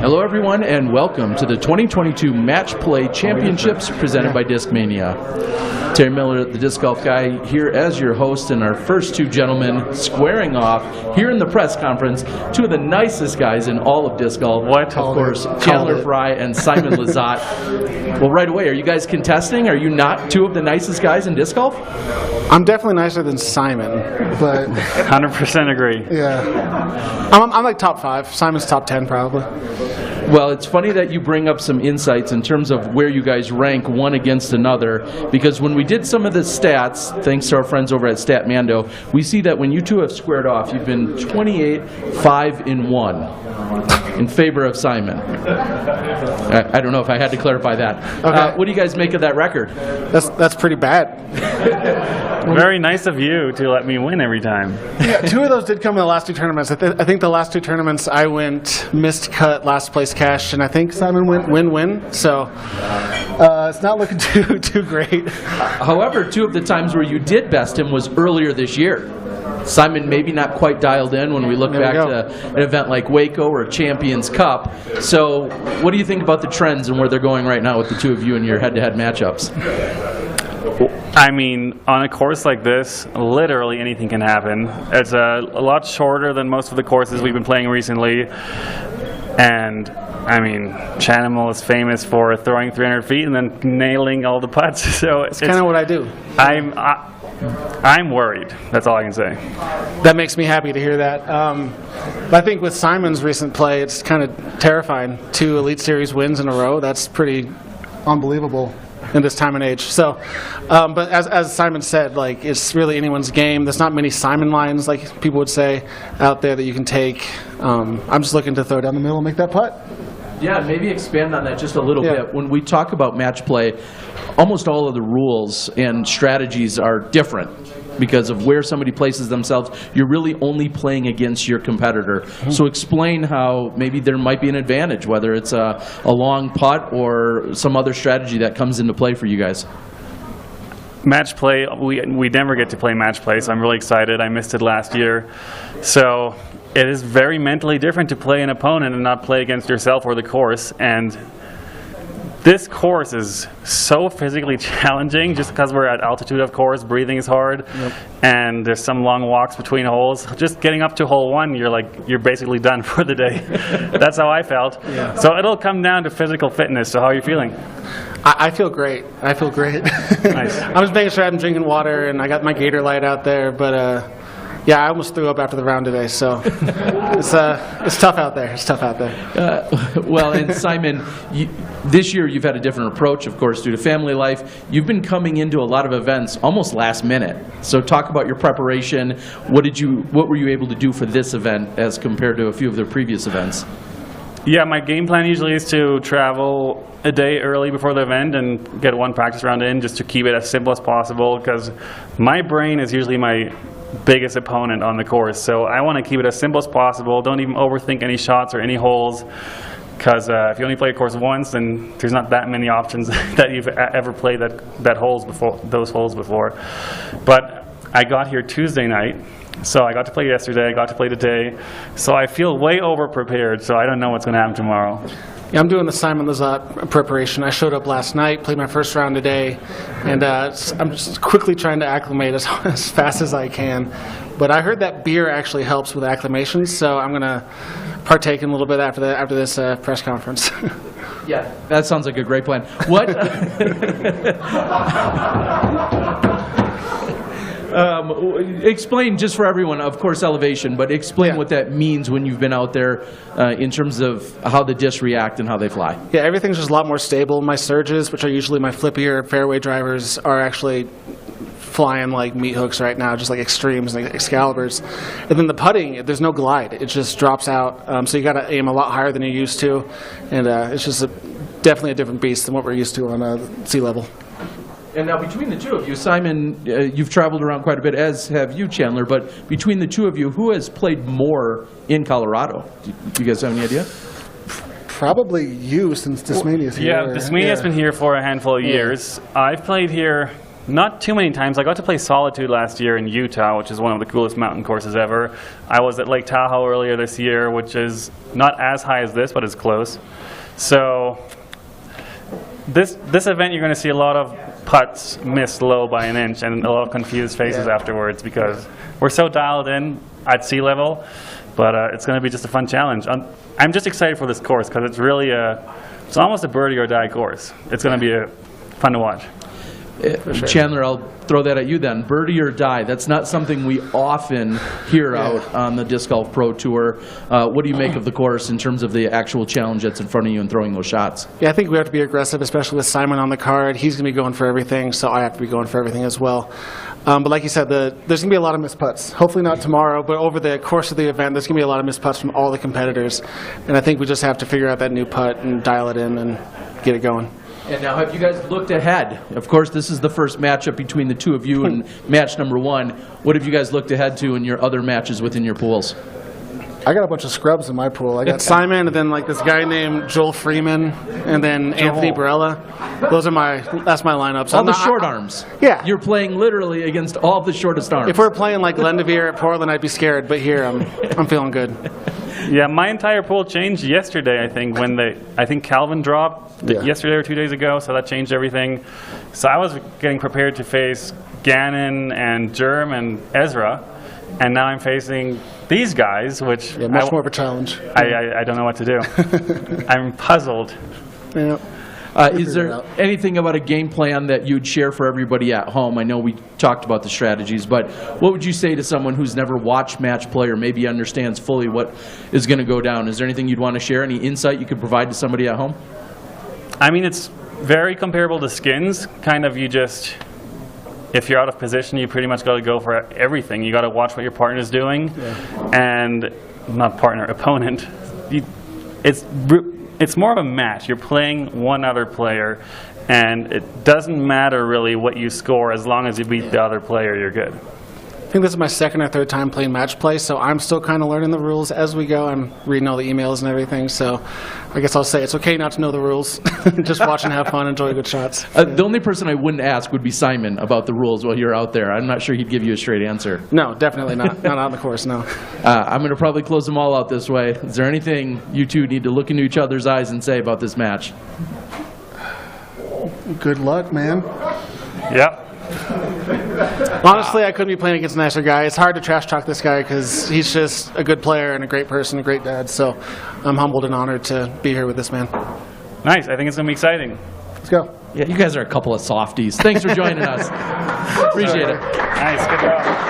Hello everyone and welcome to the 2022 Match Play Championships presented by Discmania. Terry Miller, the disc golf guy, here as your host, and our first two gentlemen squaring off here in the press conference, two of the nicest guys in all of disc golf. Of course, Chandler Fry and Simon LIZOTTE. Well, right away, are you guys contesting? Are you not two of the nicest guys in disc golf? I'm definitely nicer than Simon, but 100% agree. Yeah, I'm like top 5. Simon's top 10 probably. Well, it's funny that you bring up some insights in terms of where you guys rank one against another, because when we did some of the stats, thanks to our friends over at Statmando, we see that when you two have squared off, you've been 28-5-1 in favor of Simon. I don't know if I had to clarify that. Okay. What do you guys make of that record? That's pretty bad. Very nice of you to let me win every time. Yeah, 2 of those did come in the last 2 tournaments. I think the last 2 tournaments I went missed cut, last place cash, and I think Simon went win-win. So it's not looking too great. However, 2 of the times where you did best him was earlier this year. Simon maybe not quite dialed in when we look back to an event like Waco or Champions Cup. So what do you think about the trends and where they're going right now with the 2 of you in your head-to-head matchups? I mean, on a course like this, literally anything can happen. It's a lot shorter than most of the courses we've been playing recently. And, I mean, Chanimal is famous for throwing 300 feet and then nailing all the putts. So it's kind of what I do. I'm worried. That's all I can say. That makes me happy to hear that. But I think with Simon's recent play, it's kind of terrifying. 2 Elite Series wins in a row. That's pretty unbelievable in this time and age. So, but as Simon said, like, it's really anyone's game. There's not many Simon lines, like people would say, out there that you can take. I'm just looking to throw down the middle and make that putt. Yeah, maybe expand on that just a little bit. When we talk about match play, almost all of the rules and strategies are different because of where somebody places themselves. You're really only playing against your competitor. So explain how maybe there might be an advantage, whether it's a long putt or some other strategy that comes into play for you guys. Match play, we never get to play match play, so I'm really excited. I missed it last year. So it is very mentally different to play an opponent and not play against yourself or the course. And this course is so physically challenging just because we're at altitude, of course. Breathing is hard, and there's some long walks between holes. Just getting up to hole 1, you're basically done for the day. That's how I felt. Yeah. So it'll come down to physical fitness. So how are you feeling? I feel great. I feel great. Nice. I was making sure I'm drinking water, and I got my Gator light out there, but yeah, I almost threw up after the round today, so it's tough out there. It's tough out there. Well, and Simon, this year you've had a different approach, of course, due to family life. You've been coming into a lot of events almost last minute. So talk about your preparation. What were you able to do for this event as compared to a few of the previous events? Yeah, my game plan usually is to travel a day early before the event and get 1 practice round in just to keep it as simple as possible, because my brain is usually my biggest opponent on the course. So I want to keep it as simple as possible. Don't even overthink any shots or any holes, because if you only play a course once, then there's not that many options that you've ever played those holes before. But I got here Tuesday night, so I got to play yesterday, I got to play today, so I feel way over prepared, so I don't know what's going to happen tomorrow. Yeah, I'm doing the Simon LIZOTTE preparation. I showed up last night, played my first round today, and I'm just quickly trying to acclimate as fast as I can. But I heard that beer actually helps with acclimation, so I'm going to partake in a little bit after this press conference. Yeah, that sounds like a great plan. What? Explain, just for everyone, of course, elevation, but explain what that means when you've been out there in terms of how the discs react and how they fly. Yeah, everything's just a lot more stable. My surges, which are usually my flippier fairway drivers, are actually flying like meat hooks right now, just like extremes and Excaliburs. And then the putting, there's no glide. It just drops out. So you got to aim a lot higher than you're used to. And it's just definitely a different beast than what we're used to on sea level. And now between the 2 of you, Simon, you've traveled around quite a bit, as have you, Chandler, but between the 2 of you, who has played more in Colorado? Do you guys have any idea? Probably you, since Discmania's here. Yeah, Discmania's been here for a handful of years. I've played here not too many times. I got to play Solitude last year in Utah, which is one of the coolest mountain courses ever. I was at Lake Tahoe earlier this year, which is not as high as this, but it's close. So this event, you're going to see a lot of putts missed low by an inch and a lot of confused faces afterwards because we're so dialed in at sea level. But it's going to be just a fun challenge. I'm just excited for this course because it's really it's almost a birdie or die course. It's going to be fun to watch. Chandler, I'll throw that at you then. Birdie or die, that's not something we often hear out on the Disc Golf Pro Tour. What do you make of the course in terms of the actual challenge that's in front of you and throwing those shots? Yeah, I think we have to be aggressive, especially with Simon on the card. He's going to be going for everything, so I have to be going for everything as well. But like you said, there's going to be a lot of missed putts. Hopefully not tomorrow, but over the course of the event, there's going to be a lot of missed putts from all the competitors. And I think we just have to figure out that new putt and dial it in and get it going. And now, have you guys looked ahead? Of course, this is the first matchup between the two of you in match number 1. What have you guys looked ahead to in your other matches within your pools? I got a bunch of scrubs in my pool. I got Simon, and then like this guy named Joel Freeman, and then Anthony Barela. That's my lineup. So all the short arms. Yeah. You're playing literally against all the shortest arms. If we're playing like Lendevere at Portland, I'd be scared, but here I'm feeling good. Yeah, my entire pool changed yesterday, I think, when I think Calvin dropped yesterday or 2 days ago, so that changed everything. So I was getting prepared to face Gannon and Germ and Ezra, and now I'm facing these guys, which... Yeah, much more of a challenge. I don't know what to do. I'm puzzled. Yeah. Is there anything about a game plan that you'd share for everybody at home? I know we talked about the strategies, but what would you say to someone who's never watched match play or maybe understands fully what is going to go down? Is there anything you'd want to share? Any insight you could provide to somebody at home? I mean, it's very comparable to skins. Kind of if you're out of position, you pretty much got to go for everything. You got to watch what your partner's doing, and not partner, opponent. It's more of a match. You're playing one other player, and it doesn't matter really what you score as long as you beat the other player, you're good. I think this is my second or third time playing match play, so I'm still kind of learning the rules as we go. I'm reading all the emails and everything, so I guess I'll say it's okay not to know the rules. Just watch and have fun, enjoy good shots. The only person I wouldn't ask would be Simon about the rules while you're out there. I'm not sure he'd give you a straight answer. No, definitely not. Not on the course, no. I'm going to probably close them all out this way. Is there anything you two need to look into each other's eyes and say about this match? Good luck, man. Yep. Honestly, I couldn't be playing against a nicer guy. It's hard to trash talk this guy because he's just a good player and a great person, a great dad. So I'm humbled and honored to be here with this man. Nice. I think it's going to be exciting. Let's go. Yeah, you guys are a couple of softies. Thanks for joining us. Appreciate it. Nice. Good job.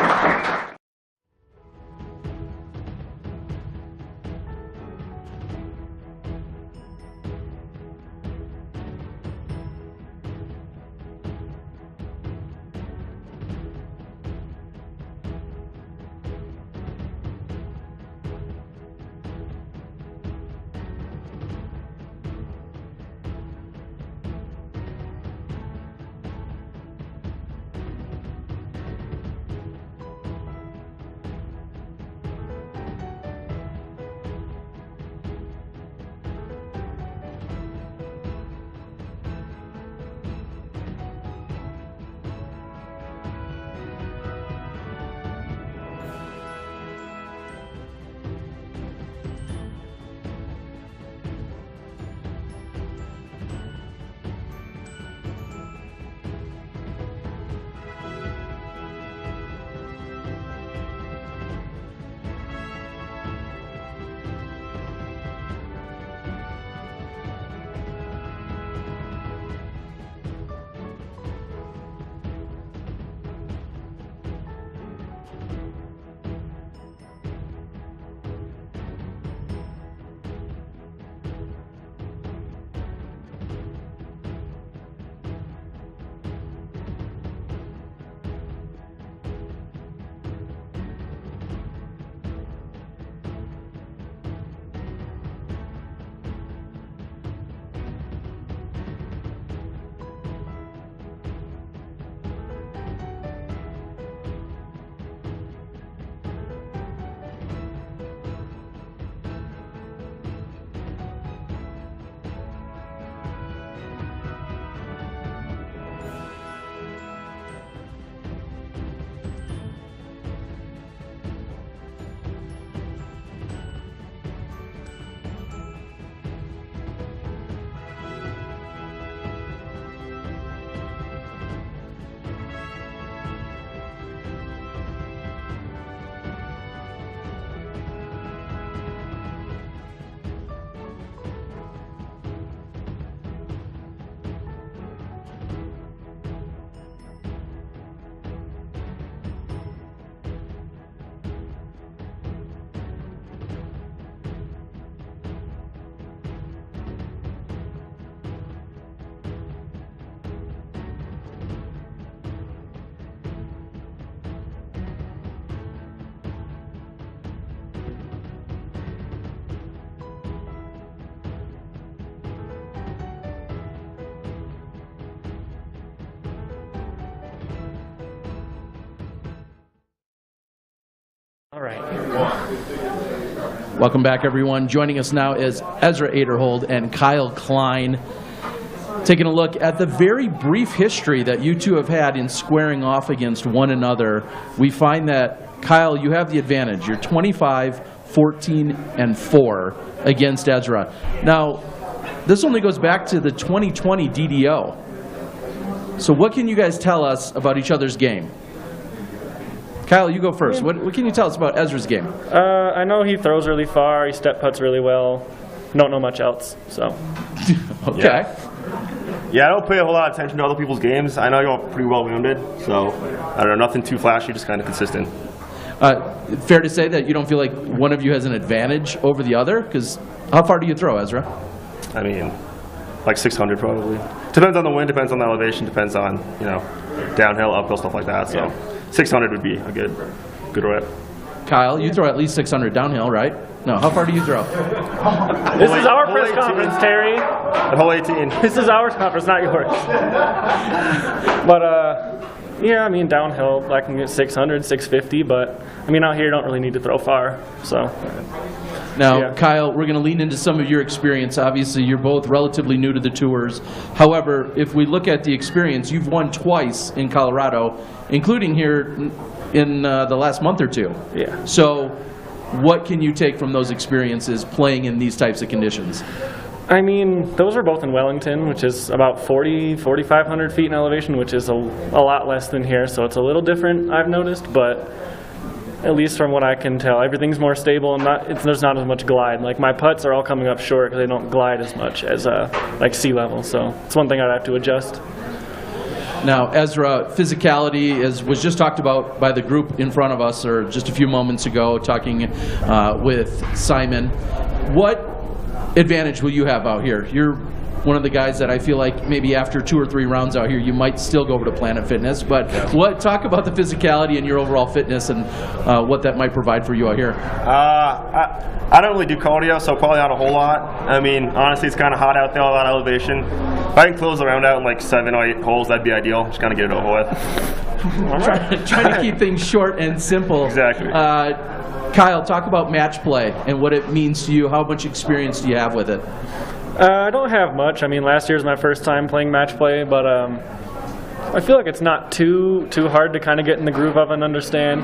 All right. Welcome back, everyone. Joining us now is Ezra Aderhold and Kyle Klein. Taking a look at the very brief history that you two have had in squaring off against one another, we find that, Kyle, you have the advantage. You're 25, 14, and 4 against Ezra. Now, this only goes back to the 2020 DDO. So what can you guys tell us about each other's game? Kyle, you go first. What can you tell us about Ezra's game? I know he throws really far. He step putts really well. Don't know much else. So. Okay. Yeah, I don't pay a whole lot of attention to other people's games. I know you're pretty well-rounded, so I don't know, nothing too flashy, just kind of consistent. Fair to say that you don't feel like one of you has an advantage over the other? Because how far do you throw, Ezra? I mean, like 600 probably. Depends on the wind, depends on the elevation, depends on, you know, downhill, uphill, stuff like that. So 600 would be a good rip. Kyle, you throw at least 600 downhill, right? No, how far do you throw? This is our press conference, Terry. The whole 18. This is our conference, not yours. But, yeah, I mean, downhill, I can get 600, 650, but, I mean, out here, you don't really need to throw far, so. Now, Yeah. Kyle, we're going to lean into some of your experience. Obviously, you're both relatively new to the tours. However, if we look at the experience, you've won twice in Colorado, including here in the last month or two. Yeah. So what can you take from those experiences playing in these types of conditions? I mean, those are both in Wellington, which is about 4,500 feet in elevation, which is a lot less than here, so it's a little different, I've noticed, but at least from what I can tell, everything's more stable and there's not as much glide. Like, my putts are all coming up short because they don't glide as much as like sea level, so it's one thing I'd have to adjust. Now, Ezra, physicality was just talked about by the group in front of us, or just a few moments ago, talking with Simon. What advantage will you have out here? You're one of the guys that I feel like maybe after 2 or 3 rounds out here, you might still go over to Planet Fitness. But talk about the physicality and your overall fitness and what that might provide for you out here. I don't really do cardio, so probably not a whole lot. I mean, honestly, it's kind of hot out there, a lot of elevation. If I can close the round out in like 7 or 8 holes, that'd be ideal. Just kind of get it over with. Trying to keep things short and simple. Exactly. Kyle, talk about match play and what it means to you. How much experience do you have with it? I don't have much. I mean, last year was my first time playing match play, but I feel like it's not too hard to kind of get in the groove of and understand.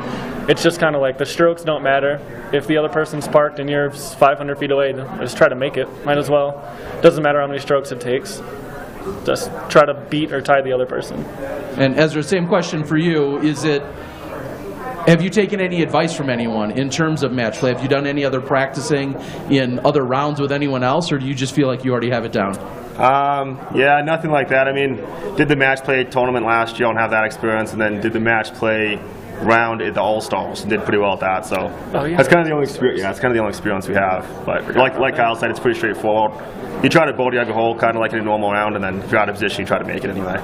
It's just kind of like the strokes don't matter. If the other person's parked and you're 500 feet away, just try to make it. Might as well. Doesn't matter how many strokes it takes. Just try to beat or tie the other person. And Ezra, same question for you. Have you taken any advice from anyone in terms of match play? Have you done any other practicing in other rounds with anyone else, or do you just feel like you already have it down? Yeah, nothing like that. I mean, did the match play tournament last year and have that experience, and then did the match play round at the All-Stars and did pretty well at that. So that's kind of the only experience. Yeah, that's kind of the only experience we have. But like Kyle said, it's pretty straightforward. You try to bogey every hole, kind of like in a normal round, and then if you're out of position, you try to make it anyway.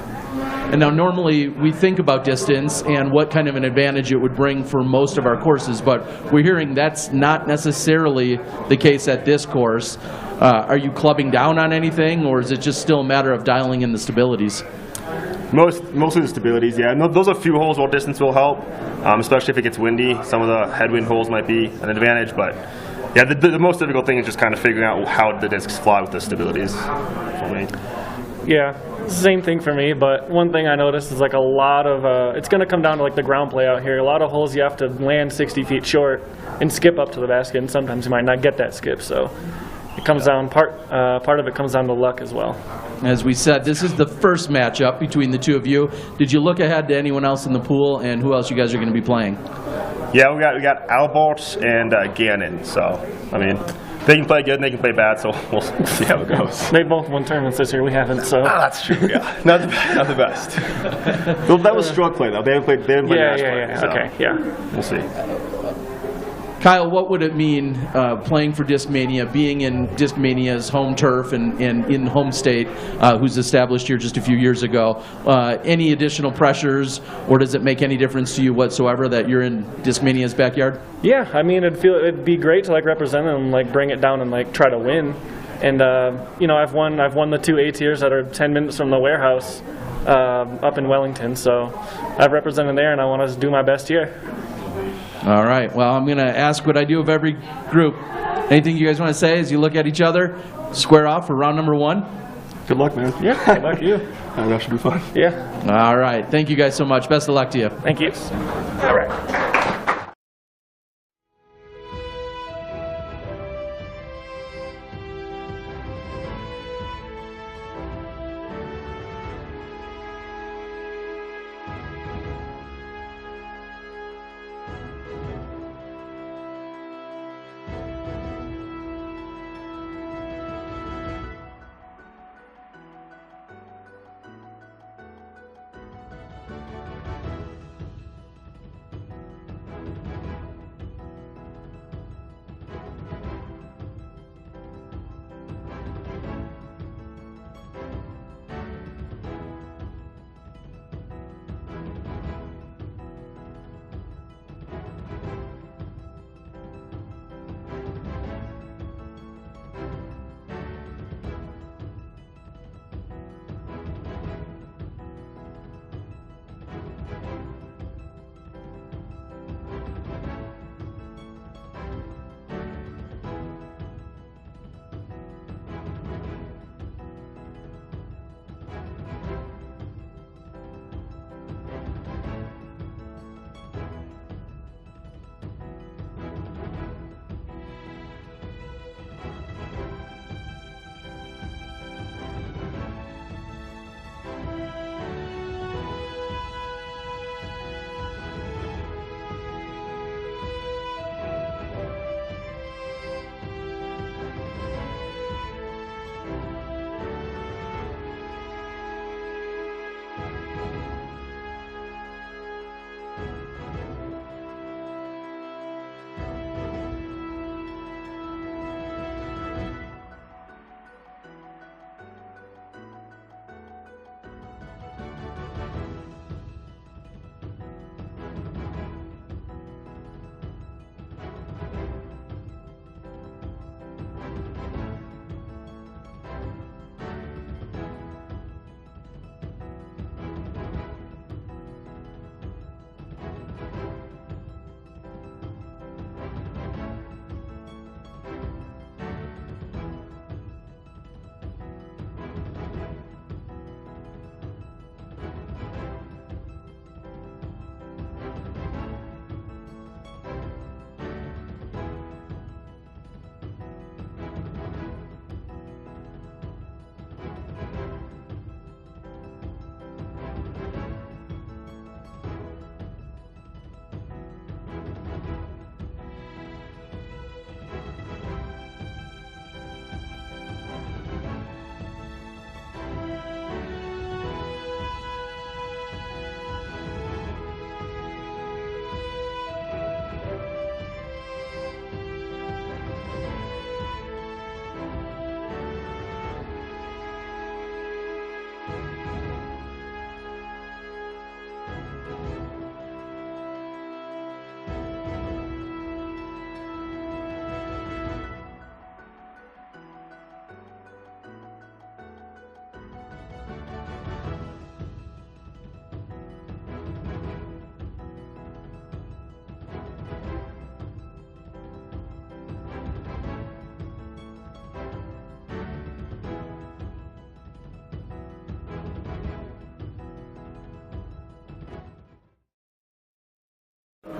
And now normally we think about distance and what kind of an advantage it would bring for most of our courses, but we're hearing that's not necessarily the case at this course. Are you clubbing down on anything, or is it just still a matter of dialing in the stabilities? Mostly the stabilities, yeah. No, those are a few holes where distance will help, especially if it gets windy. Some of the headwind holes might be an advantage, but yeah, the most difficult thing is just kind of figuring out how the discs fly with the stabilities for me. Yeah, same thing for me, but one thing I noticed is like a lot of, it's going to come down to like the ground play out here. A lot of holes you have to land 60 feet short and skip up to the basket, and sometimes you might not get that skip, so it comes down, part of it comes down to luck as well. As we said, this is the first matchup between the two of you. Did you look ahead to anyone else in the pool, and who else you guys are going to be playing? Yeah, we got Albert and Gannon, so, I mean, they can play good and they can play bad, so we'll see how it goes. They both won tournaments this year. We haven't, so. That's true, yeah. Not the best. Well, that was stroke play, though. They didn't play match play. So okay, yeah. We'll see. Kyle, what would it mean playing for Discmania, being in Discmania's home turf and in home state, who's established here just a few years ago? Any additional pressures, or does it make any difference to you whatsoever that you're in Discmania's backyard? Yeah, I mean, it'd be great to like represent them, like bring it down and like try to win. And you know, I've won the 2 A-tiers that are 10 minutes from the warehouse up in Wellington, so I've represented there, and I want to do my best here. All right. Well, I'm going to ask what I do of every group. Anything you guys want to say as you look at each other? Square off for round number 1? Good luck, man. Yeah, good luck to you. That should be fun. Yeah, All right. Thank you guys so much. Best of luck to you. thank you. All right.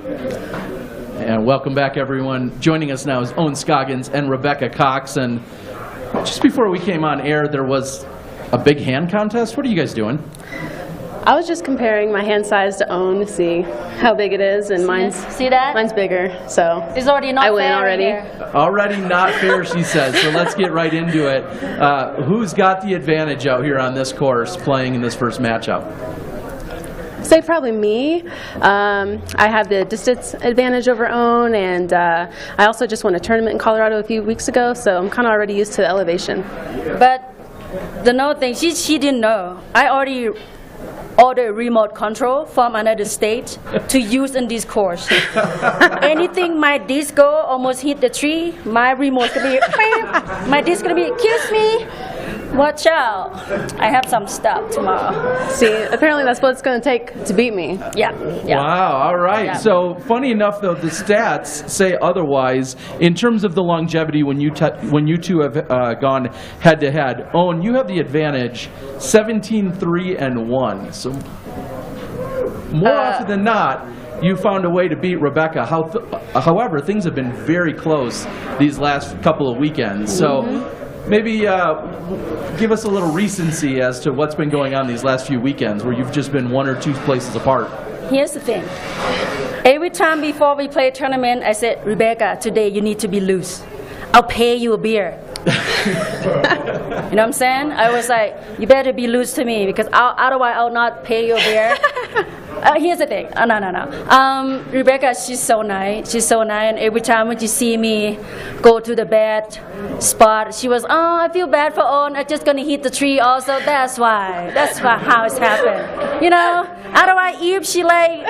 And welcome back, everyone. Joining us now is Owen Scoggins and Rebecca Cox. And just before we came on air, there was a big hand contest. What are you guys doing? I was just comparing my hand size to Owen to see how big it is, and See that? mine's bigger, so It's already not I win fair already. here. Already not fair, she says. So let's get right into it. Who's got the advantage out here on this course playing in this first matchup? Say probably me. I have the distance advantage over Owen, and I also just won a tournament in Colorado a few weeks ago, so I'm kind of already used to the elevation. But the no thing, she didn't know. I already ordered remote control from another state to use in this course. Anything my disc almost hit the tree, my remote gonna be, my disc gonna be, excuse me. Watch out. I have some stuff tomorrow. See, apparently that's what it's going to take to beat me. Yeah. Wow, all right. Yeah. So, funny enough, though, the stats say otherwise. In terms of the longevity, when you two have gone head-to-head, Owen, you have the advantage, 17-3-1. So, more often than not, you found a way to beat Rebecca. However, things have been very close these last couple of weekends. So, maybe give us a little recency as to what's been going on these last few weekends where you've just been 1 or 2 places apart. Here's the thing. Every time before we play a tournament, I said, Rebecca, today you need to be loose. I'll pay you a beer. You know what I'm saying? I was like, you better be loose to me because otherwise I'll not pay you a beer. Here's the thing. No. Rebecca, she's so nice. She's so nice. And every time when she see me go to the bad spot, she was, I feel bad for Owen. I'm just going to hit the tree also. That's why how it's happened. You know? Otherwise, if she like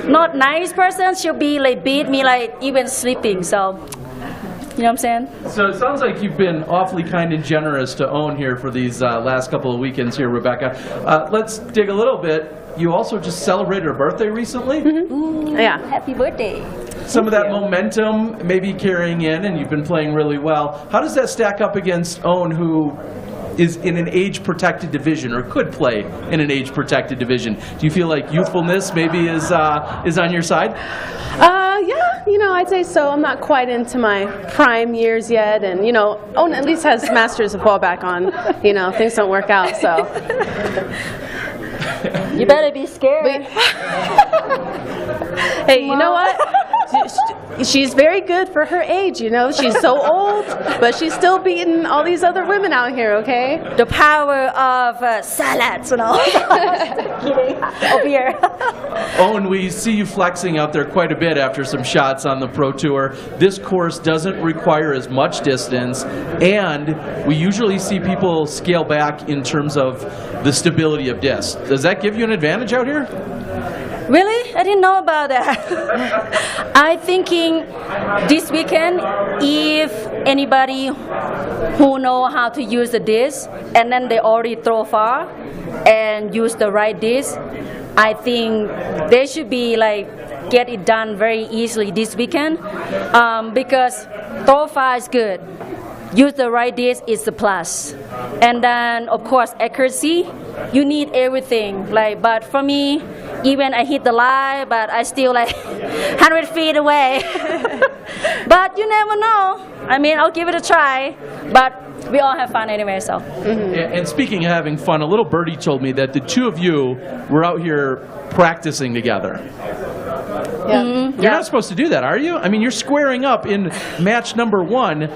not nice person, she'll be like beat me like even sleeping. So, you know what I'm saying? So it sounds like you've been awfully kind and generous to Owen here for these last couple of weekends here, Rebecca. Let's dig a little bit. You also just celebrated her birthday recently. Yeah. Happy birthday. Some of that momentum maybe carrying in, and you've been playing really well. How does that stack up against Owen, who is in an age-protected division, or could play in an age-protected division? Do you feel like youthfulness maybe is on your side? Yeah, you know, I'd say so. I'm not quite into my prime years yet, and you know, Owen at least has Masters to fall back on. You know, things don't work out, so. You better be scared. Hey, you know what? She's very good for her age, you know. She's so old, but she's still beating all these other women out here, okay? The power of salads and all. Kidding. Over here. Owen, we see you flexing out there quite a bit after some shots on the Pro Tour. This course doesn't require as much distance, and we usually see people scale back in terms of the stability of disc. Does that give you an advantage out here? Really? I didn't know about that. I'm thinking this weekend, if anybody who know how to use the disc, and then they already throw far and use the right disc, I think they should be like get it done very easily this weekend, because throw far is good. Use the right disc is the plus. And then, of course, accuracy. You need everything. Like, but for me, even I hit the line, but I still like 100 feet away. But you never know. I mean, I'll give it a try. But we all have fun anyway, so. And speaking of having fun, a little birdie told me that the two of you were out here practicing together. Yeah. You're not supposed to do that, are you? I mean, you're squaring up in match number 1.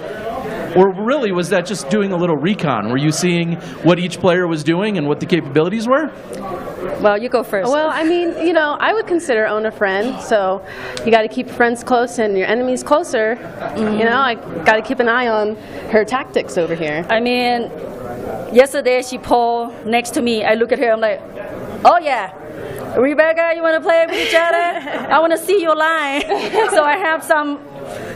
Or really, was that just doing a little recon? Were you seeing what each player was doing and what the capabilities were? Well, you go first. Well, I mean, you know, I would consider Owen a friend, so you got to keep your friends close and your enemies closer. You know, I got to keep an eye on her tactics over here. I mean, yesterday she pulled next to me. I look at her, I'm like, oh yeah, Rebecca, you want to play with each other? I want to see your line. So I have some,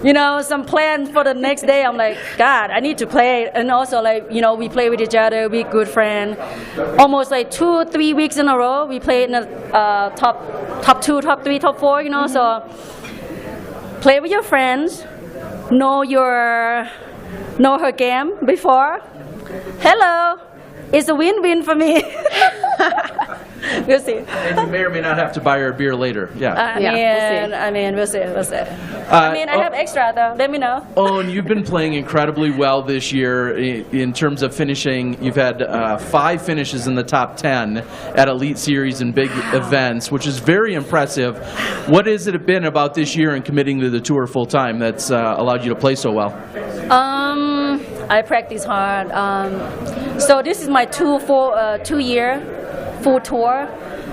you know, some plans for the next day. I'm like, God, I need to play. And also, like, you know, we play with each other. We're good friends. Almost like 2 or 3 weeks in a row, we played in the top 2, top 3, top 4, you know. So play with your friends. Know her game before. Hello. It's a win-win for me. We'll see. And you may or may not have to buy her a beer later. Yeah. I mean, we'll see. I mean, I have extra though. Let me know. Owen, you've been playing incredibly well this year in terms of finishing. You've had 5 finishes in the top 10 at Elite Series and big events, which is very impressive. What has it been about this year and committing to the tour full time that's allowed you to play so well? I practice hard. So this is my 2-year full tour.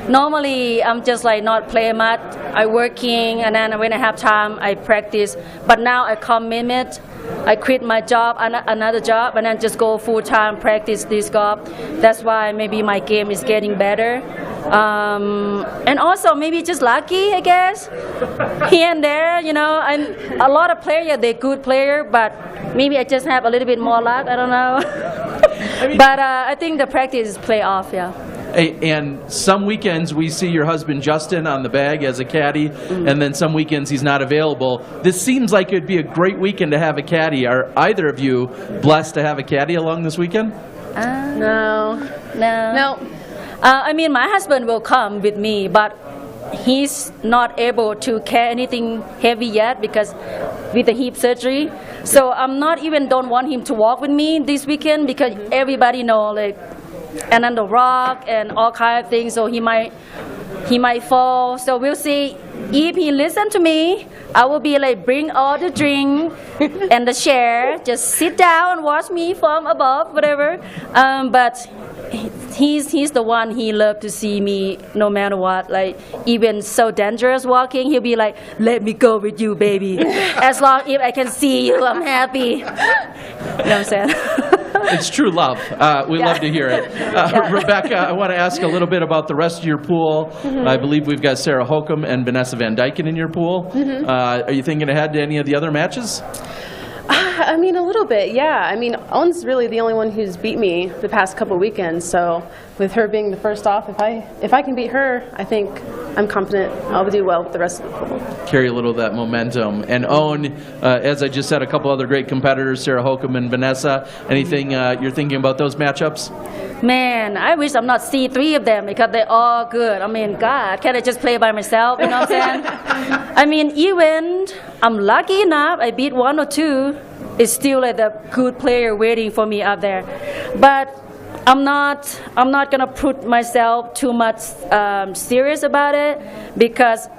Normally, I'm just like not playing much. I working, and then when I have time, I practice. But now I commit. I quit my job, another job, and then just go full time practice disc golf. That's why maybe my game is getting better. And also maybe just lucky, I guess. Here and there, you know. And a lot of players, they're good player, but maybe I just have a little bit more luck. I don't know. But I think the practice is playoff, yeah. Hey, and some weekends we see your husband Justin on the bag as a caddy, and then some weekends he's not available. This seems like it'd be a great weekend to have a caddy. Are either of you blessed to have a caddy along this weekend? No. No. I mean, my husband will come with me, but he's not able to carry anything heavy yet because with the hip surgery. So I'm not even don't want him to walk with me this weekend because everybody know like and on the rock and all kind of things. So he might fall. So we'll see. If he listen to me, I will be like bring all the drink and the chair. Just sit down and watch me from above, whatever. But he's the one he loved to see me no matter what. Like even so dangerous walking, he'll be like, "Let me go with you, baby. As long if I can see you, I'm happy." You know what I'm saying? It's true love. We love to hear it. Rebecca, I want to ask a little bit about the rest of your pool. I believe we've got Sarah HOKOM and VENESSA Van Dyken in your pool. Are you thinking ahead to any of the other matches? I mean, a little bit, yeah. I mean, Owen's really the only one who's beat me the past couple weekends. So with her being the first off, if I can beat her, I think I'm confident I'll do well with the rest of the pool. Carry a little of that momentum. And Owen, as I just said, a couple other great competitors, Sarah HOKOM and VENESSA. Anything you're thinking about those matchups? Man, I wish I'm not see three of them because they're all good. I mean, God, can't I just play by myself? You know what I'm saying? I mean, even I'm lucky enough, I beat one or two. It's still like a good player waiting for me out there. But I'm not gonna put myself too much serious about it because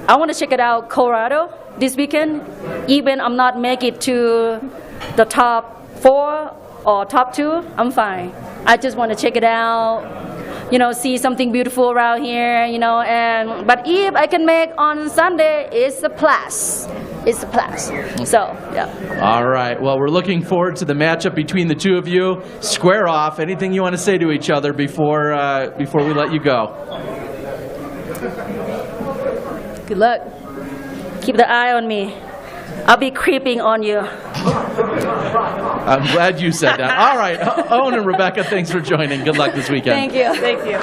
I want to check it out Colorado this weekend. Even I'm not make it to the top 4 or top 2, I'm fine. I just want to check it out, you know, see something beautiful around here, you know. But if I can make on Sunday, it's a plus. It's a plus. So, yeah. All right. Well, we're looking forward to the matchup between the two of you. Square off. Anything you want to say to each other before we let you go? Good luck. Keep the eye on me. I'll be creeping on you. I'm glad you said that. All right. Owen and Rebecca, thanks for joining. Good luck this weekend. Thank you. Thank you.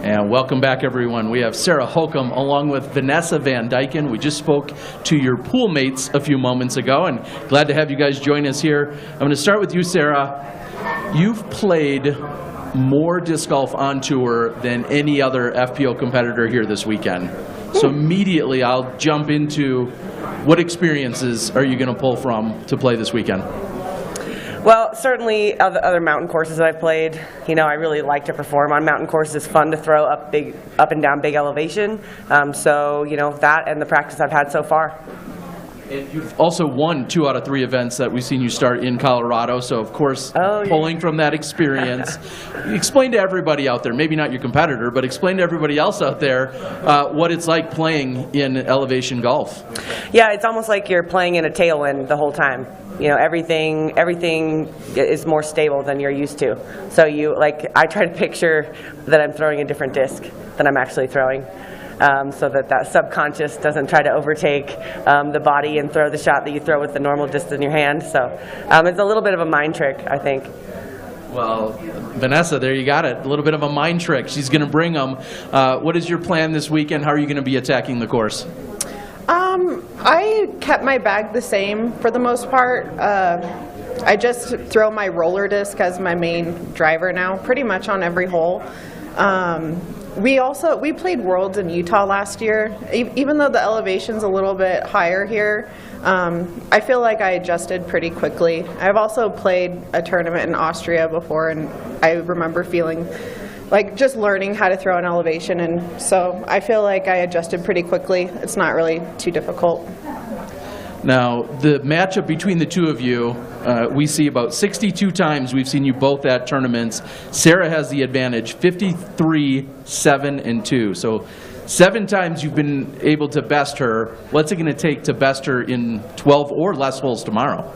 And welcome back, everyone. We have Sarah HOKOM along with VENESSA Van Dyken. We just spoke to your pool mates a few moments ago, and glad to have you guys join us here. I'm going to start with you, Sarah. You've played more disc golf on tour than any other FPO competitor here this weekend. So immediately I'll jump into what experiences are you going to pull from to play this weekend? Well, certainly other mountain courses that I've played, you know, I really like to perform on mountain courses. It's fun to throw up and down big elevation. So, you know, that and the practice I've had so far. And you've also won 2 out of 3 events that we've seen you start in Colorado, so of course, pulling from that experience. Explain to everybody out there, maybe not your competitor, but explain to everybody else out there what it's like playing in elevation golf. Yeah, it's almost like you're playing in a tailwind the whole time. You know, everything is more stable than you're used to. So I try to picture that I'm throwing a different disc than I'm actually throwing. So that subconscious doesn't try to overtake the body and throw the shot that you throw with the normal disc in your hand. So it's a little bit of a mind trick, I think. Well, VENESSA, there you got it. A little bit of a mind trick. She's going to bring them. What is your plan this weekend? How are you going to be attacking the course? I kept my bag the same for the most part. I just throw my roller disc as my main driver now, pretty much on every hole. We played Worlds in Utah last year. Even though the elevation's a little bit higher here, I feel like I adjusted pretty quickly. I've also played a tournament in Austria before, and I remember feeling like just learning how to throw an elevation, and so I feel like I adjusted pretty quickly. It's not really too difficult. Now, the matchup between the two of you, we see about 62 times we've seen you both at tournaments. Sarah has the advantage, 53, 7, and 2. So 7 times you've been able to best her. What's it going to take to best her in 12 or less holes tomorrow?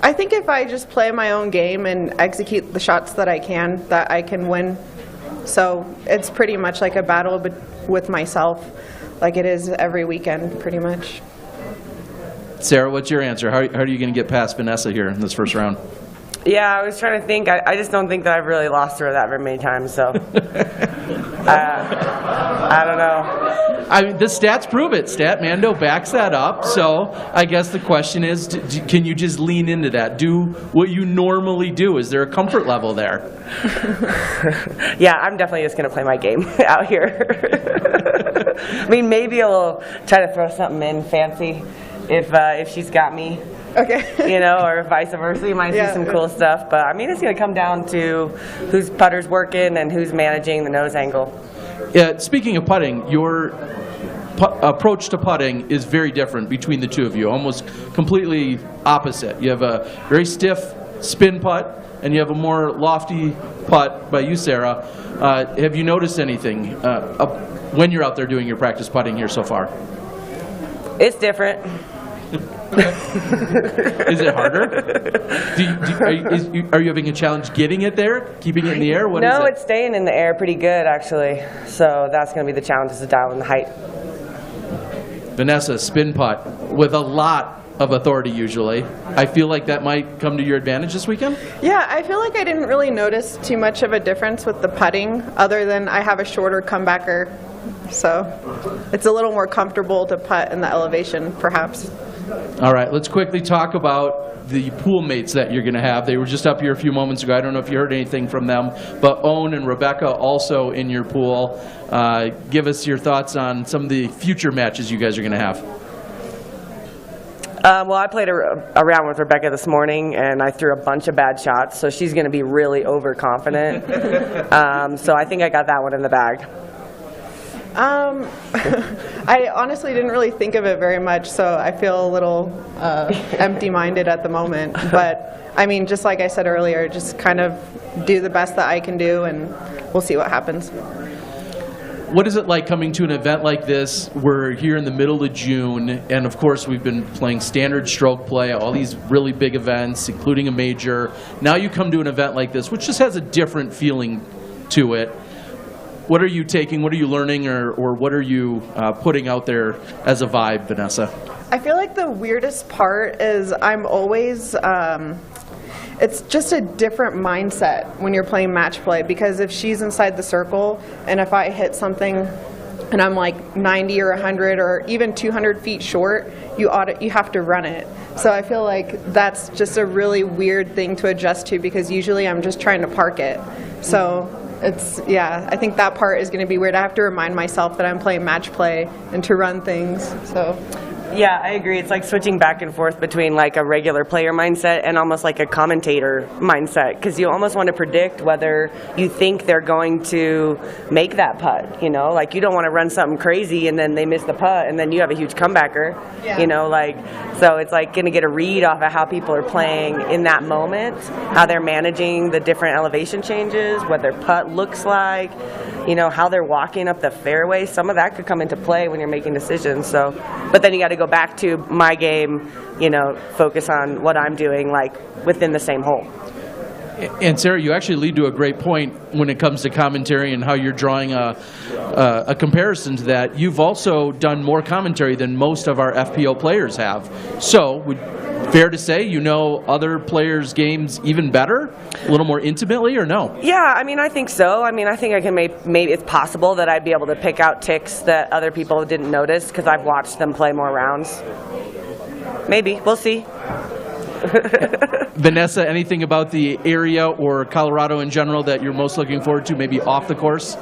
I think if I just play my own game and execute the shots that I can win. So it's pretty much like a battle with myself, like it is every weekend, pretty much. Sarah, what's your answer? How are you going to get past VENESSA here in this first round? Yeah, I was trying to think. I just don't think that I've really lost to her that very many times, so I don't know. I mean, the stats prove it. Statmando backs that up. So I guess the question is, can you just lean into that? Do what you normally do. Is there a comfort level there? Yeah, I'm definitely just going to play my game out here. I mean, maybe I'll try to throw something in fancy if she's got me. Okay. You know, or vice versa. You might see some cool stuff. But, I mean, it's going to come down to whose putter's working and who's managing the nose angle. Yeah, speaking of putting, your approach to putting is very different between the two of you, almost completely opposite. You have a very stiff spin putt, and you have a more lofty putt by you, Sarah. Have you noticed anything when you're out there doing your practice putting here so far? It's different. Is it harder? Are you having a challenge getting it there, keeping it in the air? What is it? No, it's staying in the air pretty good, actually. So that's going to be the challenge, is to dial in the height. VENESSA, spin putt with a lot of authority usually. I feel like that might come to your advantage this weekend? Yeah, I feel like I didn't really notice too much of a difference with the putting, other than I have a shorter comebacker. So it's a little more comfortable to putt in the elevation, perhaps. All right, let's quickly talk about the pool mates that you're going to have. They were just up here a few moments ago. I don't know if you heard anything from them, but Owen and Rebecca also in your pool. Give us your thoughts on some of the future matches you guys are going to have. Well, I played around with Rebecca this morning, and I threw a bunch of bad shots, so she's going to be really overconfident. So I think I got that one in the bag. I honestly didn't really think of it very much, so I feel a little empty-minded at the moment. But, I mean, just like I said earlier, just kind of do the best that I can do, and we'll see what happens. What is it like coming to an event like this? We're here in the middle of June, and of course we've been playing standard stroke play, all these really big events, including a major. Now you come to an event like this, which just has a different feeling to it. What are you taking, what are you learning, or what are you putting out there as a vibe, VENESSA? I feel like the weirdest part is I'm always, it's just a different mindset when you're playing match play, because if she's inside the circle and if I hit something and I'm like 90 or 100 or even 200 feet short, you have to run it. So I feel like that's just a really weird thing to adjust to, because usually I'm just trying to park it. So it's, yeah, I think that part is going to be weird. I have to remind myself that I'm playing match play and to run things. So. Yeah, I agree. It's like switching back and forth between like a regular player mindset and almost like a commentator mindset, because you almost want to predict whether you think they're going to make that putt, you know? Like, you don't want to run something crazy and then they miss the putt and then you have a huge comebacker, you know? Like, so it's like going to get a read off of how people are playing in that moment, how they're managing the different elevation changes, what their putt looks like, you know, how they're walking up the fairway. Some of that could come into play when you're making decisions. So, but then you got to go back to my game, you know, focus on what I'm doing, like within the same hole. And Sarah, you actually lead to a great point when it comes to commentary and how you're drawing a comparison to that. You've also done more commentary than most of our FPO players have. So, fair to say you know other players' games even better, a little more intimately, or no? Yeah, I mean, I think so. I mean, I think I can maybe it's possible that I'd be able to pick out ticks that other people didn't notice because I've watched them play more rounds. Maybe. We'll see. Vanessa, anything about the area or Colorado in general that you're most looking forward to, maybe off the course?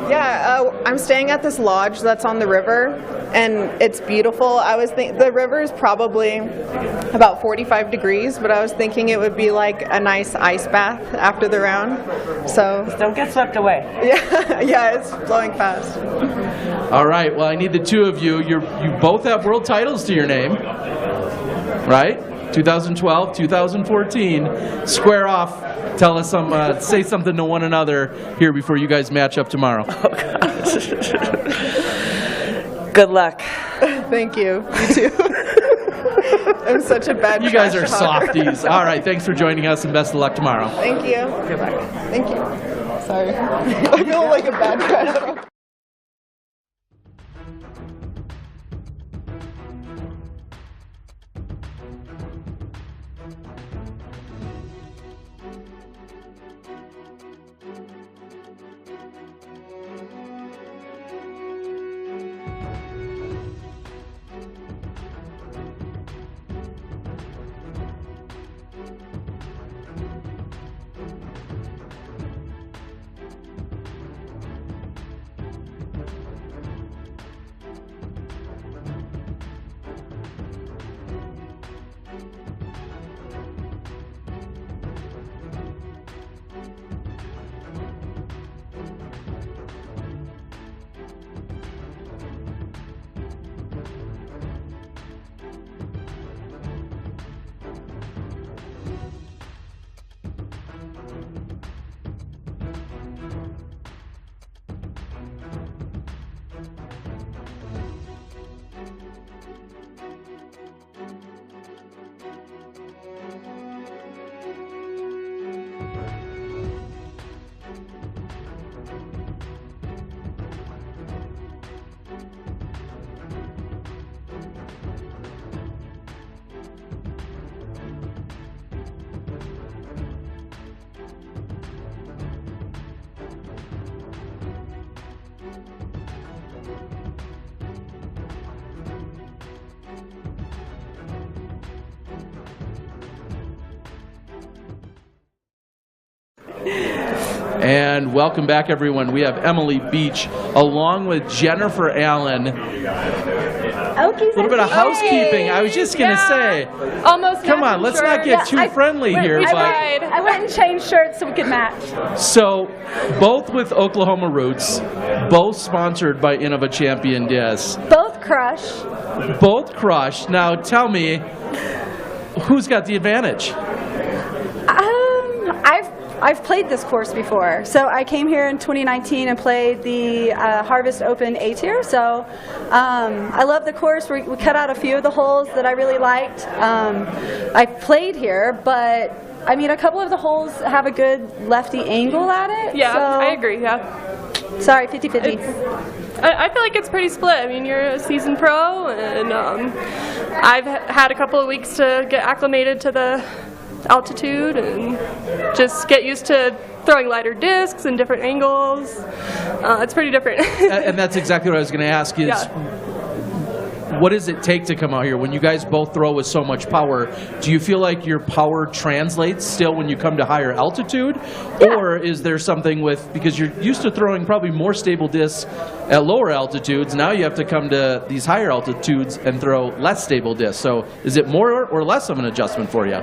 Yeah, I'm staying at this lodge that's on the river, and it's beautiful. I was the river is probably about 45 degrees, but I was thinking it would be like a nice ice bath after the round. So just don't get swept away. Yeah, yeah, it's flowing fast. All right. Well, I need the two of you. You both have world titles to your name, right? 2012, 2014. Square off. Tell us say something to one another here before you guys match up tomorrow. Oh, gosh. Good luck. Thank you. You too. I'm such a bad You guys are trash talker. softies. All right. Thanks for joining us, and best of luck tomorrow. Thank you. Good luck. Thank you. Sorry. I feel like a bad trash talker. And welcome back, everyone. We have Emily Beach along with Jennifer Allen. A little bit of housekeeping. I was just going to say. Almost. Come on, let's not get too friendly here. I went and changed shirts so we could match. So, both with Oklahoma roots, both sponsored by Innova Champion Disc. Both crush. Both crush. Now, tell me, who's got the advantage? I've played this course before. So I came here in 2019 and played the Harvest Open A tier. So I love the course. We cut out a few of the holes that I really liked. I played here, but I mean, a couple of the holes have a good lefty angle at it. Yeah, so, I agree, yeah. Sorry, 50-50. I feel like it's pretty split. I mean, you're a seasoned pro, and I've had a couple of weeks to get acclimated to the altitude and just get used to throwing lighter discs and different angles. It's pretty different. And that's exactly what I was going to ask is, what does it take to come out here? When you guys both throw with so much power, do you feel like your power translates still when you come to higher altitude? Or is there something with, because you're used to throwing probably more stable discs at lower altitudes, now you have to come to these higher altitudes and throw less stable discs. So is it more or less of an adjustment for you?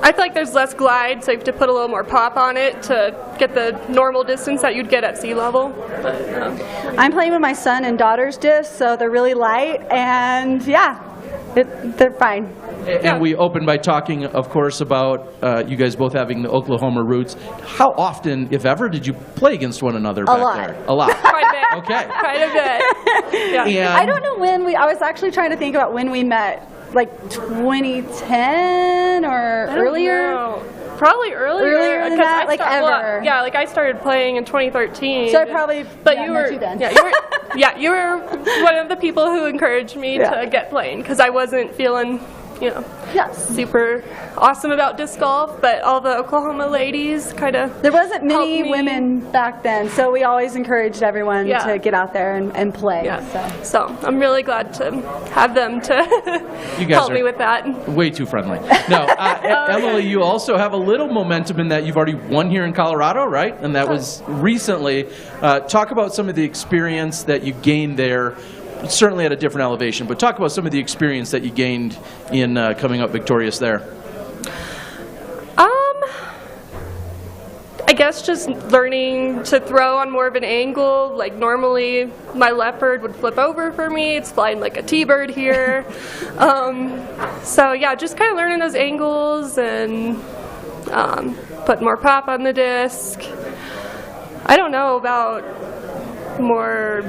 I feel like there's less glide, so you have to put a little more pop on it to get the normal distance that you'd get at sea level. But, I'm playing with my son and daughter's discs, so they're really light, and they're fine. And we opened by talking, of course, about you guys both having the Oklahoma roots. How often, if ever, did you play against one another back there? A lot. Quite a bit. Okay. Quite a bit. Yeah. And I don't know when I was actually trying to think about when we met, like 2010 or earlier? Probably earlier. Earlier than that, like ever. Yeah, like I started playing in 2013. So I probably, but you were, you then. you were one of the people who encouraged me to get playing because I wasn't feeling, super awesome about disc golf, but all the Oklahoma ladies kind of There wasn't many women back then, so we always encouraged everyone to get out there and play. So I'm really glad to have them to you guys help me with that. Way too friendly. No, Emily, you also have a little momentum in that you've already won here in Colorado, right? And that was recently. Talk about some of the experience that you gained there. Certainly at a different elevation, but talk about some of the experience that you gained in coming up victorious there. I guess just learning to throw on more of an angle. Like normally my leopard would flip over for me. It's flying like a T-bird here. So yeah, just kind of learning those angles and putting more pop on the disc. I don't know about more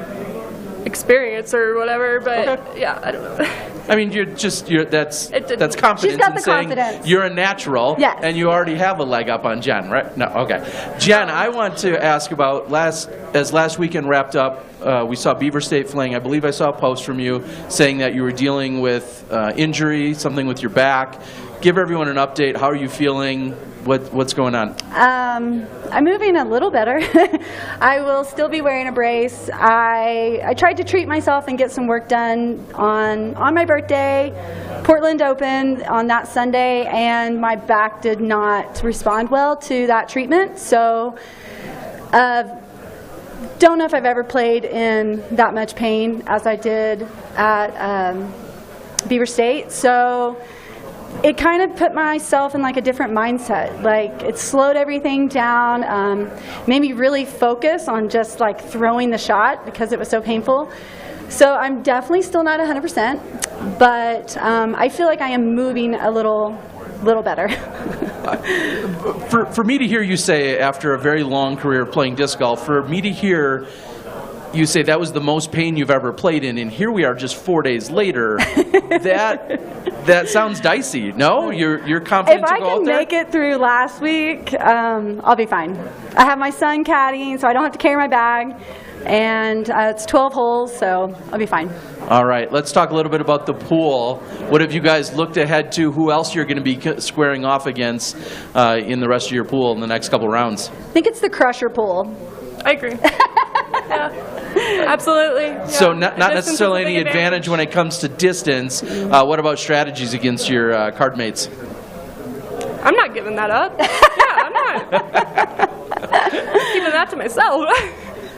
experience or whatever, but I don't know. I mean, that's confidence She's got in the saying confidence. you're a natural, Yes. and you already have a leg up on Jen, right? No, okay. Jen, I want to ask about as last weekend wrapped up. We saw Beaver State fling. I believe I saw a post from you saying that you were dealing with injury, something with your back. Give everyone an update. How are you feeling? What's going on? I'm moving a little better. I will still be wearing a brace. I tried to treat myself and get some work done on my birthday. Portland opened on that Sunday, and my back did not respond well to that treatment. So don't know if I've ever played in that much pain as I did at Beaver State. So it kind of put myself in like a different mindset. Like it slowed everything down, made me really focus on just like throwing the shot because it was so painful. So I'm definitely still not 100%, but I feel like I am moving a little better. For me to hear you say, after a very long career playing disc golf, for me to hear you say that was the most pain you've ever played in, and here we are just 4 days later, that sounds dicey. No? You're confident to go out there? If I can make it through last week, I'll be fine. I have my son caddying, so I don't have to carry my bag, and it's 12 holes, so I'll be fine. All right, let's talk a little bit about the pool. What have you guys looked ahead to? Who else you're going to be squaring off against in the rest of your pool in the next couple rounds? I think it's the Crusher pool. I agree. Absolutely. Yeah. So not necessarily any advantage when it comes to distance. What about strategies against your card mates? I'm not giving that up. I'm not keeping that to myself.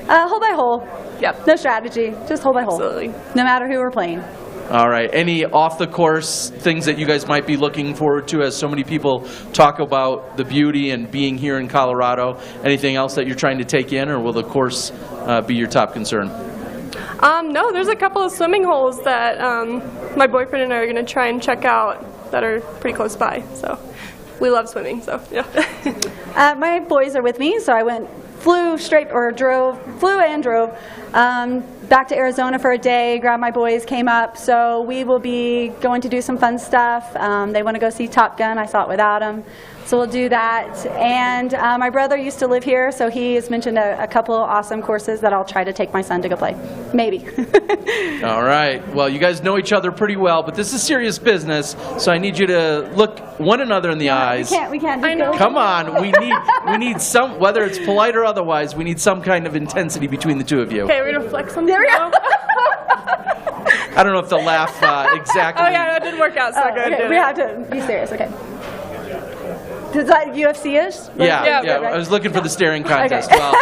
Hole by hole. Yep. No strategy. Just hole by hole. Absolutely. No matter who we're playing. All right. Any off-the-course things that you guys might be looking forward to as so many people talk about the beauty and being here in Colorado? Anything else that you're trying to take in, or will the course be your top concern? No, there's a couple of swimming holes that my boyfriend and I are going to try and check out that are pretty close by. So we love swimming, so yeah. My boys are with me, so I flew and drove back to Arizona for a day, grabbed my boys, came up. So we will be going to do some fun stuff. They want to go see Top Gun. I saw it without them. So we'll do that. And my brother used to live here, so he has mentioned a couple of awesome courses that I'll try to take my son to go play. Maybe. All right. Well, you guys know each other pretty well, but this is serious business, so I need you to look one another in the eyes. We can't just go. Come on. We need some, whether it's polite or otherwise, we need some kind of intensity between the two of you. Okay, we're gonna flex them. There we go. I don't know if they'll laugh exactly. Oh yeah, that didn't work out so good. Okay, did we it? have to be serious. Okay. Is that UFC-ish? Yeah, Yeah. I was looking for the staring contest. Well,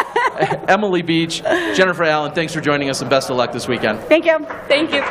Emily Beach, Jennifer Allen, thanks for joining us and best of luck this weekend. Thank you. Thank you.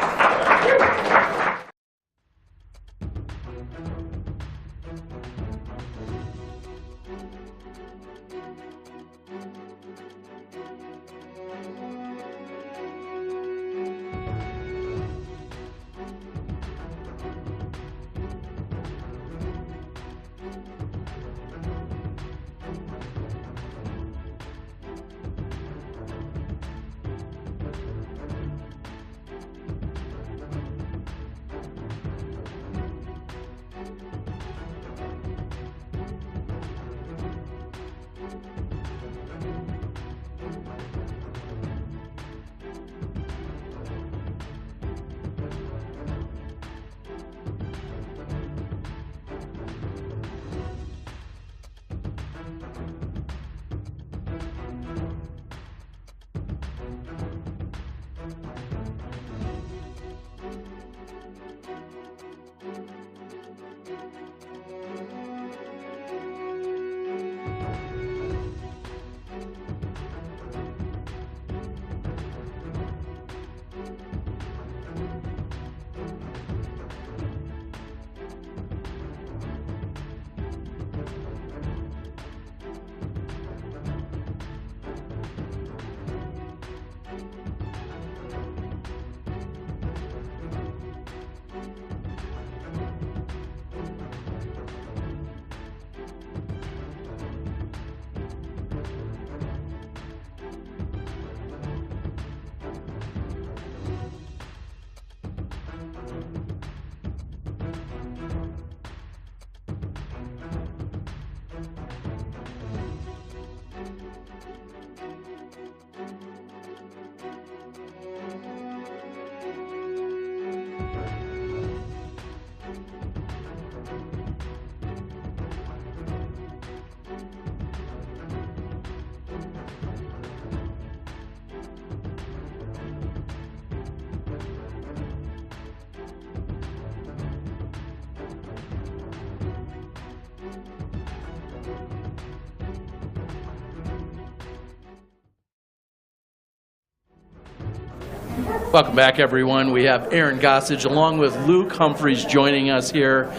Welcome back, everyone. We have Aaron Gossage along with Luke Humphries joining us here.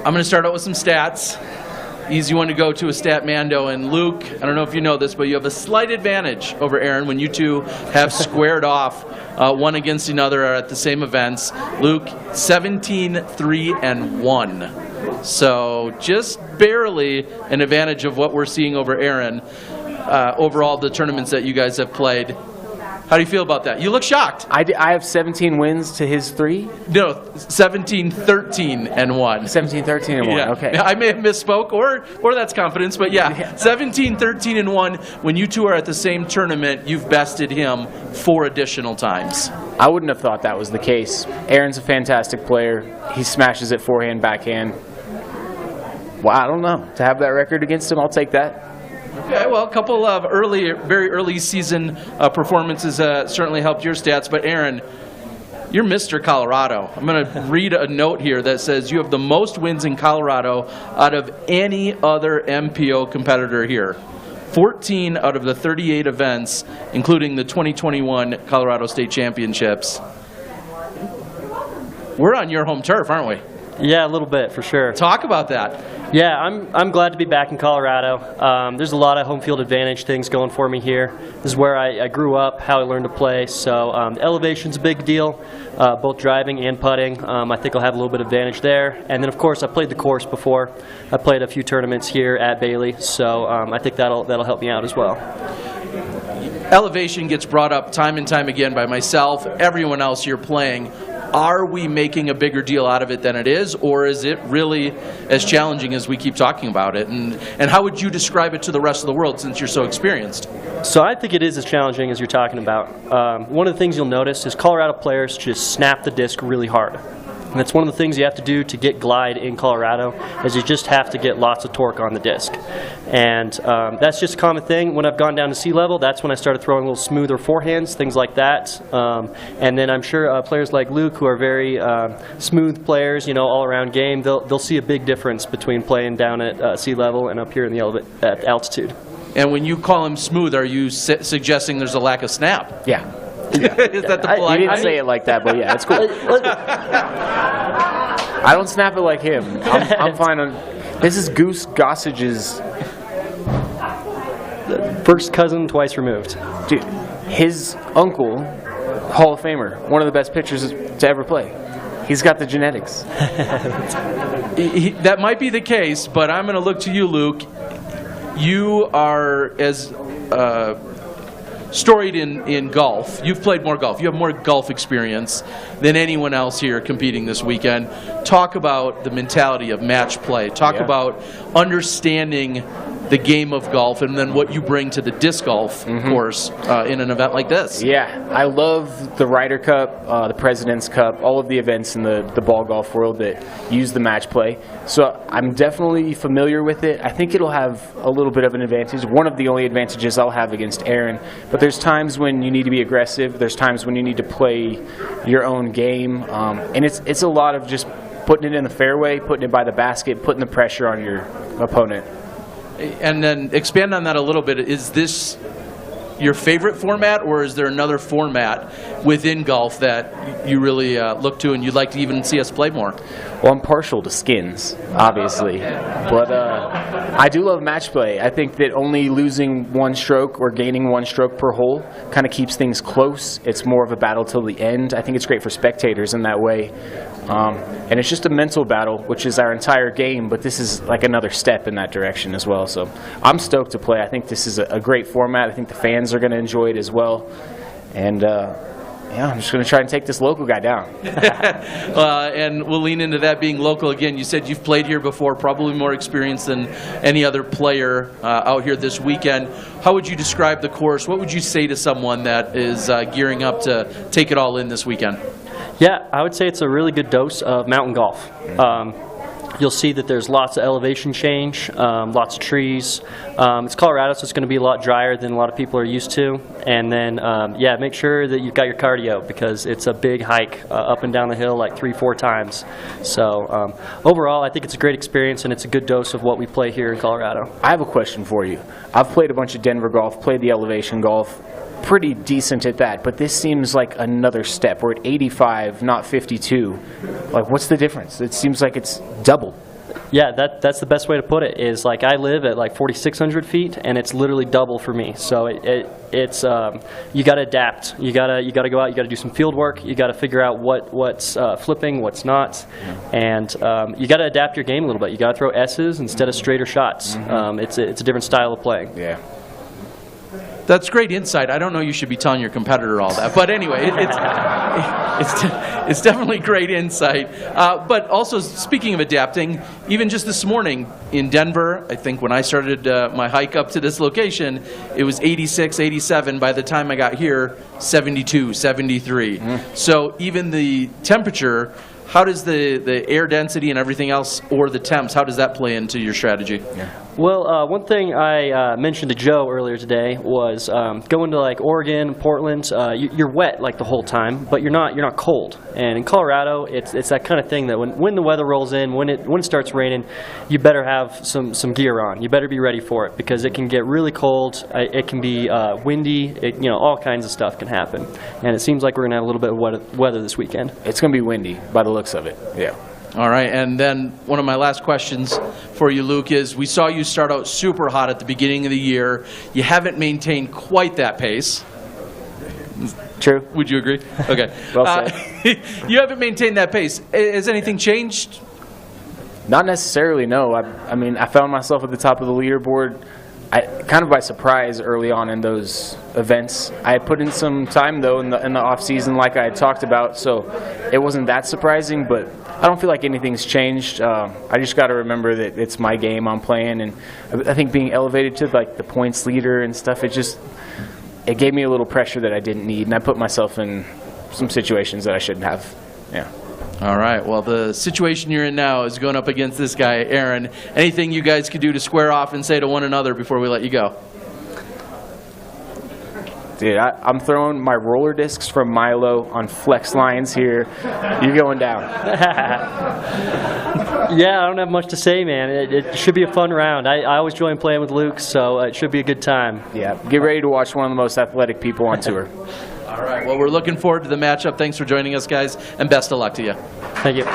I'm going to start out with some stats. Easy one to go to is Statmando. And Luke, I don't know if you know this, but you have a slight advantage over Aaron when you two have squared off one against another at the same events. Luke, 17-3-1. So just barely an advantage of what we're seeing over Aaron over all the tournaments that you guys have played. How do you feel about that? You look shocked. I have 17 wins to his 3? No, 17-13-1. 17-13-1, Yeah. okay. I may have misspoke, or that's confidence, but yeah, 17-13-1. When you two are at the same tournament, you've bested him 4 additional times. I wouldn't have thought that was the case. Aaron's a fantastic player. He smashes it forehand, backhand. Well, I don't know. To have that record against him, I'll take that. Okay, well, a couple of very early season performances certainly helped your stats. But Aaron, you're Mr. Colorado. I'm going to read a note here that says you have the most wins in Colorado out of any other MPO competitor here. 14 out of the 38 events, including the 2021 Colorado State Championships. We're on your home turf, aren't we? Yeah, a little bit, for sure. Talk about that. Yeah, I'm glad to be back in Colorado. There's a lot of home field advantage things going for me here. This is where I grew up, how I learned to play. So the elevation's a big deal, both driving and putting. I think I'll have a little bit of advantage there. And then, of course, I played the course before. I played a few tournaments here at Bailey, so I think that'll help me out as well. Elevation gets brought up time and time again by myself, everyone else you're playing. are we making a bigger deal out of it than it is, or is it really as challenging as we keep talking about it? And how would you describe it to the rest of the world since you're so experienced? So I think it is as challenging as you're talking about. One of the things you'll notice is Colorado players just snap the disc really hard. And that's one of the things you have to do to get glide in Colorado, is you just have to get lots of torque on the disc. And that's just a common thing. When I've gone down to sea level, that's when I started throwing a little smoother forehands, things like that. And then I'm sure players like Luke, who are very smooth players, you know, all-around game, they'll see a big difference between playing down at sea level and up here in the at altitude. And when you call him smooth, are you suggesting there's a lack of snap? Yeah. Is that the polite? You didn't say it like that, but yeah, it's cool. I don't snap it like him. I'm fine on. This is GOSSAGE's first cousin, twice removed. Dude, his uncle, Hall of Famer, one of the best pitchers to ever play. He's got the genetics. That might be the case, but I'm going to look to you, Luke. You are as storied in golf. You've played more golf. You have more golf experience than anyone else here competing this weekend. Talk about the mentality of match play. Talk about understanding the game of golf and then what you bring to the disc golf course in an event like this. Yeah, I love the Ryder Cup, the President's Cup, all of the events in the ball golf world that use the match play. So I'm definitely familiar with it. I think it'll have a little bit of an advantage. One of the only advantages I'll have against Aaron. But there's times when you need to be aggressive. There's times when you need to play your own game. And it's a lot of just putting it in the fairway, putting it by the basket, putting the pressure on your opponent. And then expand on that a little bit. Is this your favorite format, or is there another format within golf that you really look to and you'd like to even see us play more? Well, I'm partial to skins, obviously, but I do love match play. I think that only losing one stroke or gaining one stroke per hole kind of keeps things close. It's more of a battle till the end. I think it's great for spectators in that way. And it's just a mental battle, which is our entire game, but this is like another step in that direction as well. So I'm stoked to play. I think this is a great format. I think the fans are going to enjoy it as well. And yeah, I'm just going to try and take this local guy down. And we'll lean into that being local again. You said you've played here before, probably more experience than any other player out here this weekend. How would you describe the course? What would you say to someone that is gearing up to take it all in this weekend? Yeah, I would say it's a really good dose of mountain golf. You'll see that there's lots of elevation change, lots of trees. It's Colorado, so it's going to be a lot drier than a lot of people are used to. And then, yeah, make sure that you've got your cardio, because it's a big hike up and down the hill like 3-4 times. So overall, I think it's a great experience, and it's a good dose of what we play here in Colorado. I have a question for you. I've played a bunch of Denver golf, played the elevation golf. Pretty decent at that, but this seems like another step. We're at 85, not 52. Like, what's the difference? It seems like it's double. Yeah, that's the best way to put it, is like I live at like 4,600 feet, and it's literally double for me. So it's you got to adapt. You got to go out. You got to do some field work. You got to figure out what's flipping, what's not, and you got to adapt your game a little bit. You got to throw S's instead of straighter shots. It's a different style of playing. Yeah. That's great insight. I don't know you should be telling your competitor all that. But anyway, it's definitely great insight. But also, speaking of adapting, even just this morning in Denver, I think when I started my hike up to this location, it was 86, 87. By the time I got here, 72, 73. So even the temperature, how does the air density and everything else, or the temps, how does that play into your strategy? Well, one thing I mentioned to Joe earlier today was going to like Oregon, Portland. You're wet like the whole time, but you're not cold. And in Colorado, it's that kind of thing that when the weather rolls in, when it starts raining, you better have some gear on. You better be ready for it, because it can get really cold. It can be windy. All kinds of stuff can happen. And it seems like we're gonna have a little bit of weather this weekend. It's gonna be windy by the looks of it. Yeah. All right, and then one of my last questions for you, Luke, is we saw you start out super hot at the beginning of the year. You haven't maintained quite that pace. True. Would you agree? Okay. Well said. You haven't maintained that pace. Has anything changed? Not necessarily, no. I mean, I found myself at the top of the leaderboard kind of by surprise early on in those events. I had put in some time though in the off season, like I had talked about, so it wasn't that surprising. But I don't feel like anything's changed. I just got to remember that it's my game I'm playing, and I think being elevated to like the points leader and stuff, it gave me a little pressure that I didn't need, and I put myself in some situations that I shouldn't have. Yeah. All right, well, the situation you're in now is going up against this guy, Aaron. Anything you guys could do to square off and say to one another before we let you go? Dude, I'm throwing my roller discs from Milo on flex lines here. You're going down. Yeah, I don't have much to say, man. It should be a fun round. I always enjoy playing with Luke, so it should be a good time. Yeah, get ready to watch one of the most athletic people on tour. All right, well, we're looking forward to the matchup. Thanks for joining us, guys, and best of luck to you. Thank you.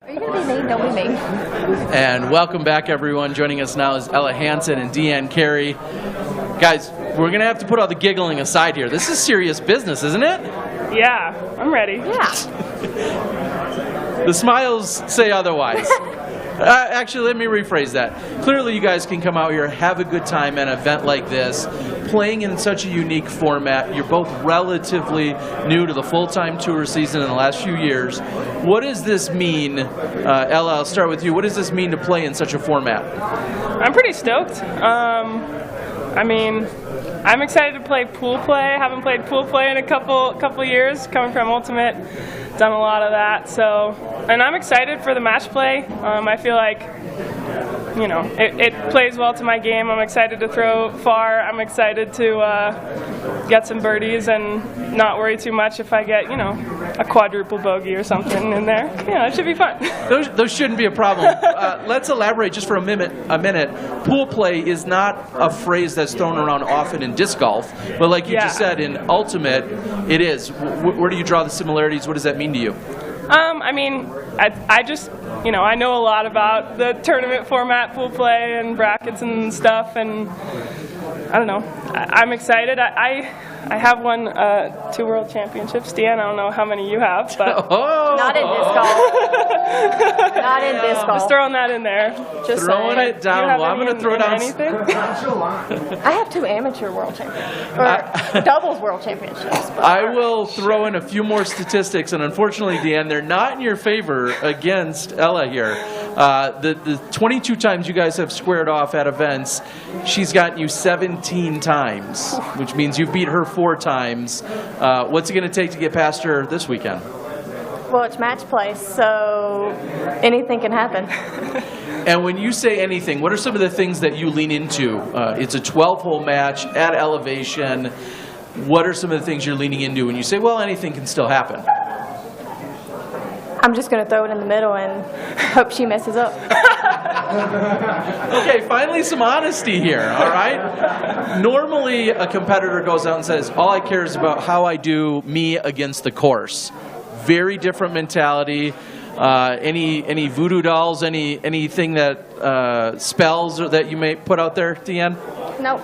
Are you going to be named? Don't be named. And welcome back, everyone. Joining us now is Ella Hansen and DEANN Carey. Guys, we're going to have to put all the giggling aside here. This is serious business, isn't it? Yeah, I'm ready. Yeah. The smiles say otherwise. Actually, let me rephrase that. Clearly, you guys can come out here, have a good time at an event like this, playing in such a unique format. You're both relatively new to the full-time tour season in the last few years. What does this mean? Ella, I'll start with you. What does this mean to play in such a format? I'm pretty stoked. I mean, I'm excited to play pool play. I haven't played pool play in a couple years, coming from Ultimate. Done a lot of that, so, and I'm excited for the match play. I feel like, you know, it plays well to my game. I'm excited to throw far. I'm excited to get some birdies and not worry too much if I get, you know, a quadruple bogey or something in there. Yeah, it should be fun. Those shouldn't be a problem. Let's elaborate just for a minute. Pool play is not a phrase that's thrown around often in disc golf, but like you just said, in Ultimate, it is. Where do you draw the similarities? What does that mean to you? I mean, I just, you know, I know a lot about the tournament format, pool play and brackets and stuff, and I don't know. I'm excited. I have won 2 world championships. DEANN, I don't know how many you have, but Not in disc golf. Not in disc golf. just throwing that in there. Just Throwing saying. it down. Well, I'm going to throw down. Anything? I have 2 amateur world championships, or doubles world championships. but- I will throw in a few more statistics, and unfortunately, DeAnn, they're not in your favor against Ella here. The 22 times you guys have squared off at events, she's gotten you 17 times, which means you've beat her 4 times. What's it going to take to get past her this weekend? Well, it's match play, so anything can happen. And when you say anything, what are some of the things that you lean into? It's a 12-hole match at elevation. What are some of the things you're leaning into when you say, well, anything can still happen? I'm just going to throw it in the middle and hope she messes up. Okay, finally some honesty here, all right? Normally, a competitor goes out and says, all I care is about how I do me against the course. Very different mentality. Any voodoo dolls, anything that spells or that you may put out there, DeAnn? Nope.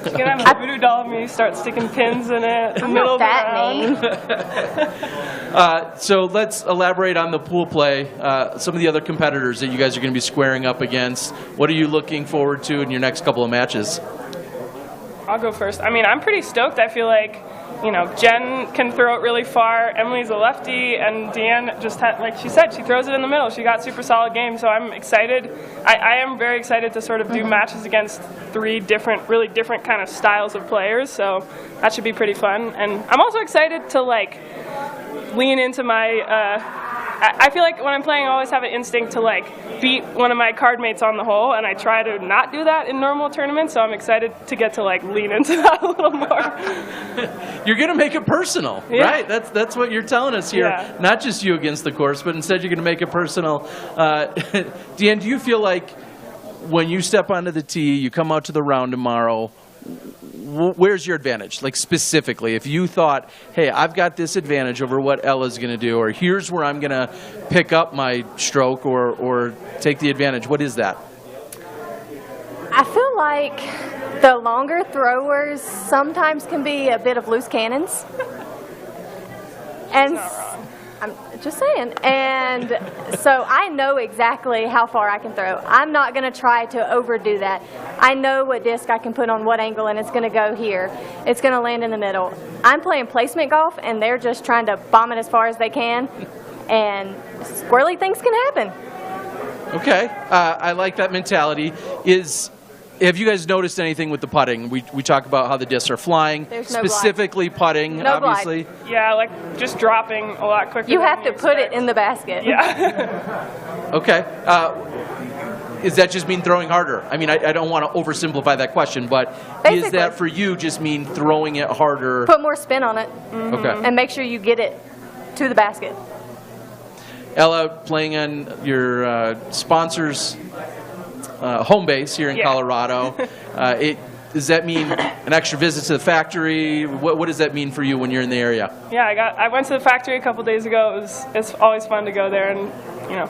You can have a voodoo doll of me, start sticking pins in it. I'm not that mean. So let's elaborate on the pool play. Some of the other competitors that you guys are going to be squaring up against. What are you looking forward to in your next couple of matches? I'll go first. I mean, I'm pretty stoked. I feel like, you know, Jen can throw it really far. Emily's a lefty, and DeAnn just had, like she said, she throws it in the middle. She got super solid game, so I'm excited. I am very excited to sort of do matches against 3 different, really different kind of styles of players. So that should be pretty fun. And I'm also excited to like lean into my. I feel like when I'm playing, I always have an instinct to like beat one of my card mates on the hole, and I try to not do that in normal tournaments. So I'm excited to get to like lean into that a little more. You're going to make it personal, right? That's what you're telling us here. Yeah. Not just you against the course, but instead you're going to make it personal. DeAnn, do you feel like when you step onto the tee, you come out to the round tomorrow, where's your advantage? Like specifically, if you thought, hey, I've got this advantage over what Ella's going to do, or here's where I'm going to pick up my stroke or take the advantage, what is that? I feel like the longer throwers sometimes can be a bit of loose cannons. And I'm just saying. And so I know exactly how far I can throw. I'm not going to try to overdo that. I know what disc I can put on what angle, and it's going to go here. It's going to land in the middle. I'm playing placement golf, and they're just trying to bomb it as far as they can. And squirrely things can happen. Okay, I like that mentality. Have you guys noticed anything with the putting? We talk about how the discs are flying, There's no specifically putting, No obviously. glide. Yeah, like just dropping a lot quicker. You than have to put it in the basket. Yeah. Okay. Does that just mean throwing harder? I mean, I don't want to oversimplify that question, but Basically. is that for you just mean throwing it harder? Put more spin on it. Okay. And make sure you get it to the basket. Ella, playing on your sponsor's home base here in Colorado, does that mean an extra visit to the factory? What does that mean for you when you're in the area? Yeah, I went to the factory a couple days ago. It's always fun to go there and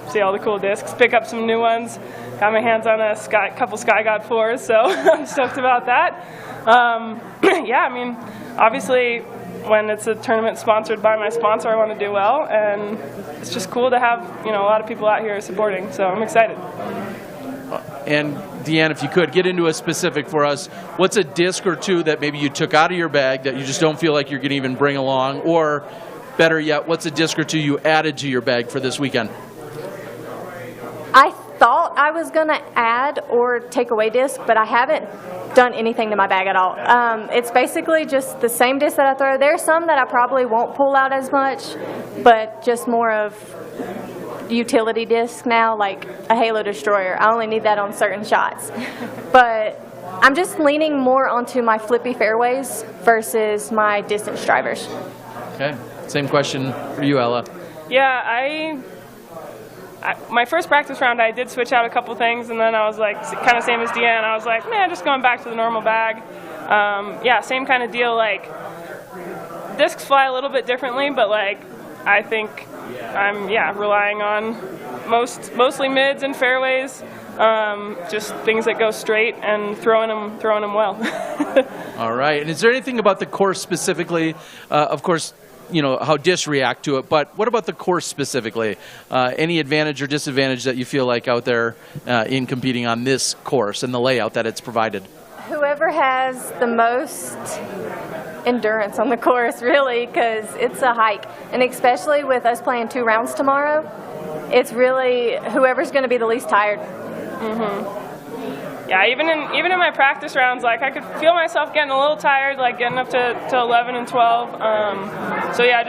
see all the cool discs, pick up some new ones. Got my hands on a couple Sky God 4s, so I'm stoked about that. Yeah, I mean, obviously when it's a tournament sponsored by my sponsor, I want to do well, and it's just cool to have a lot of people out here supporting. So I'm excited. And DeAnn, if you could, get into a specific for us. What's a disc or 2 that maybe you took out of your bag that you just don't feel like you're going to even bring along? Or better yet, what's a disc or 2 you added to your bag for this weekend? I thought I was going to add or take away disc, but I haven't done anything to my bag at all. It's basically just the same disc that I throw. There's some that I probably won't pull out as much, but just more of utility disc now, like a Halo Destroyer. I only need that on certain shots. But I'm just leaning more onto my flippy fairways versus my distance drivers. Okay, same question for you, Ella. Yeah, my first practice round, I did switch out a couple things, and then I was like, kind of same as DeAnn, I was like, man, just going back to the normal bag. Yeah, same kind of deal, like, discs fly a little bit differently, but like, I think I'm, relying on mostly mids and fairways. just things that go straight and throwing them well. All right. And is there anything about the course specifically? Of course, you know, how discs react to it, but what about the course specifically? Any advantage or disadvantage that you feel like out there in competing on this course and the layout that it's provided? Whoever has the most endurance on the course, really, because it's a hike. And especially with us playing 2 rounds tomorrow, it's really whoever's going to be the least tired. Yeah, even in my practice rounds, like I could feel myself getting a little tired, like getting up to 11 and 12. So yeah,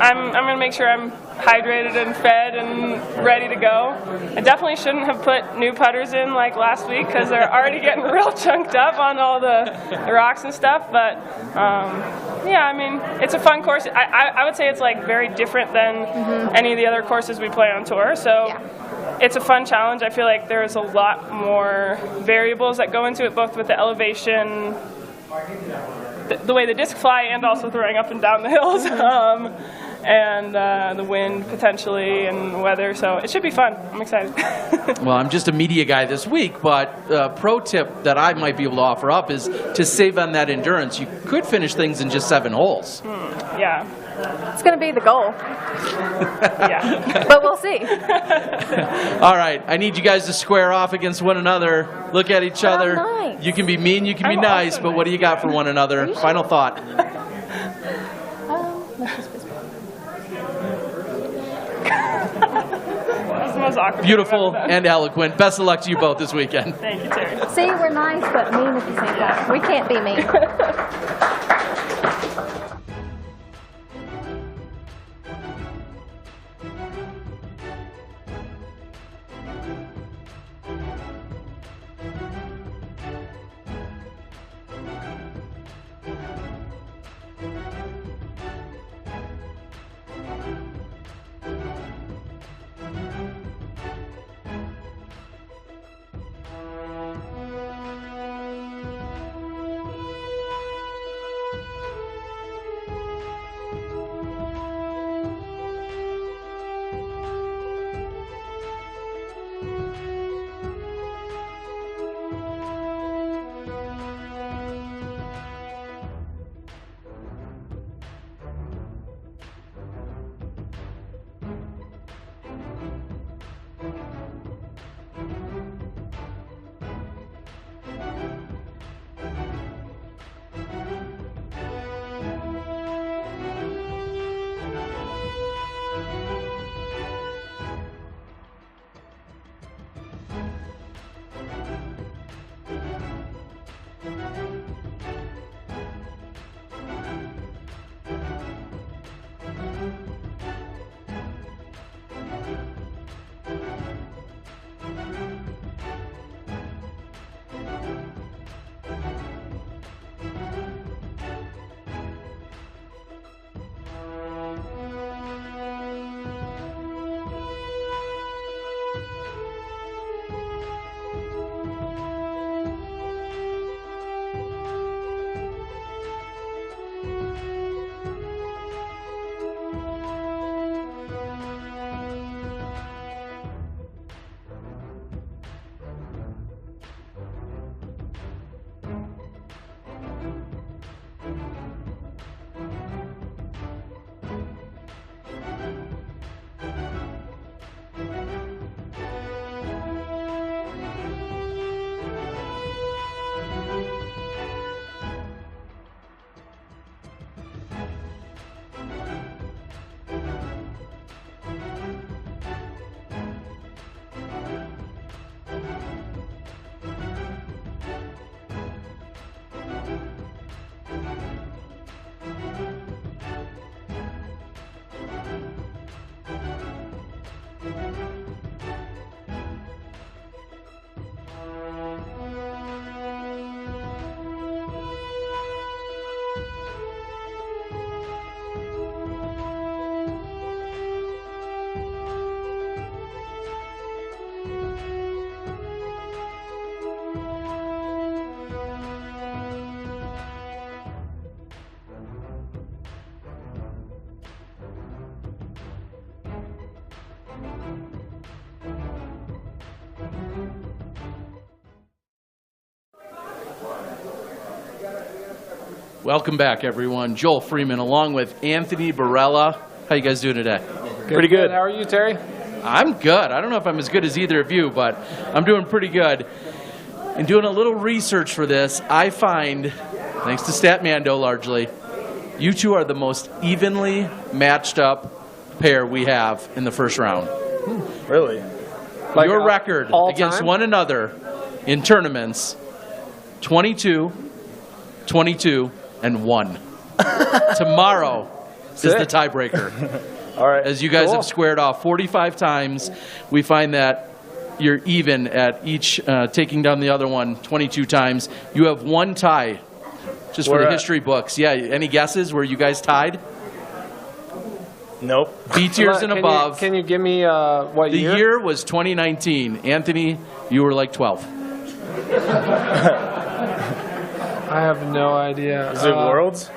I'm gonna make sure I'm hydrated and fed and ready to go. I definitely shouldn't have put new putters in like last week because they're already getting real chunked up on all the rocks and stuff. But yeah, I mean, it's a fun course. I would say it's like very different than any of the other courses we play on tour. So. Yeah. It's a fun challenge. I feel like there's a lot more variables that go into it, both with the elevation, the way the discs fly, and also throwing up and down the hills, and the wind potentially, and weather. So it should be fun. I'm excited. Well, I'm just a media guy this week, but a pro tip that I might be able to offer up is to save on that endurance. You could finish things in just 7 holes. Yeah. It's going to be the goal. Yeah. But we'll see. All right. I need you guys to square off against one another. Look at each other. Nice. You can be mean, you can be nice, but what do you got for one another? Final thought. That's the most awkward. Beautiful and eloquent. Best of luck to you both this weekend. Thank you, Terry. See, we're nice but mean at the same time. We can't be mean. Welcome back, everyone. Joel Freeman along with Anthony Barela. How you guys doing today? Pretty good. How are you, Terry? I'm good. I don't know if I'm as good as either of you, but I'm doing pretty good. In doing a little research for this, I find, thanks to Statmando largely, you two are the most evenly matched up pair we have in the first round. Really? Your record against one another in tournaments, 22, 22, and 1. Tomorrow is the tiebreaker. All right. As you guys have squared off 45 times, we find that you're even at each taking down the other one 22 times. You have one tie, just for the history books. Yeah, any guesses where you guys tied? Nope. B tiers and above. Can you give me what year? The year was 2019. Anthony, you were like 12. I have no idea. Is it Worlds?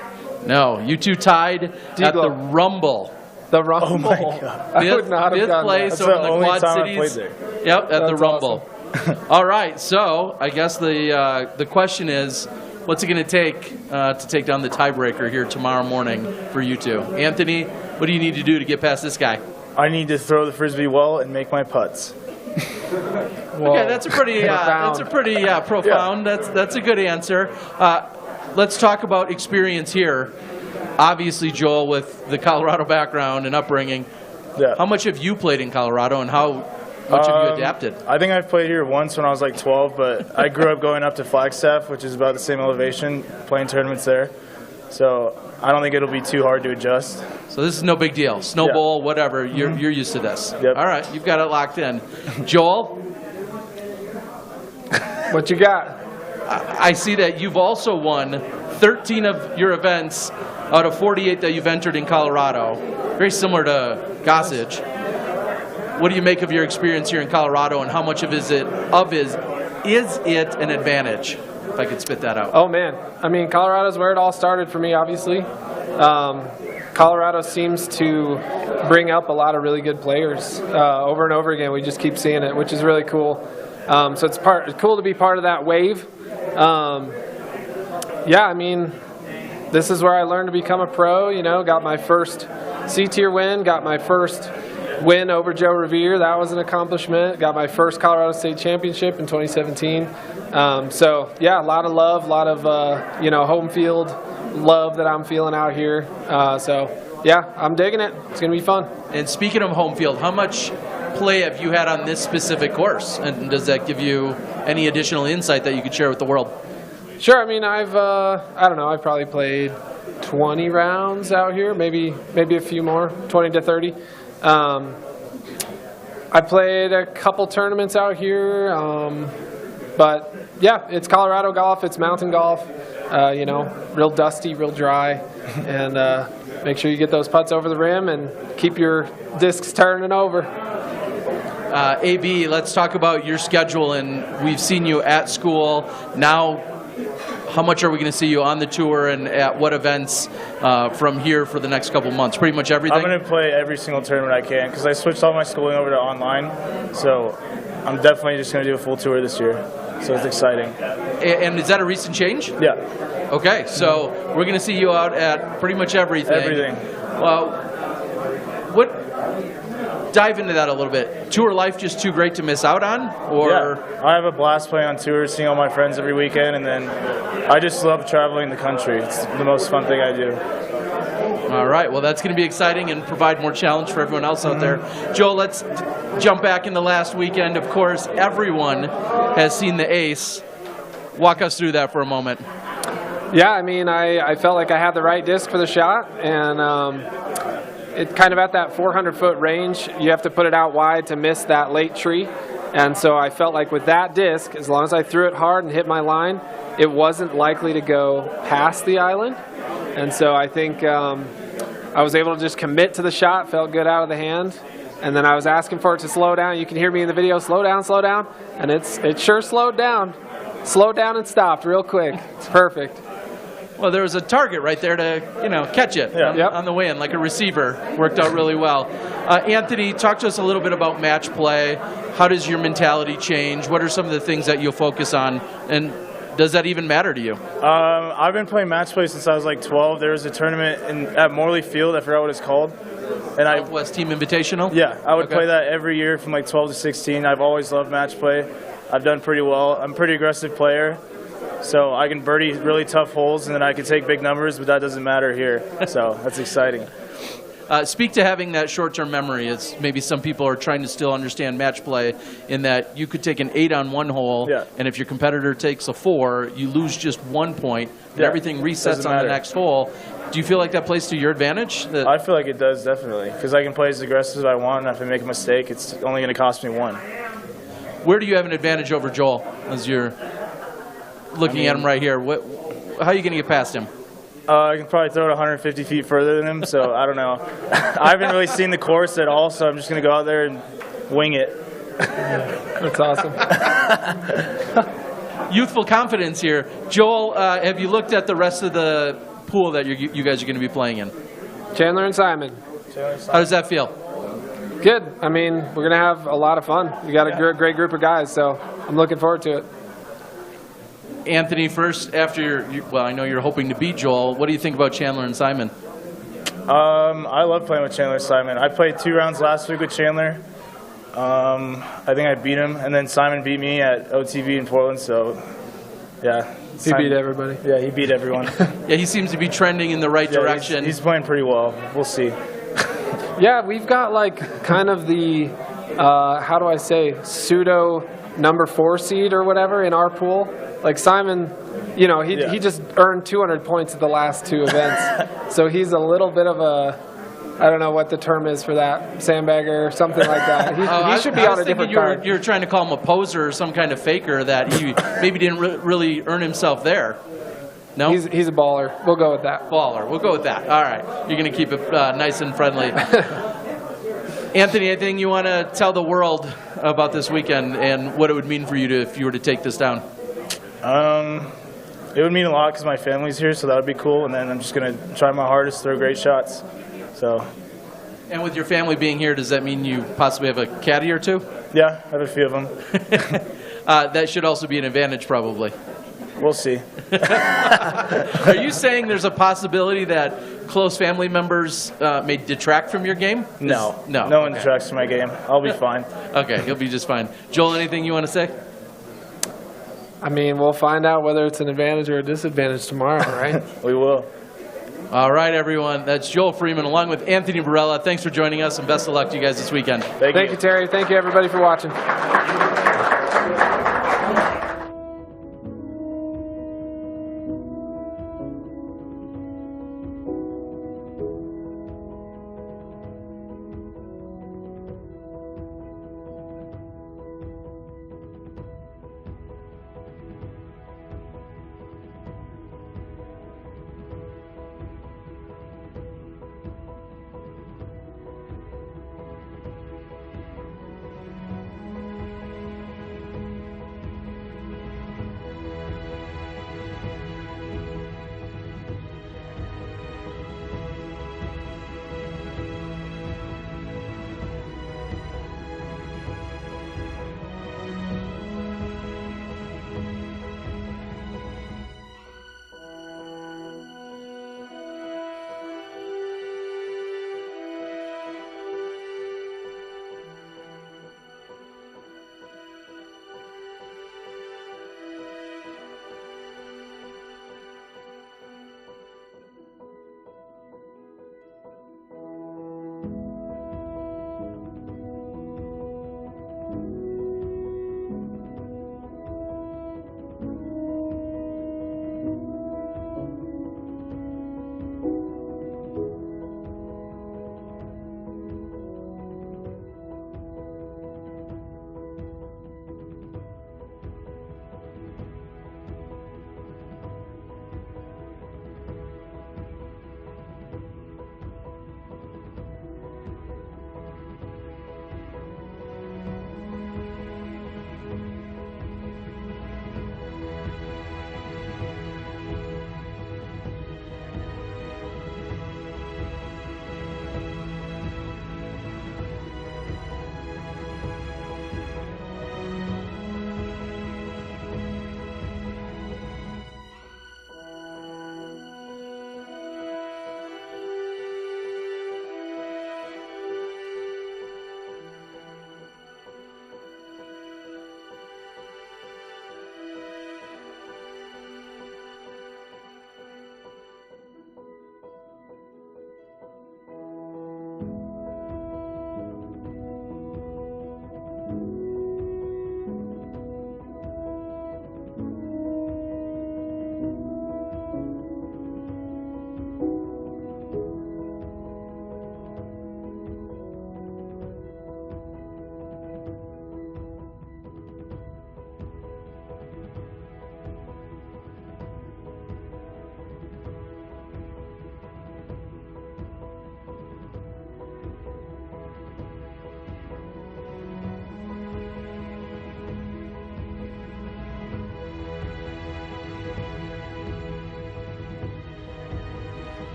No, you two tied at the Rumble. The Rumble. Oh my God! I would not have gotten place that. over in the Quad Cities. Yep, at the Rumble. Awesome. All right, so I guess the question is, what's it going to take down the tiebreaker here tomorrow morning for you two? Anthony, what do you need to do to get past this guy? I need to throw the frisbee well and make my putts. Okay, that's a pretty profound. Yeah. That's a good answer. Let's talk about experience here. Obviously, Joel, with the Colorado background and upbringing, how much have you played in Colorado, and how much have you adapted? I think I've played here once when I was like 12, but I grew up going up to Flagstaff, which is about the same elevation, playing tournaments there. So I don't think it'll be too hard to adjust. So this is no big deal. Snow bowl, whatever. You're used to this. Yep. All right, you've got it locked in. Joel? What you got? I see that you've also won 13 of your events out of 48 that you've entered in Colorado. Very similar to GOSSAGE. What do you make of your experience here in Colorado, and how much of is it an advantage? If I could spit that out. Oh man, I mean, Colorado's where it all started for me, obviously. Colorado seems to bring up a lot of really good players over and over again. We just keep seeing it, which is really cool. So it's cool to be part of that wave. Yeah, I mean, this is where I learned to become a pro. You know, got my first C-tier win, got my first win over Joe Revere. That was an accomplishment. Got my first Colorado State Championship in 2017. So yeah, a lot of love, a lot of home field love that I'm feeling out here. So yeah, I'm digging it. It's gonna be fun. And speaking of home field, how much play have you had on this specific course, and does that give you any additional insight that you could share with the world? Sure. I mean, I've probably played 20 rounds out here, maybe a few more, 20 to 30. I played a couple tournaments out here, but yeah, it's Colorado golf, it's mountain golf, real dusty, real dry, and make sure you get those putts over the rim and keep your discs turning over. AB, let's talk about your schedule, and we've seen you at school. Now, how much are we going to see you on the tour, and at what events from here for the next couple months? Pretty much everything? I'm going to play every single tournament I can, because I switched all my schooling over to online, so I'm definitely just going to do a full tour this year. So it's exciting. And is that a recent change? Yeah. Okay, so we're going to see you out at pretty much everything. Everything. Well, dive into that a little bit. Tour life just too great to miss out on? Or yeah, I have a blast playing on tour, seeing all my friends every weekend, and then I just love traveling the country. It's the most fun thing I do. All right, well, that's going to be exciting and provide more challenge for everyone else out there. Joe, let's jump back in the last weekend. Of course, everyone has seen the ace. Walk us through that for a moment. Yeah, I mean, I felt like I had the right disc for the shot, and it kind of at that 400-foot range, you have to put it out wide to miss that late tree. And so I felt like with that disc, as long as I threw it hard and hit my line, it wasn't likely to go past the island. And so I think I was able to just commit to the shot, felt good out of the hand. And then I was asking for it to slow down. You can hear me in the video, slow down, and it sure slowed down. Slowed down and stopped real quick. It's perfect. Well, there was a target right there to, catch it on the way in, like a receiver. Worked out really well. Anthony, talk to us a little bit about match play. How does your mentality change? What are some of the things that you'll focus on? And does that even matter to you? I've been playing match play since I was like 12. There was a tournament at Morley Field. I forgot what it's called. And Southwest Team Invitational? Yeah, I would play that every year from like 12 to 16. I've always loved match play. I've done pretty well. I'm a pretty aggressive player, so I can birdie really tough holes, and then I can take big numbers, but that doesn't matter here. So that's exciting. Speak to having that short-term memory. It's maybe some people are trying to still understand match play in that you could take an 8 on one hole, and if your competitor takes a 4, you lose just 1 point, and everything resets on the next hole. Do you feel like that plays to your advantage? I feel like it does, definitely, because I can play as aggressive as I want, and if I make a mistake, it's only going to cost me 1. Where do you have an advantage over Joel as you're looking at him right here? How are you going to get past him? I can probably throw it 150 feet further than him, so I don't know. I haven't really seen the course at all, so I'm just going to go out there and wing it. That's awesome. Youthful confidence here. Joel, have you looked at the rest of the pool that you guys are going to be playing in? Chandler and Simon. How does that feel? Good. I mean, we're going to have a lot of fun. We got a great group of guys, so I'm looking forward to it. Anthony, first, after well, I know you're hoping to beat Joel. What do you think about Chandler and Simon? I love playing with Chandler and Simon. I played 2 rounds last week with Chandler. I think I beat him, and then Simon beat me at OTV in Portland, so yeah. He beat everybody. Yeah, he beat everyone. Yeah, he seems to be trending in the right direction. He's playing pretty well. We'll see. Yeah, we've got like kind of the, how do I say, pseudo number 4 seed or whatever in our pool. Like Simon, you know, he just earned 200 points at the last 2 events. So he's a little bit of a, I don't know what the term is for that, sandbagger or something like that. He should be on a different card. You're trying to call him a poser or some kind of faker that he maybe didn't really earn himself there. No? He's a baller. We'll go with that. Baller. We'll go with that. All right. You're going to keep it nice and friendly. Anthony, anything you want to tell the world about this weekend and what it would mean for you if you were to take this down? It would mean a lot because my family's here, so that would be cool. And then I'm just going to try my hardest, throw great shots. So. And with your family being here, does that mean you possibly have a caddy or 2? Yeah, I have a few of them. That should also be an advantage, probably. We'll see. Are you saying there's a possibility that close family members may detract from your game? No. No. No one detracts from my game. I'll be fine. Okay, you'll be just fine. Joel, anything you want to say? I mean, we'll find out whether it's an advantage or a disadvantage tomorrow, right? We will. All right, everyone. That's Joel Freeman along with Anthony BARELA. Thanks for joining us, and best of luck to you guys this weekend. Thank you, Terry. Thank you, everybody, for watching.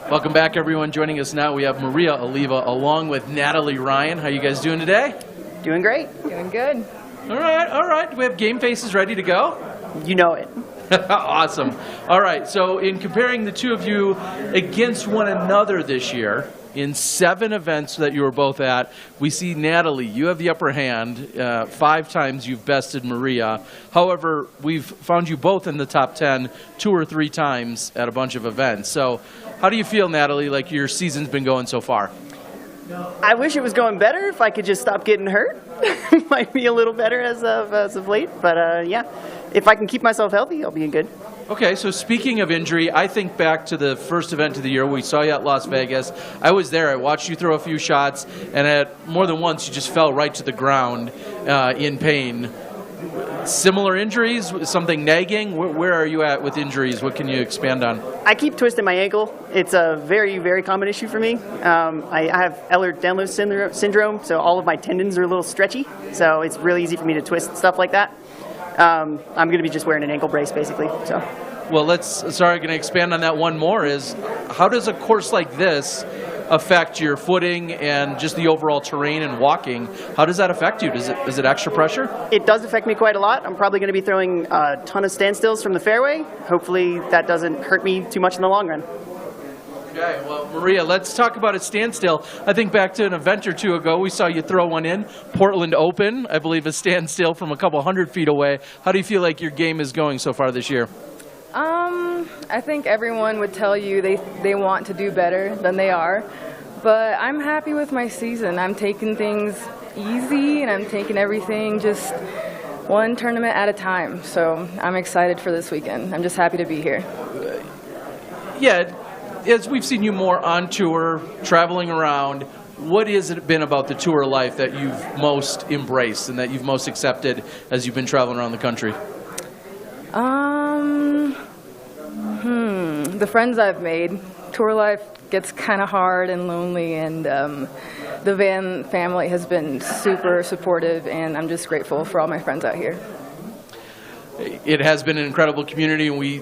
Welcome back, everyone. Joining us now, we have Maria Oliva along with Natalie Ryan. How you guys doing today? Doing great. Doing good. All right, all right. We have game faces ready to go? You know it. Awesome. All right, so in comparing the two of you against one another this year, in 7 events that you were both at, we see Natalie, you have the upper hand. 5 times you've bested Maria. However, we've found you both in the top 10 2 or 3 times at a bunch of events. So how do you feel, Natalie, like your season's been going so far? I wish it was going better if I could just stop getting hurt. Might be a little better as of late, but yeah, if I can keep myself healthy, I'll be good. Okay, so speaking of injury, I think back to the first event of the year. We saw you at Las Vegas. I was there. I watched you throw a few shots, and at more than once, you just fell right to the ground in pain. Similar injuries, something nagging? Where are you at with injuries? What can you expand on? I keep twisting my ankle. It's a very, very common issue for me. I have Ehlers-Danlos syndrome, so all of my tendons are a little stretchy, so it's really easy for me to twist stuff like that. I'm going to be just wearing an ankle brace, basically. So. Well, going to expand on that one more is, how does a course like this affect your footing and just the overall terrain and walking? How does that affect you? Is it extra pressure? It does affect me quite a lot. I'm probably going to be throwing a ton of standstills from the fairway. Hopefully that doesn't hurt me too much in the long run. Okay, well, Maria, let's talk about a standstill. I think back to an event or two ago, we saw you throw one in. Portland Open, I believe a standstill from a couple hundred feet away. How do you feel like your game is going so far this year? I think everyone would tell you they want to do better than they are, but I'm happy with my season. I'm taking things easy, and I'm taking everything just one tournament at a time, so I'm excited for this weekend. I'm just happy to be here. Yeah, as we've seen you more on tour, traveling around, what has it been about the tour life that you've most embraced and that you've most accepted as you've been traveling around the country? The friends I've made. Tour life gets kind of hard and lonely, and the Van family has been super supportive, and I'm just grateful for all my friends out here. It has been an incredible community, and we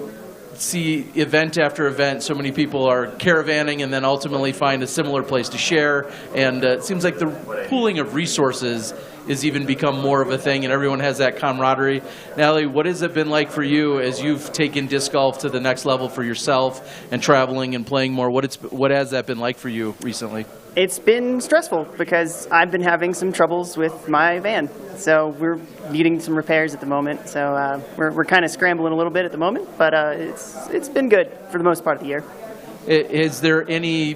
see event after event, so many people are caravanning and then ultimately find a similar place to share, and it seems like the pooling of resources has even become more of a thing, and everyone has that camaraderie. Natalie, what has it been like for you as you've taken disc golf to the next level for yourself and traveling and playing more? What has that been like for you recently? It's been stressful because I've been having some troubles with my van. So we're needing some repairs at the moment. So we're kind of scrambling a little bit at the moment, but it's been good for the most part of the year. Is there any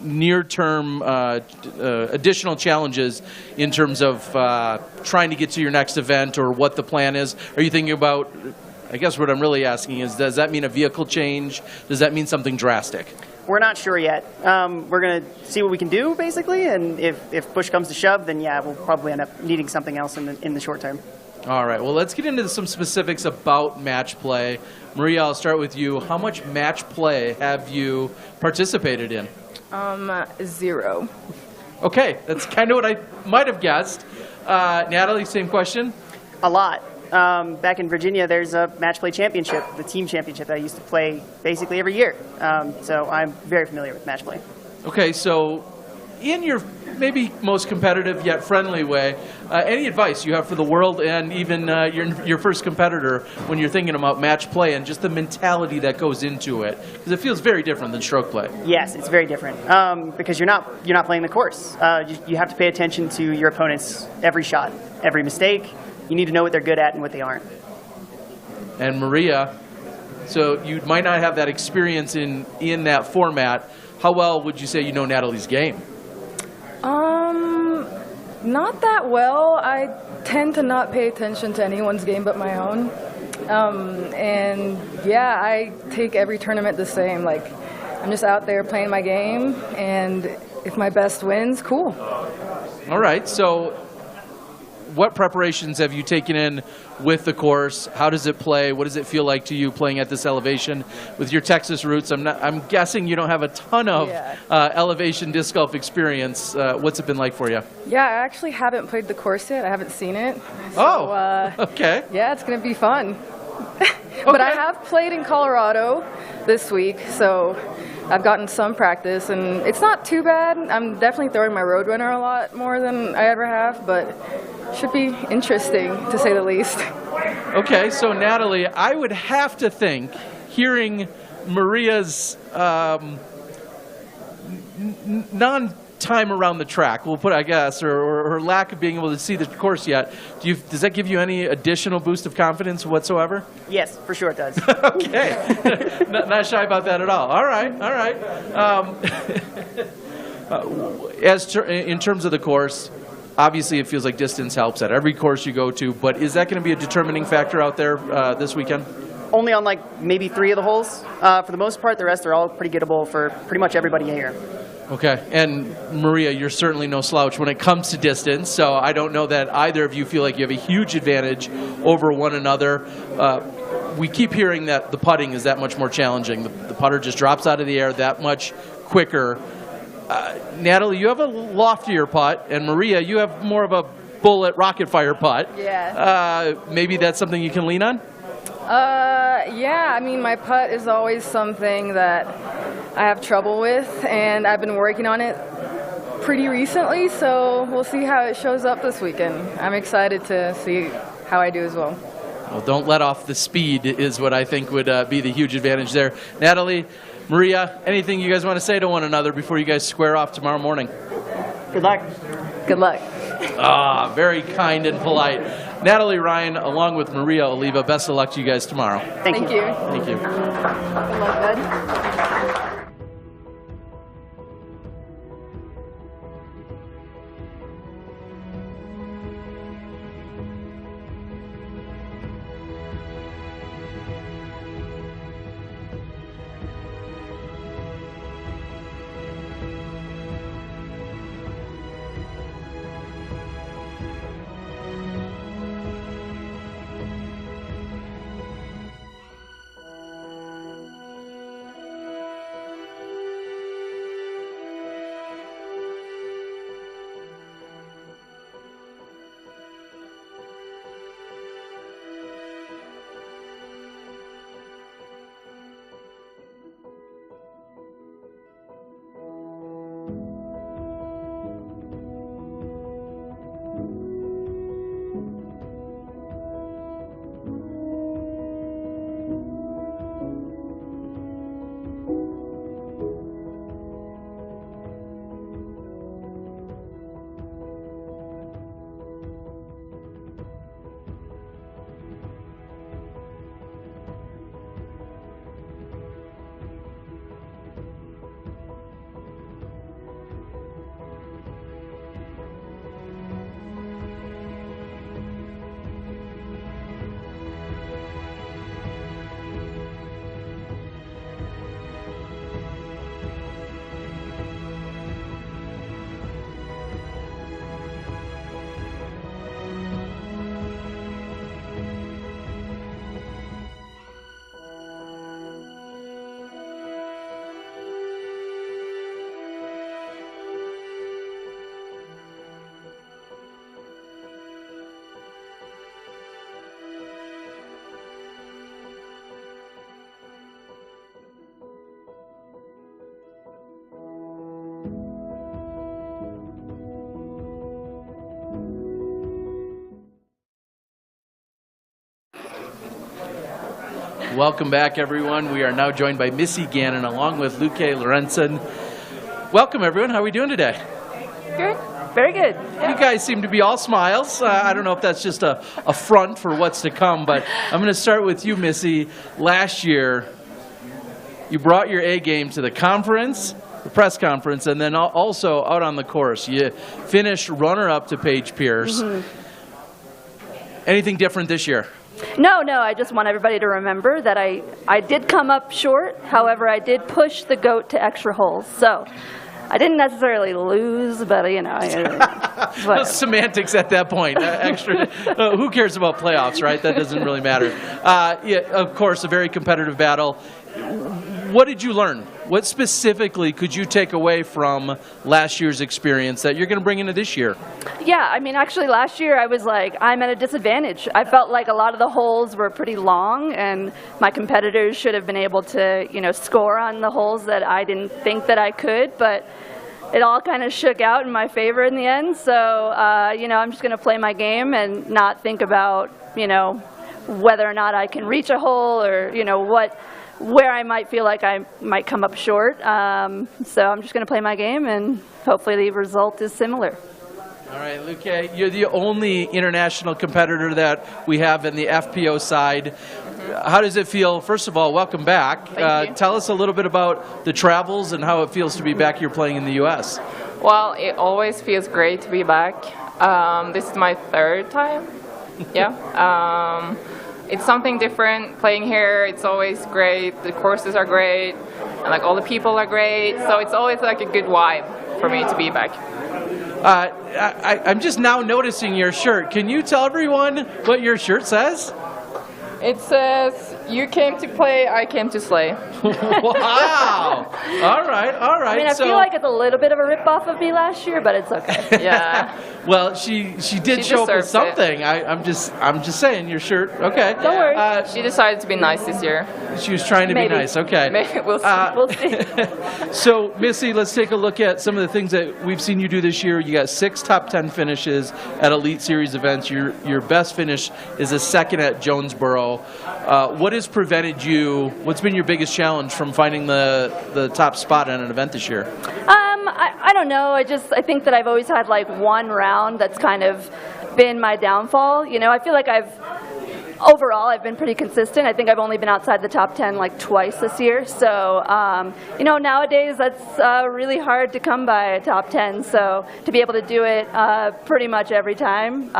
near-term additional challenges in terms of trying to get to your next event or what the plan is? Are you thinking about, I guess what I'm really asking is, does that mean a vehicle change? Does that mean something drastic? We're not sure yet. We're going to see what we can do, basically, and if push comes to shove, then yeah, we'll probably end up needing something else in the short term. All right, well, let's get into some specifics about match play. Maria, I'll start with you. How much match play have you participated in? 0. Okay, that's kind of what I might have guessed. Natalie, same question? A lot. Back in Virginia, there's a match play championship, the team championship that I used to play basically every year. So I'm very familiar with match play. Okay, so in your maybe most competitive yet friendly way, any advice you have for the world and even your first competitor when you're thinking about match play and just the mentality that goes into it? Because it feels very different than stroke play. Yes, it's very different because you're not playing the course. You have to pay attention to your opponent's every shot, every mistake. You need to know what they're good at and what they aren't. And Maria, so you might not have that experience in that format. How well would you say you know Natalie's game? Not that well. I tend to not pay attention to anyone's game but my own. And yeah, I take every tournament the same. Like, I'm just out there playing my game, and if my best wins, cool. All right, so what preparations have you taken in with the course? How does it play? What does it feel like to you playing at this elevation? With your Texas roots, I'm guessing you don't have a ton of elevation disc golf experience. What's it been like for you? Yeah, I actually haven't played the course yet. I haven't seen it. So, okay. Yeah, it's going to be fun. But I have played in Colorado this week, so I've gotten some practice, and it's not too bad. I'm definitely throwing my Roadrunner a lot more than I ever have, but should be interesting, to say the least. Okay, so Natalie, I would have to think, hearing Maria's non-time around the track, we'll put, I guess, or her lack of being able to see the course yet, does that give you any additional boost of confidence whatsoever? Yes, for sure it does. Okay, not shy about that at all. All right, all right. In terms of the course, obviously it feels like distance helps at every course you go to, but is that going to be a determining factor out there this weekend? Only on like maybe 3 of the holes. For the most part, the rest are all pretty gettable for pretty much everybody here. Okay, and Maria, you're certainly no slouch when it comes to distance, so I don't know that either of you feel like you have a huge advantage over one another. We keep hearing that the putting is that much more challenging. The putter just drops out of the air that much quicker. Natalie, you have a loftier putt, and Maria, you have more of a bullet rocket fire putt. Yeah. Maybe that's something you can lean on? Yeah, I mean, my putt is always something that I have trouble with, and I've been working on it pretty recently, so we'll see how it shows up this weekend. I'm excited to see how I do as well. Well, don't let off the speed is what I think would be the huge advantage there. Natalie, Maria, anything you guys want to say to one another before you guys square off tomorrow morning? Good luck. Good luck. Ah, very kind and polite. Natalie, Ryan, along with Maria, Oliva, best of luck to you guys tomorrow. Thank you. Thank you. Good luck, bud. Welcome back, everyone. We are now joined by Missy Gannon along with LYKKE, Lorentzen. Welcome, everyone. How are we doing today? Good. Very good. You guys seem to be all smiles. I don't know if that's just a front for what's to come, but I'm going to start with you, Missy. Last year, you brought your A game to the conference, the press conference, and then also out on the course. You finished runner-up to Paige Pierce. Anything different this year? No, I just want everybody to remember that I did come up short. However, I did push the goat to extra holes. So I didn't necessarily lose, but, you know. Semantics at that point. Extra. Who cares about playoffs, right? That doesn't really matter. Yeah, of course, a very competitive battle. What did you learn what specifically could you take away from last year's experience that you're going to bring into this year? Yeah, I mean, actually last year I was like, I'm at a disadvantage. I felt like a lot of the holes were pretty long, and my competitors should have been able to, you know, score on the holes that I didn't think that I could, but it all kind of shook out in my favor in the end. So, you know, I'm just going to play my game and not think about, you know, whether or not I can reach a hole or, you know, where I might feel like I might come up short. So I'm just going to play my game, and hopefully the result is similar. All right, LYKKE, you're the only international competitor that we have in the FPO side. How does it feel? First of all, welcome back. Thank you. Tell us a little bit about the travels and how it feels to be back here playing in the U.S. Well, it always feels great to be back. This is my third time. Yeah. It's something different playing here. It's always great. The courses are great, and like all the people are great. So it's always like a good vibe for me to be back. I'm just now noticing your shirt. Can you tell everyone what your shirt says? It says, "You came to play, I came to slay." Wow! All right, all right. I mean, I feel like it's a little bit of a ripoff of me last year, but it's okay. Yeah. Well, she did show up with deserves something. I'm just saying your shirt. Okay. Don't worry. She decided to be nice this year. She was trying to be nice. Okay. Maybe we'll see. We'll see. So, Missy, let's take a look at some of the things that we've seen you do this year. You got 6 top 10 finishes at Elite Series events. Your best finish is a second at Jonesboro. What has prevented you? What's been your biggest challenge from finding the top spot at an event this year? I don't know. I think that I've always had like one round that's kind of been my downfall. You know, I feel like overall I've been pretty consistent. I think I've only been outside the top 10 like twice this year. So, you know, nowadays that's really hard to come by a top 10. So to be able to do it pretty much every time,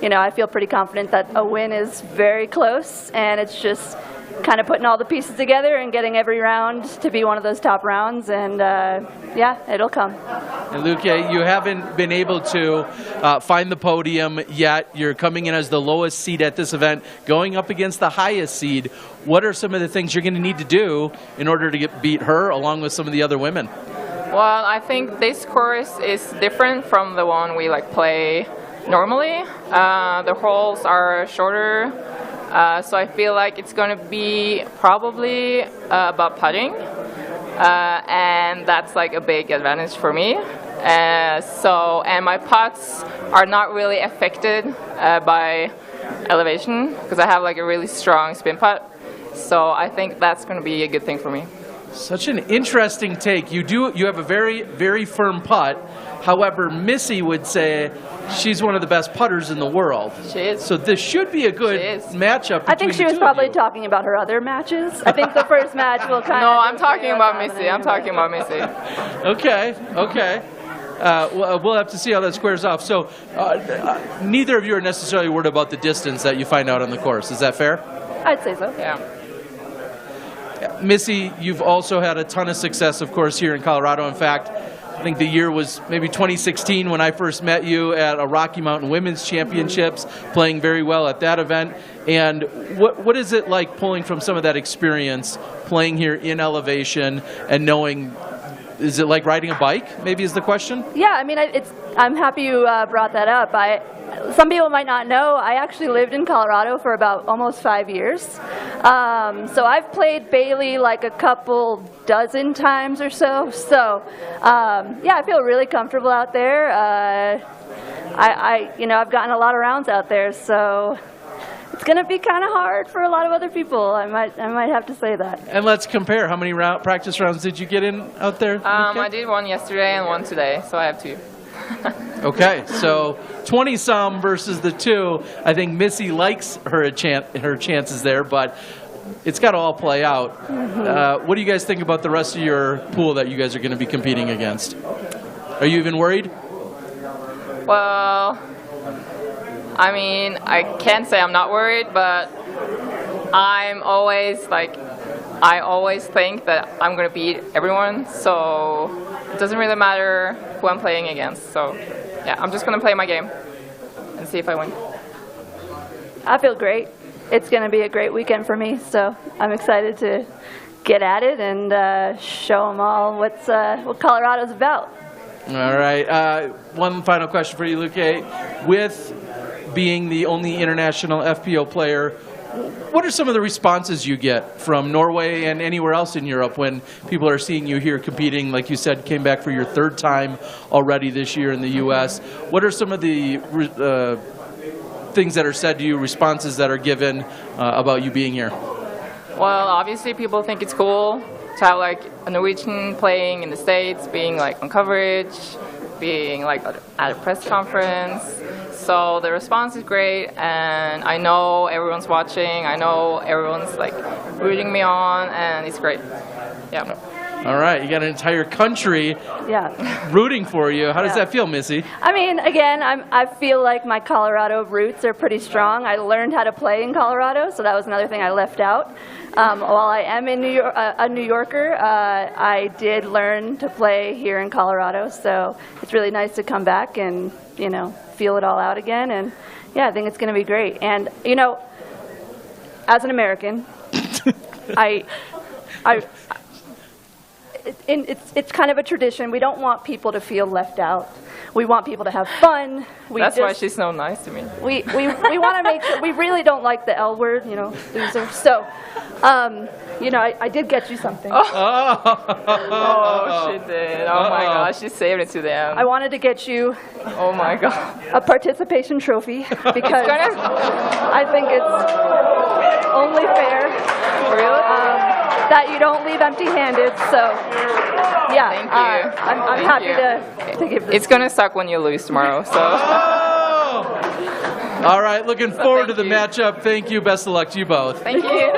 you know, I feel pretty confident that a win is very close, and it's just kind of putting all the pieces together and getting every round to be one of those top rounds, and yeah, it'll come. And LYKKE, you haven't been able to find the podium yet. You're coming in as the lowest seed at this event, going up against the highest seed. What are some of the things you're going to need to do in order to beat her along with some of the other women? Well, I think this course is different from the one we like play normally. The holes are shorter. So I feel like it's going to be probably about putting, and that's like a big advantage for me. And my putts are not really affected by elevation because I have like a really strong spin putt. So I think that's going to be a good thing for me. Such an interesting take. You have a very, very firm putt. However, Missy would say she's one of the best putters in the world. She is. So this should be a good matchup. I think she was probably talking about her other matches. I think the first match will kind of... No, I'm talking about Missy. I'm talking about Missy. Okay, okay. We'll have to see how that squares off. So neither of you are necessarily worried about the distance that you find out on the course. Is that fair? I'd say so. Yeah. Missy, you've also had a ton of success, of course, here in Colorado. In fact, I think the year was maybe 2016 when I first met you at a Rocky Mountain Women's Championships, playing very well at that event. And what is it like pulling from some of that experience, playing here in elevation and knowing, is it like riding a bike, maybe is the question? Yeah, I mean, I'm happy you brought that up. Some people might not know, I actually lived in Colorado for about almost 5 years. So I've played Bailey like a couple dozen times or so. So yeah, I feel really comfortable out there. You know, I've gotten a lot of rounds out there, so it's going to be kind of hard for a lot of other people. I might have to say that. And let's compare. How many practice rounds did you get in out there? I did one yesterday and one today, so I have 2. Okay, so 20-some versus the 2. I think Missy likes her chances there, but it's got to all play out. What do you guys think about the rest of your pool that you guys are going to be competing against? Are you even worried? Well, I mean, I can't say I'm not worried, but I'm always like, I always think that I'm going to beat everyone, so it doesn't really matter who I'm playing against. So yeah, I'm just going to play my game and see if I win. I feel great. It's going to be a great weekend for me, so I'm excited to get at it and show them all what Colorado's about. All right. One final question for you, LYKKE. With being the only international FPO player, what are some of the responses you get from Norway and anywhere else in Europe when people are seeing you here competing? Like you said, came back for your third time already this year in the U.S. What are some of the things that are said to you, responses that are given about you being here? Well, obviously people think it's cool to have like a Norwegian playing in the States, being like on coverage, being like at a press conference. So the response is great, and I know everyone's watching. I know everyone's like rooting me on, and it's great. Yeah. All right, you got an entire country rooting for you. How does that feel, Missy? I mean, again, I feel like my Colorado roots are pretty strong. I learned how to play in Colorado, so that was another thing I left out. While I am in a New Yorker, I did learn to play here in Colorado, so it's really nice to come back and, you know, feel it all out again. And yeah, I think it's going to be great. And, you know, as an American, it's kind of a tradition. We don't want people to feel left out. We want people to have fun. That's why she's so nice to me. We want to make sure. We really don't like the L word, you know, loser. So, you know, I did get you something. Oh, she did. Oh my gosh, she saved it to the end. I wanted to get you. Oh my god. A participation trophy because I think it's only fair. Really? That you don't leave empty-handed. So, yeah, thank you. I'm happy to give this. It's gonna suck when you lose tomorrow. So. All right, looking forward to the matchup. Thank you. Best of luck to you both. Thank you.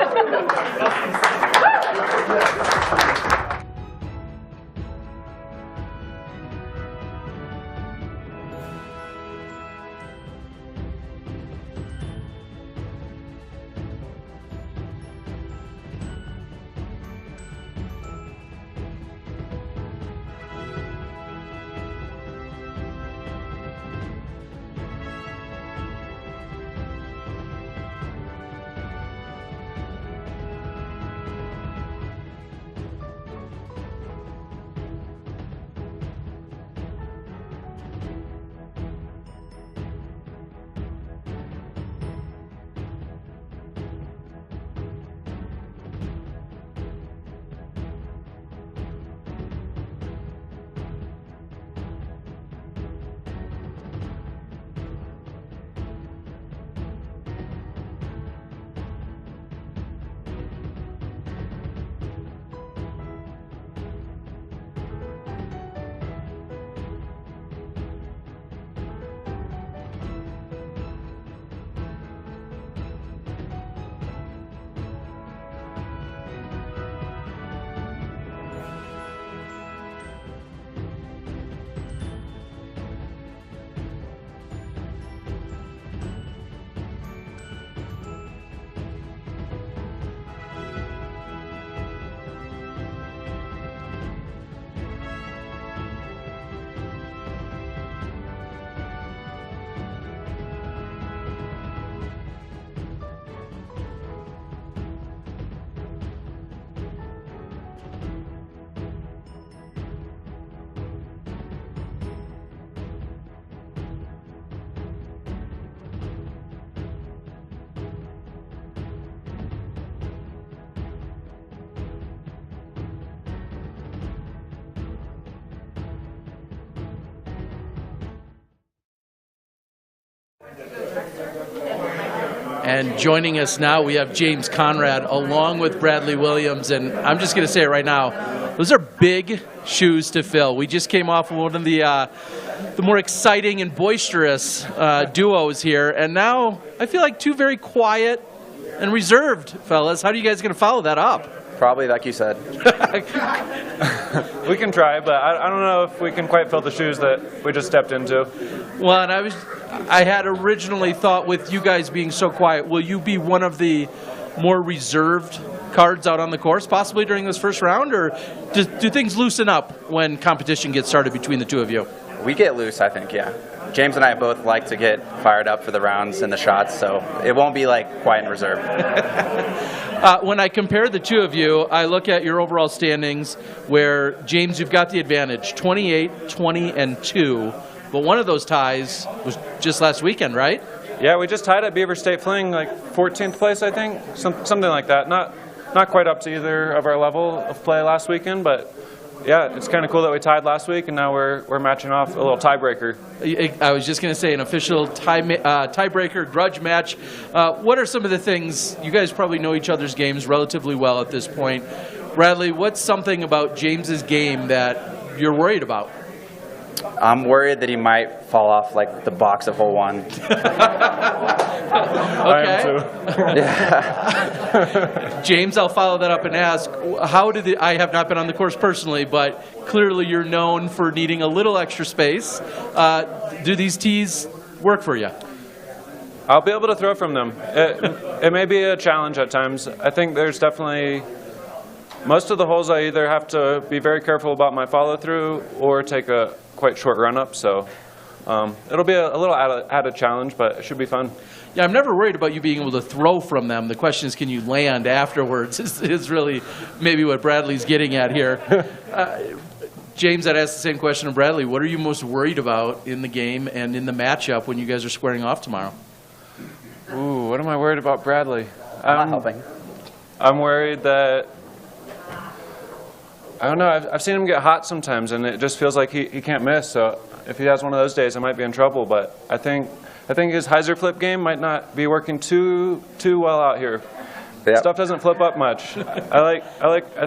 And joining us now, we have James Conrad along with Bradley Williams. And I'm just going to say it right now, those are big shoes to fill. We just came off of one of the more exciting and boisterous duos here. And now I feel like two very quiet and reserved fellas. How are you guys going to follow that up? Probably like you said. We can try, but I don't know if we can quite fill the shoes that we just stepped into. Well, and I had originally thought with you guys being so quiet, will you be one of the more reserved cards out on the course, possibly during this first round, or do things loosen up when competition gets started between the two of you? We get loose, I think, yeah. James and I both like to get fired up for the rounds and the shots, so it won't be like quiet and reserved. When I compare the two of you, I look at your overall standings where, James, you've got the advantage, 28, 20, and 2. But one of those ties was just last weekend, right? Yeah, we just tied at Beaver State Fling, like 14th place, I think, something like that. Not quite up to either of our level of play last weekend, but yeah, it's kind of cool that we tied last week, and now we're matching off a little tiebreaker. I was just going to say an official tiebreaker grudge match. What are some of the things, you guys probably know each other's games relatively well at this point. Bradley, what's something about James's game that you're worried about? I'm worried that he might fall off like the box of hole 1. Okay. James, I'll follow that up and ask, how did I have not been on the course personally, but clearly you're known for needing a little extra space. Do these tees work for you? I'll be able to throw from them. It may be a challenge at times. I think there's definitely, most of the holes I either have to be very careful about my follow through or take a quite short run up, so it'll be a little added challenge, but it should be fun. Yeah, I'm never worried about you being able to throw from them. The question is, can you land afterwards is really maybe what Bradley's getting at here. James, I'd ask the same question to Bradley. What are you most worried about in the game and in the matchup when you guys are squaring off tomorrow? Ooh, what am I worried about Bradley? I'm not helping. I'm worried that, I don't know, I've seen him get hot sometimes, and it just feels like he can't miss. So if he has one of those days, I might be in trouble. But I think his hyzer flip game might not be working too well out here. Yep. Stuff doesn't flip up much. I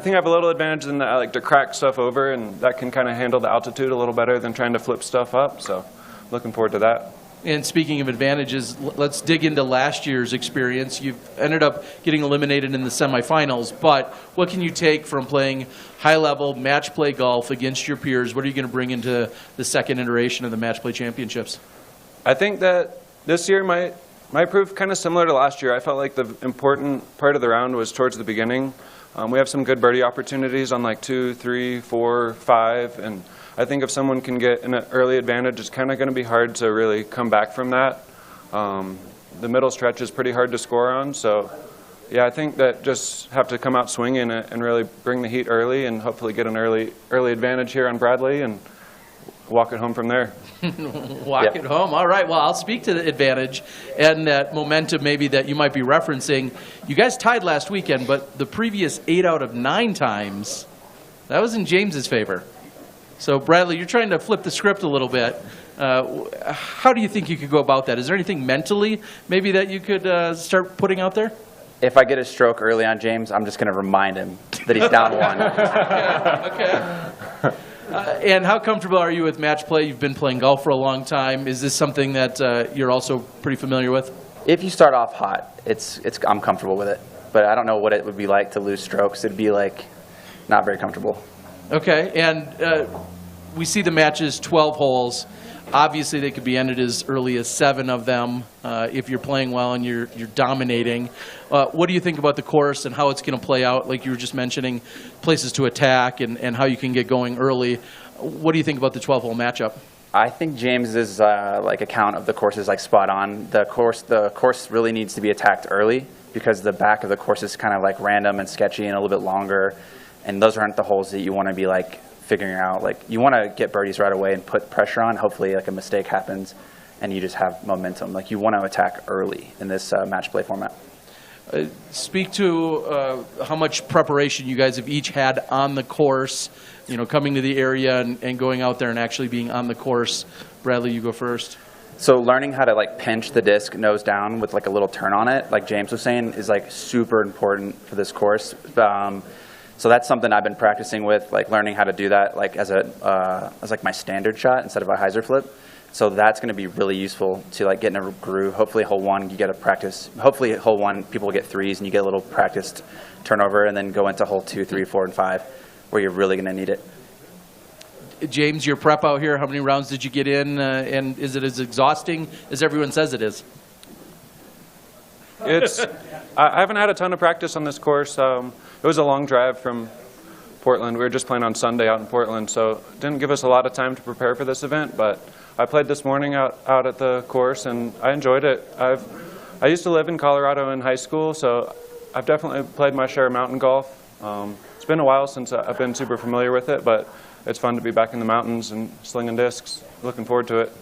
think I have a little advantage in that I like to crack stuff over, and that can kind of handle the altitude a little better than trying to flip stuff up. So looking forward to that. And speaking of advantages, let's dig into last year's experience. You've ended up getting eliminated in the semifinals, but what can you take from playing high-level match play golf against your peers? What are you going to bring into the second iteration of the match play championships? I think that this year might prove kind of similar to last year. I felt like the important part of the round was towards the beginning. We have some good birdie opportunities on like 2, 3, 4, 5, and I think if someone can get an early advantage, it's kind of going to be hard to really come back from that. The middle stretch is pretty hard to score on, so yeah, I think that just have to come out swinging and really bring the heat early and hopefully get an early advantage here on Bradley and walk it home from there. Walk it home. All right, well, I'll speak to the advantage and that momentum maybe that you might be referencing. You guys tied last weekend, but the previous 8 out of 9 times, that was in James's favor. So, Bradley, you're trying to flip the script a little bit. How do you think you could go about that? Is there anything mentally maybe that you could start putting out there? If I get a stroke early on James, I'm just going to remind him that he's down 1. Okay. And how comfortable are you with match play? You've been playing golf for a long time. Is this something that you're also pretty familiar with? If you start off hot, I'm comfortable with it. But I don't know what it would be like to lose strokes. It'd be like not very comfortable. Okay, and we see the matches 12 holes. Obviously, they could be ended as early as 7 of them if you're playing well and you're dominating. What do you think about the course and how it's going to play out? Like you were just mentioning, places to attack and how you can get going early. What do you think about the 12-hole matchup? I think James's account of the course is spot on. The course really needs to be attacked early because the back of the course is kind of random and sketchy and a little bit longer. And those aren't the holes that you want to be figuring out. You want to get birdies right away and put pressure on. Hopefully a mistake happens and you just have momentum. You want to attack early in this match play format. Speak to how much preparation you guys have each had on the course, coming to the area and going out there and actually being on the course. Bradley, you go first. So learning how to pinch the disc nose down with a little turn on it, like James was saying, is super important for this course. So that's something I've been practicing with, learning how to do that as my standard shot instead of a hyzer flip. So that's going to be really useful to get in a groove. Hopefully hole 1 you get a practice. Hopefully hole 1 people get 3s and you get a little practiced turnover and then go into hole 2, 3, 4, and 5 where you're really going to need it. James, your prep out here, how many rounds did you get in and is it as exhausting as everyone says it is? I haven't had a ton of practice on this course. It was a long drive from Portland. We were just playing on Sunday out in Portland, so it didn't give us a lot of time to prepare for this event, but I played this morning out at the course, and I enjoyed it. I used to live in Colorado in high school, so I've definitely played my share of mountain golf. It's been a while since I've been super familiar with it, but it's fun to be back in the mountains and slinging discs. Looking forward to it.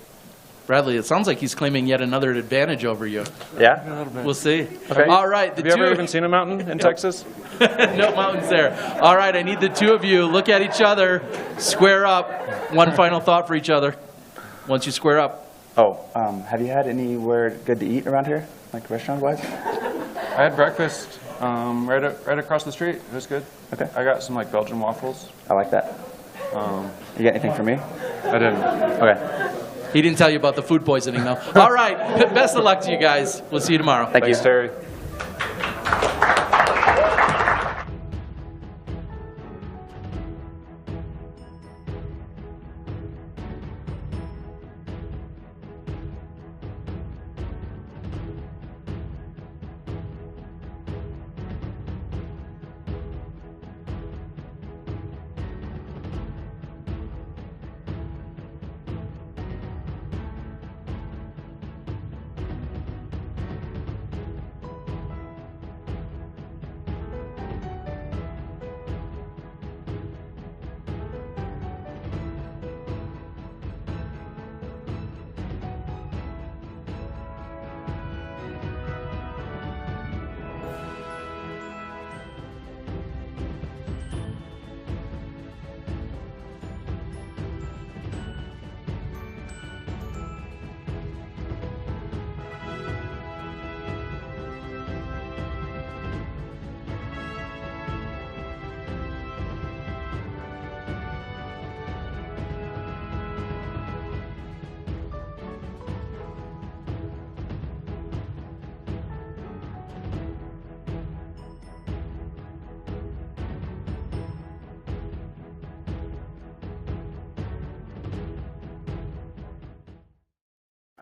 Bradley, it sounds like he's claiming yet another advantage over you. Yeah? We'll see. Okay. All right. Have you ever even seen a mountain in Texas? No mountains there. All right, I need the two of you. Look at each other. Square up. One final thought for each other once you square up. Oh, have you had anywhere good to eat around here, like restaurant-wise? I had breakfast right across the street. It was good. Okay. I got some like Belgian waffles. I like that. You got anything for me? I didn't. Okay. He didn't tell you about the food poisoning, though. All right. Best of luck to you guys. We'll see you tomorrow. Thanks, Terry.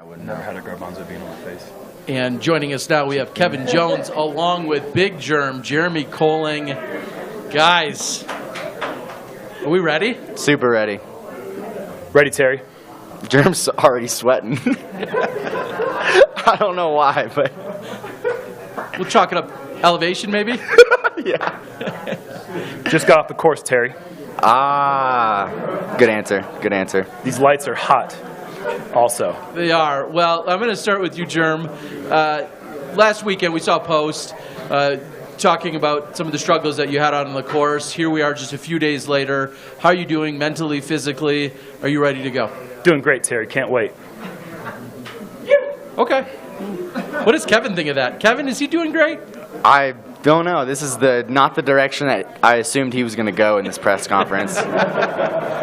I would never had a garbanzo bean on my face. And joining us now, we have Kevin Jones along with Big Germ, Jeremy Koling. Guys, are we ready? Super ready. Ready, Terry? Germ's already sweating. I don't know why, but... We'll chalk it up elevation, maybe? Yeah. Just got off the course, Terry. Ah, good answer, good answer. These lights are hot. Also. They are. Well, I'm going to start with you, Germ. Last weekend we saw a post talking about some of the struggles that you had on the course. Here we are just a few days later. How are you doing mentally, physically? Are you ready to go? Doing great, Terry. Can't wait. Okay. What does Kevin think of that? Kevin, is he doing great? I don't know. This is not the direction that I assumed he was going to go in this press conference.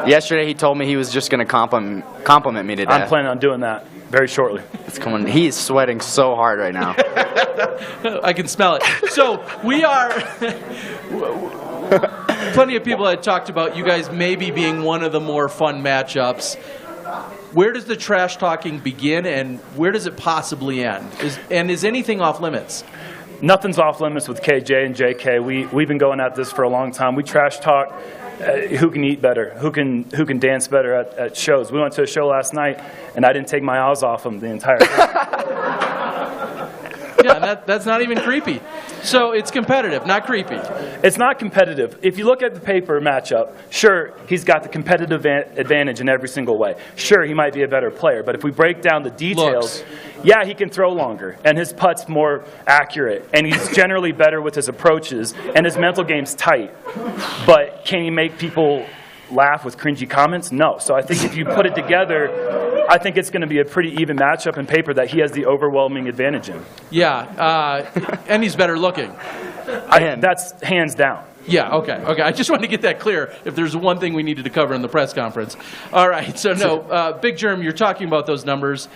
Yesterday he told me he was just going to compliment me today. I'm planning on doing that very shortly. It's coming. He is sweating so hard right now. I can smell it. So we are... Plenty of people had talked about you guys maybe being one of the more fun matchups. Where does the trash talking begin and where does it possibly end? Is anything off limits? Nothing's off limits with KJ and JK. We've been going at this for a long time. We trash talk who can eat better, who can dance better at shows. We went to a show last night, and I didn't take my eyes off them the entire time. Yeah, that's not even creepy. So it's competitive, not creepy. It's not competitive. If you look at the paper matchup, sure, he's got the competitive advantage in every single way. Sure, he might be a better player, but if we break down the details, yeah, he can throw longer, and his putt's more accurate, and he's generally better with his approaches, and his mental game's tight. But can he make people laugh with cringy comments? No. So I think if you put it together, I think it's going to be a pretty even matchup in paper that he has the overwhelming advantage in. Yeah, and he's better looking. That's hands down. Yeah, okay. I just wanted to get that clear if there's one thing we needed to cover in the press conference. All right, so no, Big Germ, you're talking about those numbers.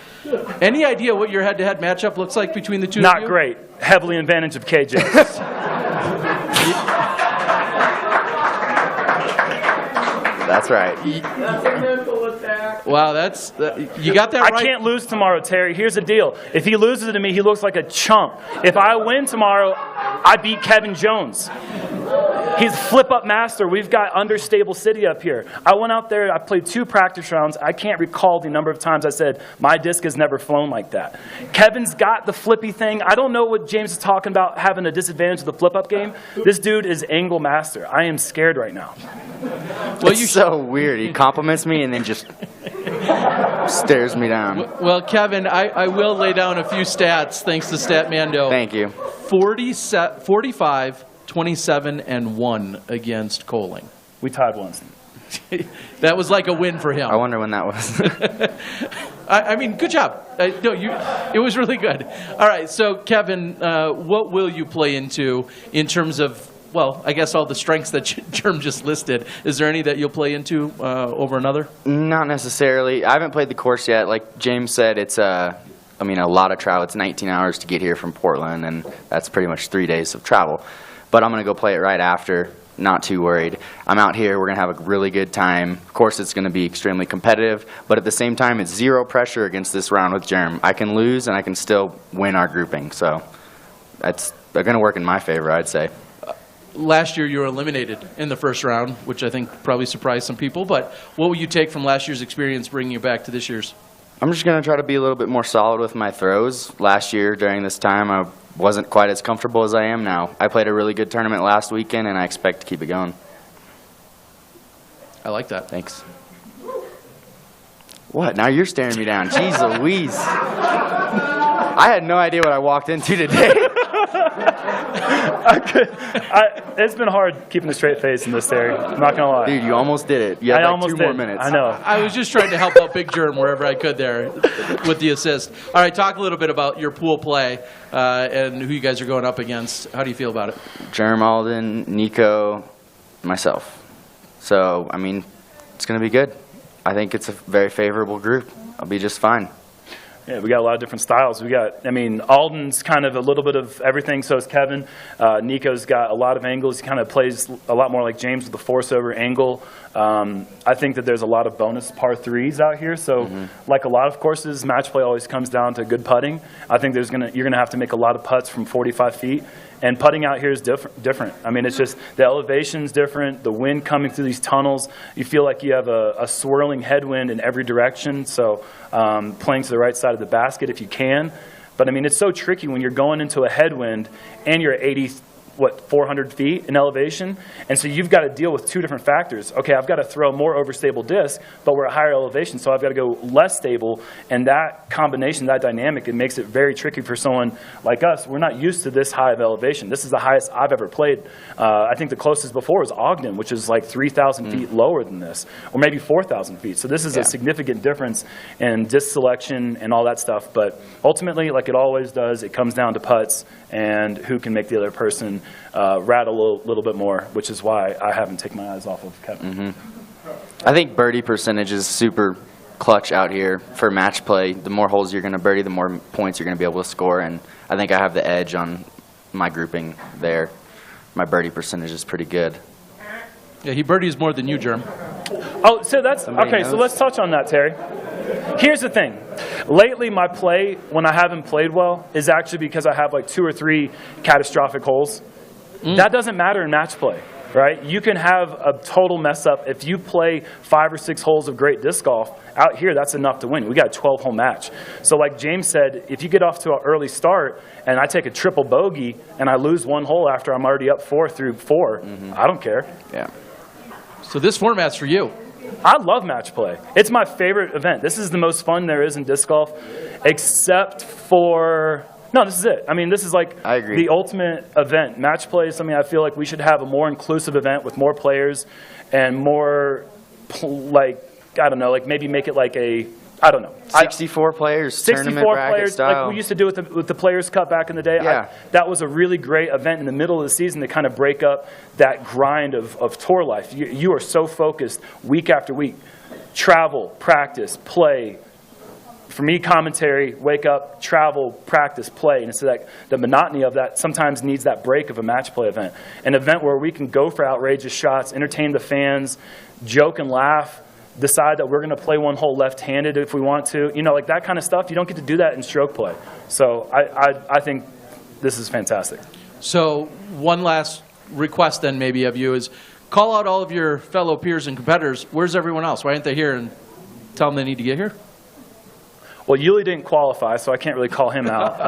Any idea what your head-to-head matchup looks like between the two of you? Not great. Heavily advantage of KJ. That's right. Wow, you got that right. I can't lose tomorrow, Terry. Here's the deal. If he loses to me, he looks like a chump. If I win tomorrow, I beat Kevin Jones. He's flip-up master. We've got understable city up here. I went out there, I played 2 practice rounds. I can't recall the number of times I said, my disc has never flown like that. Kevin's got the flippy thing. I don't know what James is talking about having a disadvantage of the flip-up game. This dude is angle master. I am scared right now. Well, it's so weird. He compliments me and then just stares me down. Well, Kevin, I will lay down a few stats thanks to Statmando. Thank you. 45, 27, and 1 against KOLING. We tied once. That was like a win for him. I wonder when that was. I mean, good job. No, it was really good. All right, so Kevin, what will you play into in terms of, well, I guess all the strengths that Germ just listed? Is there any that you'll play into over another? Not necessarily. I haven't played the course yet. Like James said, it's a lot of travel. It's 19 hours to get here from Portland, and that's pretty much 3 days of travel. But I'm going to go play it right after. Not too worried. I'm out here. We're going to have a really good time. Of course, it's going to be extremely competitive, but at the same time, it's zero pressure against this round with Germ. I can lose, and I can still win our grouping. So they're going to work in my favor, I'd say. Last year, you were eliminated in the first round, which I think probably surprised some people. But what will you take from last year's experience bringing you back to this year's? I'm just going to try to be a little bit more solid with my throws. Last year, during this time, I wasn't quite as comfortable as I am now. I played a really good tournament last weekend, and I expect to keep it going. I like that. Thanks. What? Now you're staring me down. Jeez Louise. I had no idea what I walked into today. It's been hard keeping a straight face in this area. I'm not going to lie. Dude, you almost did it. You had like 2 more minutes. I know. I was just trying to help out Big Germ wherever I could there with the assist. All right, talk a little bit about your pool play and who you guys are going up against. How do you feel about it? Germ, Alden, Nico, myself. So, I mean, it's going to be good. I think it's a very favorable group. I'll be just fine. Yeah, we got a lot of different styles. Alden's kind of a little bit of everything, so is Kevin. Nico's got a lot of angles. He kind of plays a lot more like James with the force-over angle. I think that there's a lot of bonus par threes out here, so like a lot of courses, match play always comes down to good putting. I think you're going to have to make a lot of putts from 45 feet. And putting out here is different. I mean, it's just the elevation's different, the wind coming through these tunnels. You feel like you have a swirling headwind in every direction, so playing to the right side of the basket if you can. But, I mean, it's so tricky when you're going into a headwind and you're at 400 feet in elevation, and so you've got to deal with 2 different factors. Okay, I've got to throw more overstable disc, but we're at higher elevation, so I've got to go less stable, and that combination, that dynamic, it makes it very tricky for someone like us. We're not used to this high of elevation. This is the highest I've ever played. I think the closest before was Ogden, which is like 3,000 feet lower than this, or maybe 4,000 feet. So this is a significant difference in disc selection and all that stuff, but ultimately, like it always does, it comes down to putts and who can make the other person rattle a little bit more, which is why I haven't taken my eyes off of Kevin. I think birdie percentage is super clutch out here for match play. The more holes you're going to birdie, the more points you're going to be able to score, and I think I have the edge on my grouping there. My birdie percentage is pretty good. Yeah, he birdies more than you, Germ. Oh, so that's okay. So let's touch on that, Terry. Here's the thing. Lately, my play, when I haven't played well, is actually because I have like 2 or 3 catastrophic holes. That doesn't matter in match play, right? You can have a total mess up. If you play 5 or 6 holes of great disc golf, out here, that's enough to win. We got a 12-hole match. So like James said, if you get off to an early start and I take a triple bogey and I lose 1 hole after I'm already up 4 through 4, I don't care. Yeah. So this format's for you. I love match play. It's my favorite event. This is the most fun there is in disc golf, except for... No, this is it. I mean, this is like the ultimate event. Match play is something I feel like we should have a more inclusive event with more players and more, like, I don't know, like maybe make it like a, I don't know. 64 players, 64 tournament bracket players, style. like we used to do with the Players' Cup back in the day. Yeah. That was a really great event in the middle of the season to kind of break up that grind of tour life. You are so focused week after week. Travel, practice, play. For me, commentary, wake up, travel, practice, play. And so that the monotony of that sometimes needs that break of a match play event. An event where we can go for outrageous shots, entertain the fans, joke and laugh, decide that we're going to play 1 hole left-handed if we want to. You know, like that kind of stuff. You don't get to do that in stroke play. So I think this is fantastic. So one last request then maybe of you is call out all of your fellow peers and competitors. Where's everyone else? Why aren't they here? And tell them they need to get here. Well, Yuli didn't qualify, so I can't really call him out.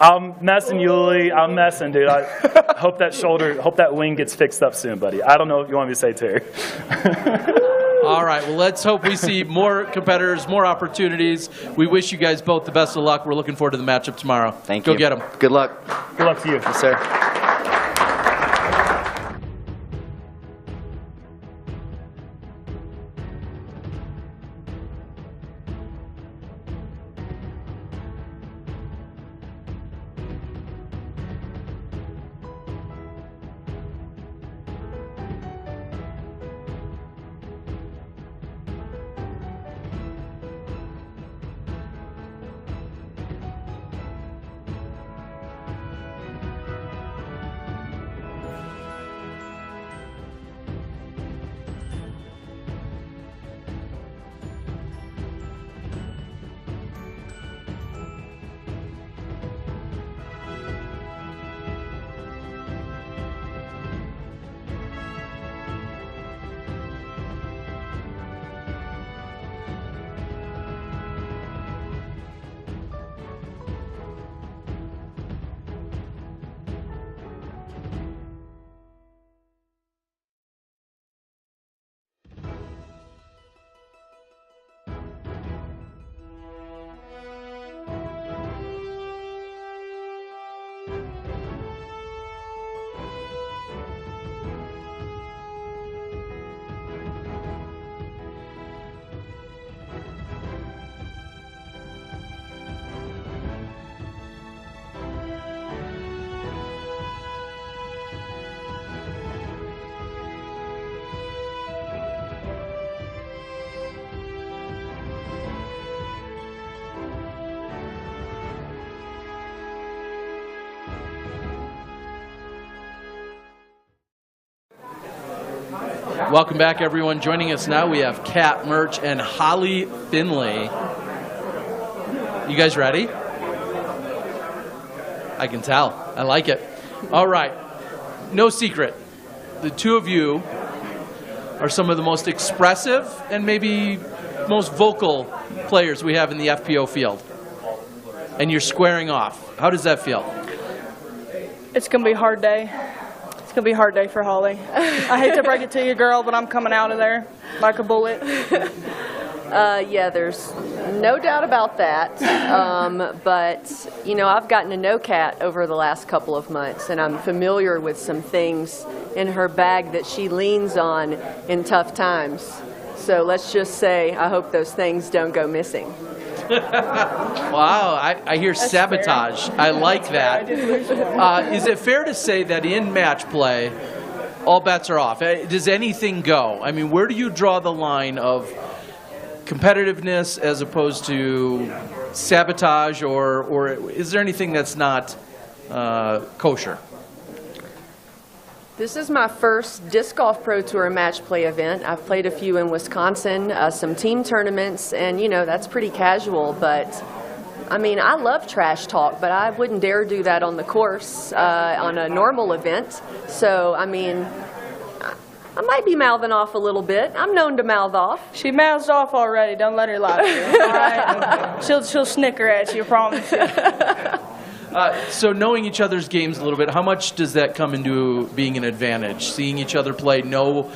I'm messing, Yuli. I'm messing, dude. I hope that wing gets fixed up soon, buddy. I don't know what you want me to say, Terry. All right, well, let's hope we see more competitors, more opportunities. We wish you guys both the best of luck. We're looking forward to the matchup tomorrow. Thank you. Go get them. Good luck. Good luck to you. Yes, sir. Welcome back, everyone. Joining us now, we have Kat Mertsch and Holly Finley. You guys ready? I can tell. I like it. All right. No secret. The two of you are some of the most expressive and maybe most vocal players we have in the FPO field. And you're squaring off. How does that feel? It's going to be a hard day. It's going to be a hard day for Holly. I hate to break it to you, girl, but I'm coming out of there like a bullet. Yeah, there's no doubt about that. But, you know, I've gotten to know Kat over the last couple of months, and I'm familiar with some things in her bag that she leans on in tough times. So let's just say I hope those things don't go missing. Wow, I hear That's sabotage. fair. I like that. Is it fair to say that in match play, all bets are off? Does anything go? I mean, where do you draw the line of competitiveness as opposed to sabotage, or is there anything that's not kosher? This is my first Disc Golf Pro Tour match play event. I've played a few in Wisconsin, some team tournaments, and you know, that's pretty casual, but I mean, I love trash talk, but I wouldn't dare do that on the course on a normal event. So, I mean, I might be mouthing off a little bit. I'm known to mouth off. She mouths off already. Don't let her lie to you. All right? She'll snicker at you, I promise you. So knowing each other's games a little bit, how much does that come into being an advantage? Seeing each other play, know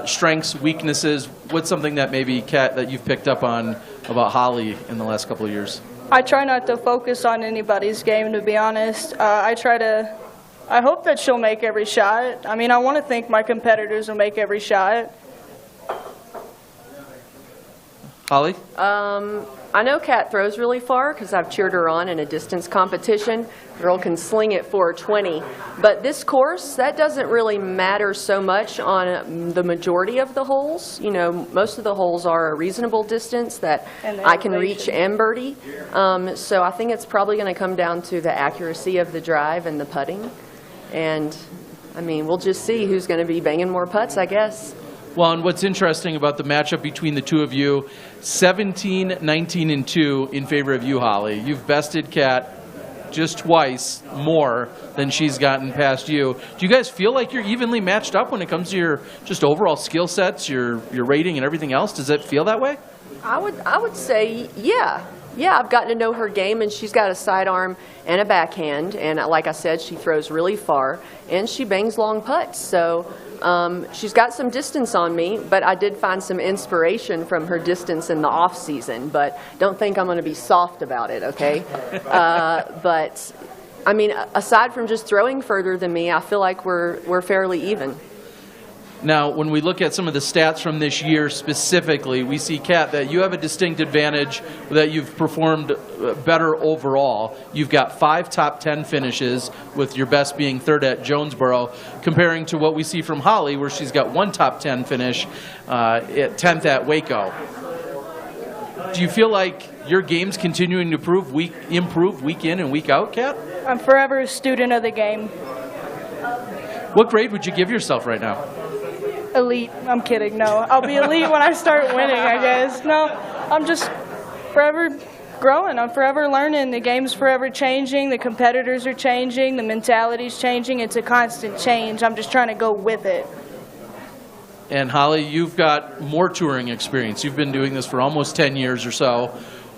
strengths, weaknesses. What's something that maybe, Kat, that you've picked up on about Holly in the last couple of years? I try not to focus on anybody's game, to be honest. I hope that she'll make every shot. I mean, I want to think my competitors will make every shot. Holly? I know Kat throws really far because I've cheered her on in a distance competition. Girl can sling it 420. But this course, that doesn't really matter so much on the majority of the holes. You know, most of the holes are a reasonable distance that I can reach and birdie. So I think it's probably going to come down to the accuracy of the drive and the putting. And, I mean, we'll just see who's going to be banging more putts, I guess. Well, and what's interesting about the matchup between the two of you, 17, 19, and 2 in favor of you, Holly. You've bested Kat just twice more than she's gotten past you. Do you guys feel like you're evenly matched up when it comes to your just overall skill sets, your rating and everything else? Does it feel that way? I would say, yeah. Yeah, I've gotten to know her game, and she's got a sidearm and a backhand, and like I said, she throws really far, and she bangs long putts. So she's got some distance on me, but I did find some inspiration from her distance in the off season. But don't think I'm going to be soft about it, okay? But I mean, aside from just throwing further than me, I feel like we're fairly even. Now, when we look at some of the stats from this year specifically, we see, Kat, that you have a distinct advantage, that you've performed better overall. You've got 5 top 10 finishes, with your best being 3rd at Jonesboro, comparing to what we see from Holly, where she's got 1 top 10 finish at 10th at Waco. Do you feel like your game's continuing to improve week in and week out, Kat? I'm forever a student of the game. What grade would you give yourself right now? Elite. I'm kidding. No, I'll be elite when I start winning, I guess. No, I'm just forever growing. I'm forever learning. The game's forever changing. The competitors are changing. The mentality's changing. It's a constant change. I'm just trying to go with it. And Holly, you've got more touring experience. You've been doing this for almost 10 years or so.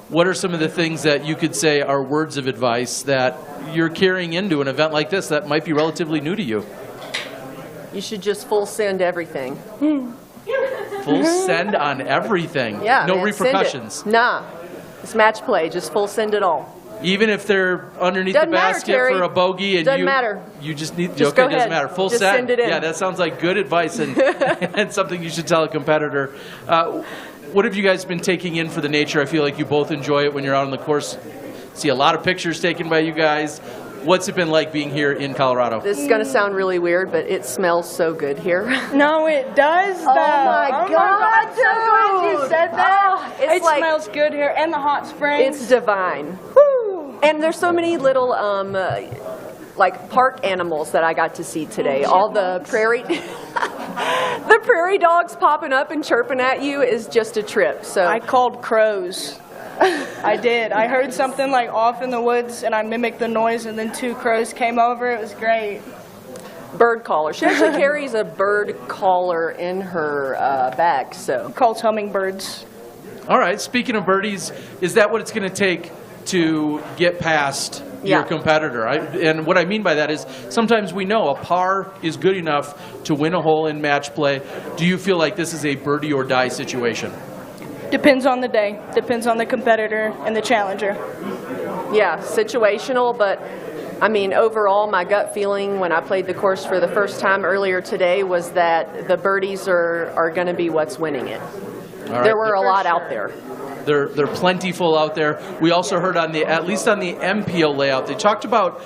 What are some of the things that you could say are words of advice that you're carrying into an event like this that might be relatively new to you? You should just full send everything. Full send on everything? Yeah, no man, repercussions? Send it. Nah. It's match play. Just full send it all. Even if they're underneath Doesn't the basket matter, for a bogey and Doesn't matter. You just need Just okay, go doesn't ahead. matter. Full Just send. send it in. Yeah, that sounds like good advice and and something you should tell a competitor. What have you guys been taking in for the nature? I feel like you both enjoy it when you're out on the course. See a lot of pictures taken by you guys. What's it been like being here in Colorado? This is going to sound really weird, but it smells so good here. No, it does, though. Oh my God, so glad you said that. It's it like, smells good here, and the hot springs. It's divine. Woo. And there's so many little like park animals that I got to see today. All the prairie the prairie dogs popping up and chirping at you is just a trip. So I called crows. I did. I heard something like off in the woods, and I mimicked the noise, and then 2 crows came over. It was great. Bird caller. She actually carries a bird caller in her bag. So calls hummingbirds. All right. Speaking of birdies, is that what it's going to take to get past your competitor? And what I mean by that is sometimes we know a par is good enough to win a hole in match play. Do you feel like this is a birdie or die situation? Depends on the day. Depends on the competitor and the challenger. Yeah, situational, but I mean, overall, my gut feeling when I played the course for the first time earlier today was that the birdies are going to be what's winning it. Right. There were a lot out there. They're plentiful out there. We also heard on at least on the MPO layout, they talked about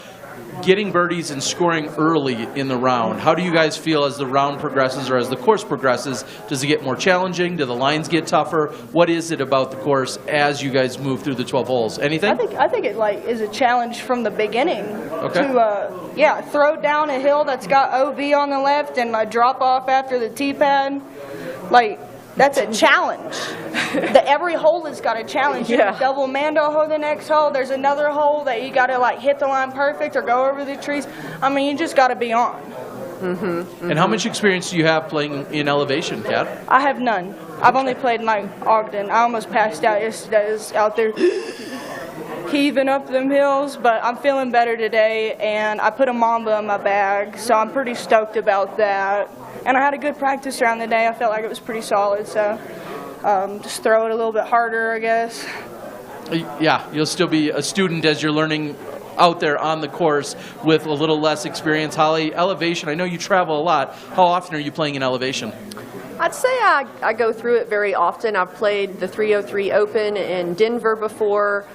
getting birdies and scoring early in the round. How do you guys feel as the round progresses or as the course progresses? Does it get more challenging? Do the lines get tougher? What is it about the course as you guys move through the 12 holes? Anything? I think it like is a challenge from the beginning. Okay. To throw down a hill that's got OB on the left and drop off after the tee pad. Like, that's a challenge. Every hole has got a challenge. You can double Mando hole the next hole. There's another hole that you got to like hit the line perfect or go over the trees. I mean, you just got to be on. And how much experience do you have playing in elevation, Kat? I have none. I've only played in like Ogden. I almost passed out yesterday. I was out there heaving up them hills, but I'm feeling better today, and I put a Mamba in my bag, so I'm pretty stoked about that. And I had a good practice around the day. I felt like it was pretty solid, so just throw it a little bit harder, I guess. Yeah, you'll still be a student as you're learning out there on the course with a little less experience. Holly, elevation, I know you travel a lot. How often are you playing in elevation? I'd say I go through it very often. I've played the 303 Open in Denver before,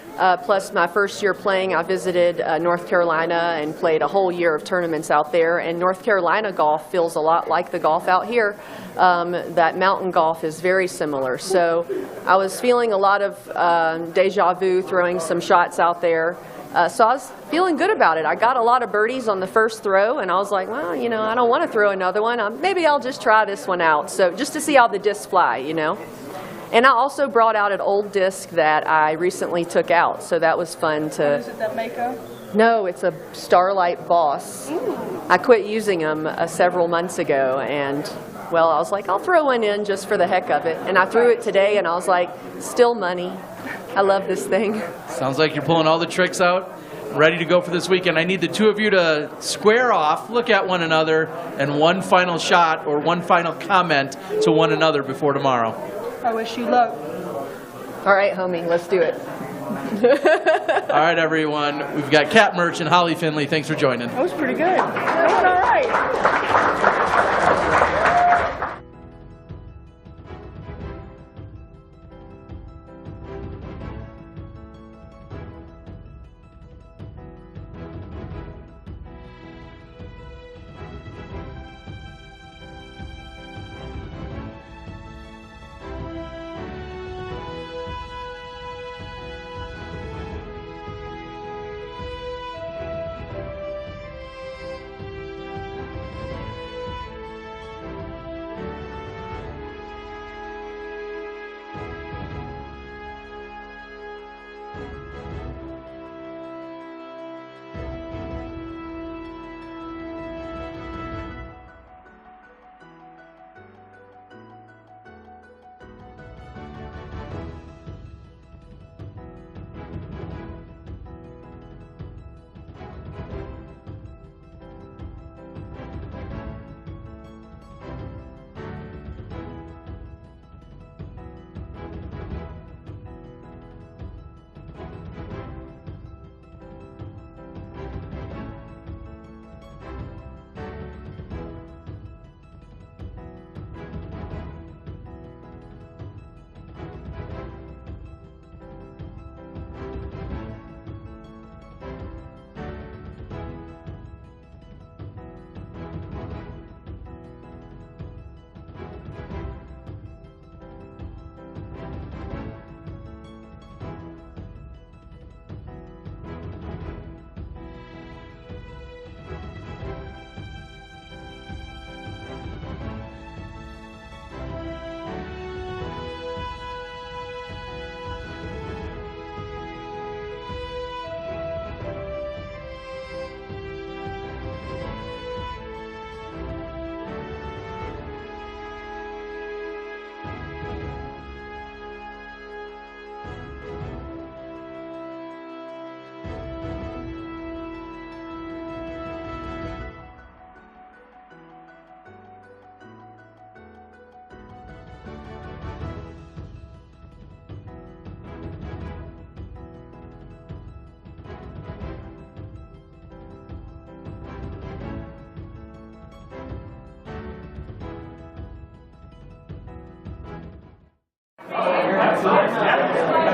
plus my first year playing, I visited North Carolina and played a whole year of tournaments out there. And North Carolina golf feels a lot like the golf out here. That mountain golf is very similar. So I was feeling a lot of deja vu throwing some shots out there. So I was feeling good about it. I got a lot of birdies on the first throw, and I was like, well, you know, I don't want to throw another one. Maybe I'll just try this one out. So just to see how the discs fly, you know. And I also brought out an old disc that I recently took out, so that was fun to... Is it that Mako? No, it's a Starlight Boss. I quit using them several months ago, and well, I was like, I'll throw one in just for the heck of it. And I threw it today, and I was like, still money. I love this thing. Sounds like you're pulling all the tricks out, ready to go for this weekend. I need the two of you to square off, look at one another, and one final shot or one final comment to one another before tomorrow. I wish you luck. All right, homie, let's do it. All right, everyone. We've got Kat Mertsch and Holly Finley. Thanks for joining. That was pretty good. That went all right.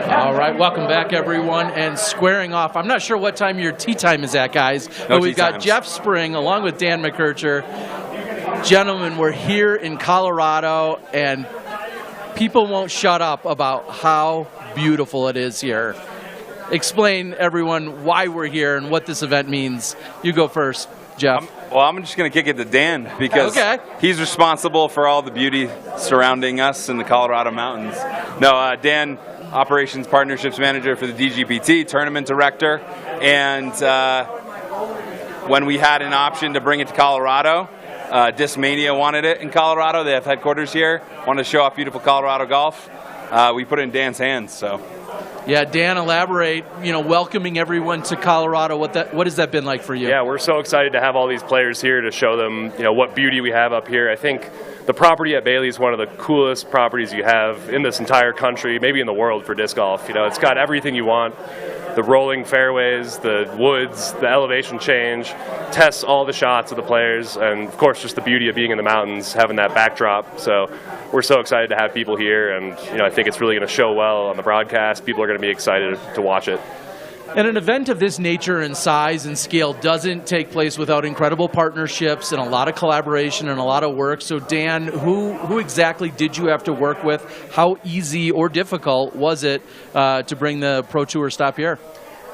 All right, welcome back, everyone, and squaring off. I'm not sure what time your tea time is at, guys, but we've got Jeff Spring along with Dan McKercher. Gentlemen, we're here in Colorado, and people won't shut up about how beautiful it is here. Explain, everyone, why we're here and what this event means. You go first, Jeff. Well, I'm just going to kick it to Dan because he's responsible for all the beauty surrounding us in the Colorado mountains. No, Dan, Operations Partnerships Manager for the DGPT, Tournament Director, and when we had an option to bring it to Colorado, Discmania wanted it in Colorado. They have headquarters here, wanted to show off beautiful Colorado golf. We put it in Dan's hands, so. Yeah, Dan, elaborate, welcoming everyone to Colorado. What has that been like for you? Yeah, we're so excited to have all these players here to show them, what beauty we have up here. I think the property at Bailey is one of the coolest properties you have in this entire country, maybe in the world for disc golf. It's got everything you want. The rolling fairways, the woods, the elevation change, tests all the shots of the players, and of course just the beauty of being in the mountains, having that backdrop. So we're so excited to have people here, and I think it's really going to show well on the broadcast. People are going to be excited to watch it. And an event of this nature and size and scale doesn't take place without incredible partnerships and a lot of collaboration and a lot of work. So Dan, who exactly did you have to work with? How easy or difficult was it to bring the Pro Tour stop here?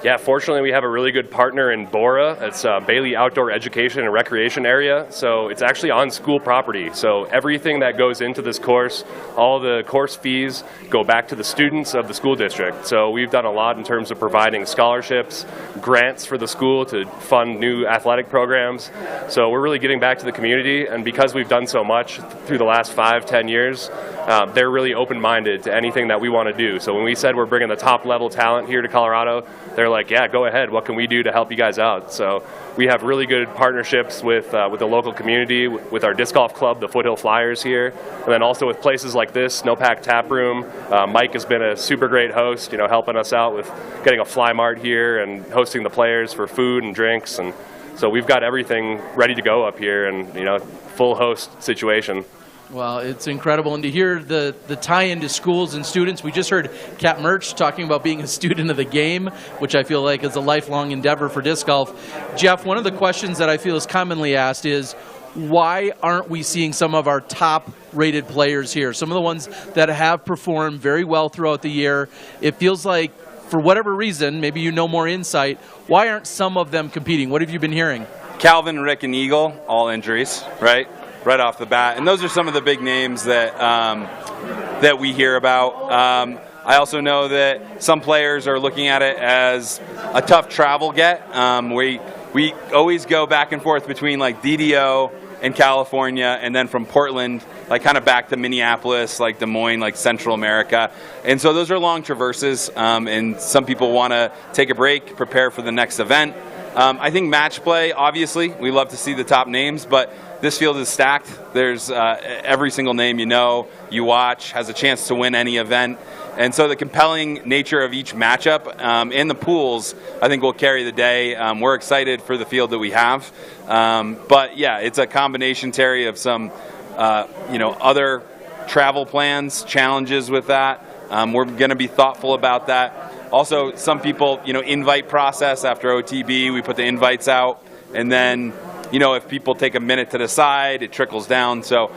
Yeah, fortunately we have a really good partner in Bora. It's Bailey Outdoor Education and Recreation Area. So it's actually on school property. So everything that goes into this course, all the course fees go back to the students of the school district. So we've done a lot in terms of providing scholarships, grants for the school to fund new athletic programs. So we're really giving back to the community, and because we've done so much through the last 5-10 years, they're really open-minded to anything that we want to do. So when we said we're bringing the top level talent here to Colorado, they're like, yeah, go ahead. What can we do to help you guys out? So we have really good partnerships with the local community, with our disc golf club, the Foothill Flyers here, and then also with places like this, Snowpack Tap Room. Mike has been a super great host, you know, helping us out with getting a fly mart here and hosting the players for food and drinks. And so we've got everything ready to go up here, and, you know, full host situation. Well, it's incredible. And to hear the tie-in to schools and students, we just heard Cat Merch talking about being a student of the game, which I feel like is a lifelong endeavor for disc golf. Jeff, one of the questions that I feel is commonly asked is, why aren't we seeing some of our top-rated players here? Some of the ones that have performed very well throughout the year. It feels like, for whatever reason, maybe you know more insight, why aren't some of them competing? What have you been hearing? Calvin, Rick, and Eagle, all injuries, right off the bat. And those are some of the big names that that we hear about. I also know that some players are looking at it as a tough travel get. We always go back and forth between like DDO and California, and then from Portland, like kind of back to Minneapolis, like Des Moines, like Central America. And so those are long traverses, and some people want to take a break, prepare for the next event. I think match play, obviously, we love to see the top names, but this field is stacked. There's every single name you watch has a chance to win any event. And so the compelling nature of each matchup and the pools, I think, will carry the day. We're excited for the field that we have. But yeah, it's a combination, Terry, of some other travel plans, challenges with that. We're going to be thoughtful about that. Also, some people, invite process after OTB, we put the invites out, and then if people take a minute to decide, it trickles down. So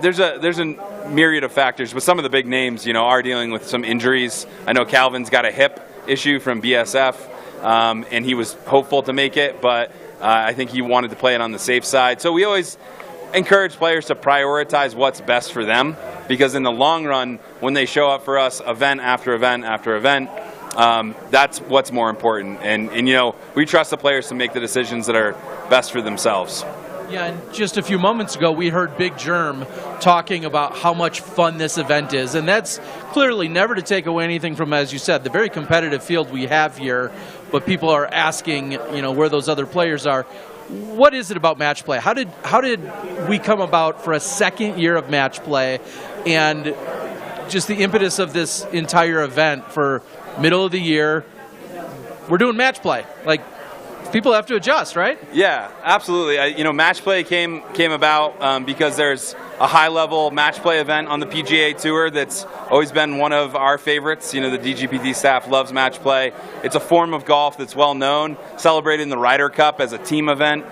there's a myriad of factors, but some of the big names, are dealing with some injuries. I know Calvin's got a hip issue from BSF, and he was hopeful to make it, but I think he wanted to play it on the safe side. So we always encourage players to prioritize what's best for them, because in the long run, when they show up for us event after event after event, that's what's more important. And we trust the players to make the decisions that are best for themselves. Yeah, and just a few moments ago, we heard Big Germ talking about how much fun this event is. And that's clearly never to take away anything from, as you said, the very competitive field we have here. But people are asking, where those other players are. What is it about match play? How did we come about for a second year of match play, and just the impetus of this entire event for middle of the year? We're doing match play. Like, people have to adjust, right? Yeah, absolutely. Match play came about because there's a high-level match play event on the PGA Tour that's always been one of our favorites. The DGPT staff loves match play. It's a form of golf that's well known, celebrating the Ryder Cup as a team event.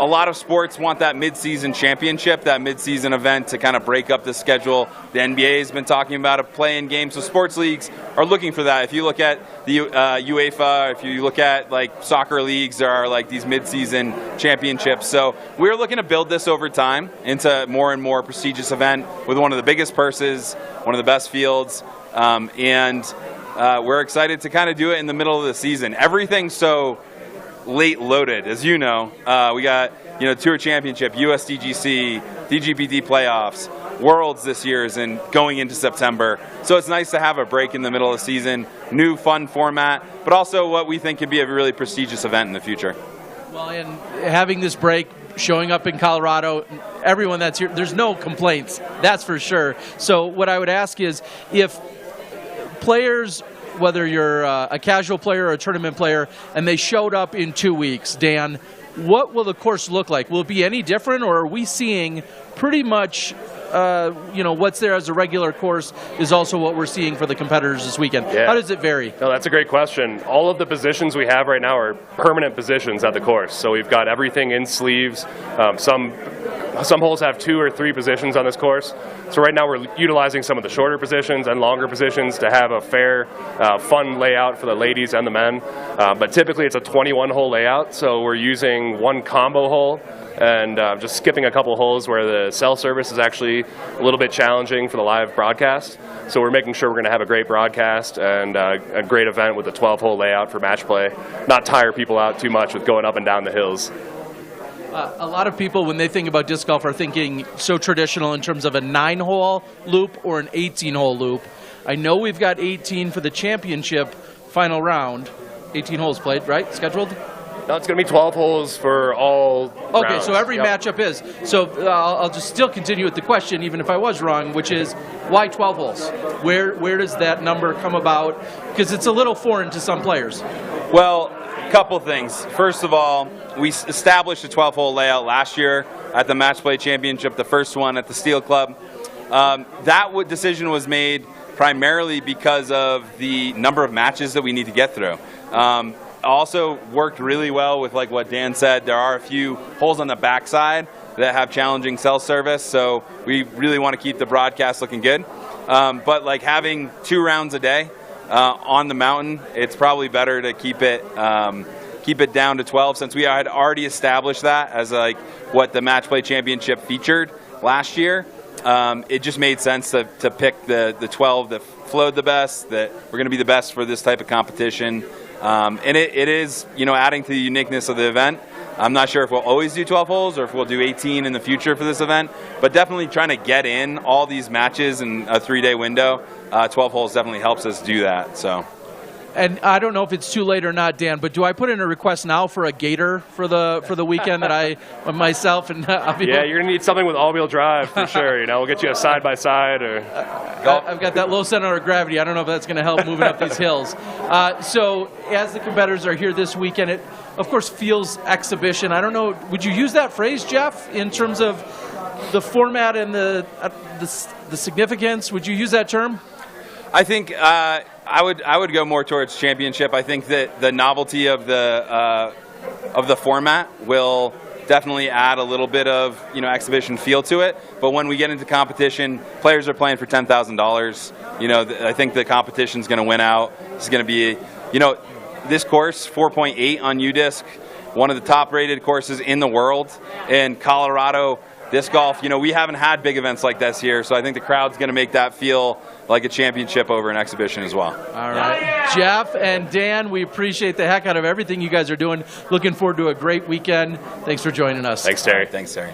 A lot of sports want that mid-season championship, that mid-season event to kind of break up the schedule. The NBA has been talking about a play-in game, so sports leagues are looking for that. If you look at the UEFA, if you look at like soccer leagues, there are like these mid-season championships. So we're looking to build this over time into more and more prestigious event with one of the biggest purses, one of the best fields, and we're excited to kind of do it in the middle of the season. Everything's so late loaded, as you know. We got Tour Championship, USDGC, DGPT playoffs, Worlds this year is going into September. So it's nice to have a break in the middle of the season, new fun format, but also what we think could be a really prestigious event in the future. Well, and having this break, showing up in Colorado, everyone that's here, there's no complaints, that's for sure. So what I would ask is, if players, whether you're a casual player or a tournament player, and they showed up in 2 weeks, Dan, what will the course look like? Will it be any different, or are we seeing pretty much what's there as a regular course is also what we're seeing for the competitors this weekend? Yeah. How does it vary? No, that's a great question. All of the positions we have right now are permanent positions at the course. So we've got everything in sleeves, some some holes have 2 or 3 positions on this course. So right now we're utilizing some of the shorter positions and longer positions to have a fair, fun layout for the ladies and the men. But typically it's a 21-hole layout, so we're using 1 combo hole and just skipping a couple holes where the cell service is actually a little bit challenging for the live broadcast. So we're making sure we're going to have a great broadcast and a great event with a 12-hole layout for match play, not tire people out too much with going up and down the hills. A lot of people, when they think about disc golf, are thinking so traditional in terms of a 9-hole loop or an 18-hole loop. I know we've got 18 for the championship final round. 18 holes played, right? Scheduled? No, it's going to be 12 holes for all Okay, rounds. so every matchup is. So I'll just still continue with the question, even if I was wrong, which is, why 12 holes? Where does that number come about? Because it's a little foreign to some players. Well, a couple things. First of all, we established a 12-hole layout last year at the Match Play Championship, the first one at the Steel Club. That decision was made primarily because of the number of matches that we need to get through. Also worked really well with like what Dan said. There are a few holes on the backside that have challenging cell service, so we really want to keep the broadcast looking good. But like having 2 rounds a day on the mountain, it's probably better to keep it down to 12, since we had already established that as like what the Match Play Championship featured last year. It just made sense to pick the 12 that flowed the best, that we're going to be the best for this type of competition. And it is, you know, adding to the uniqueness of the event. I'm not sure if we'll always do 12 holes or if we'll do 18 in the future for this event, but definitely trying to get in all these matches in a 3-day window. 12 holes definitely helps us do that. So. And I don't know if it's too late or not, Dan, but do I put in a request now for a gator for the weekend that I myself and I'll be Yeah, you're gonna need something with all-wheel drive for sure. You know, we'll get you a side-by-side or. I've got that low center of gravity. I don't know if that's going to help moving up these hills. So as the competitors are here this weekend, it of course feels exhibition. I don't know. Would you use that phrase, Jeff, in terms of the format and the significance? Would you use that term? I think I would go more towards championship. I think that the novelty of the format will definitely add a little bit of, you know, exhibition feel to it. But when we get into competition, players are playing for $10,000. You know, I think the competition's going to win out. It's going to be, you know, this course 4.8 on UDisc, one of the top-rated courses in the world. And Colorado disc golf, you know, we haven't had big events like this here, so I think the crowd's going to make that feel like a championship over an exhibition as well. All right. Jeff and Dan, we appreciate the heck out of everything you guys are doing. Looking forward to a great weekend. Thanks for joining us. Thanks, Terry. Thanks, Terry.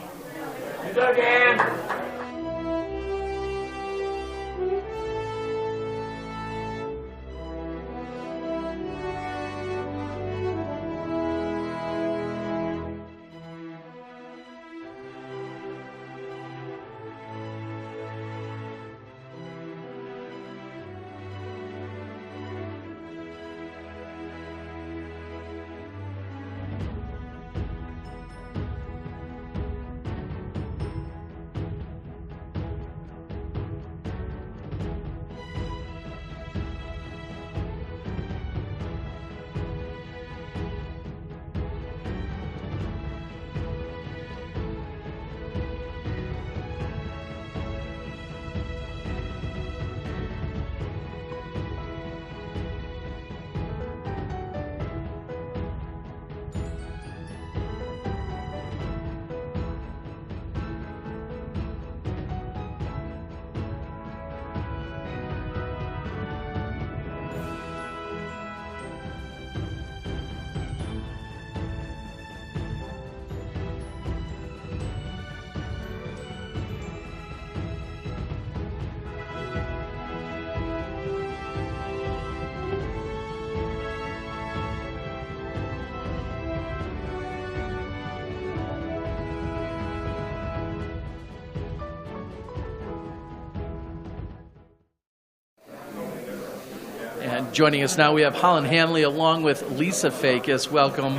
And joining us now, we have HOLYN Hanley along with Lisa Fakis. Welcome.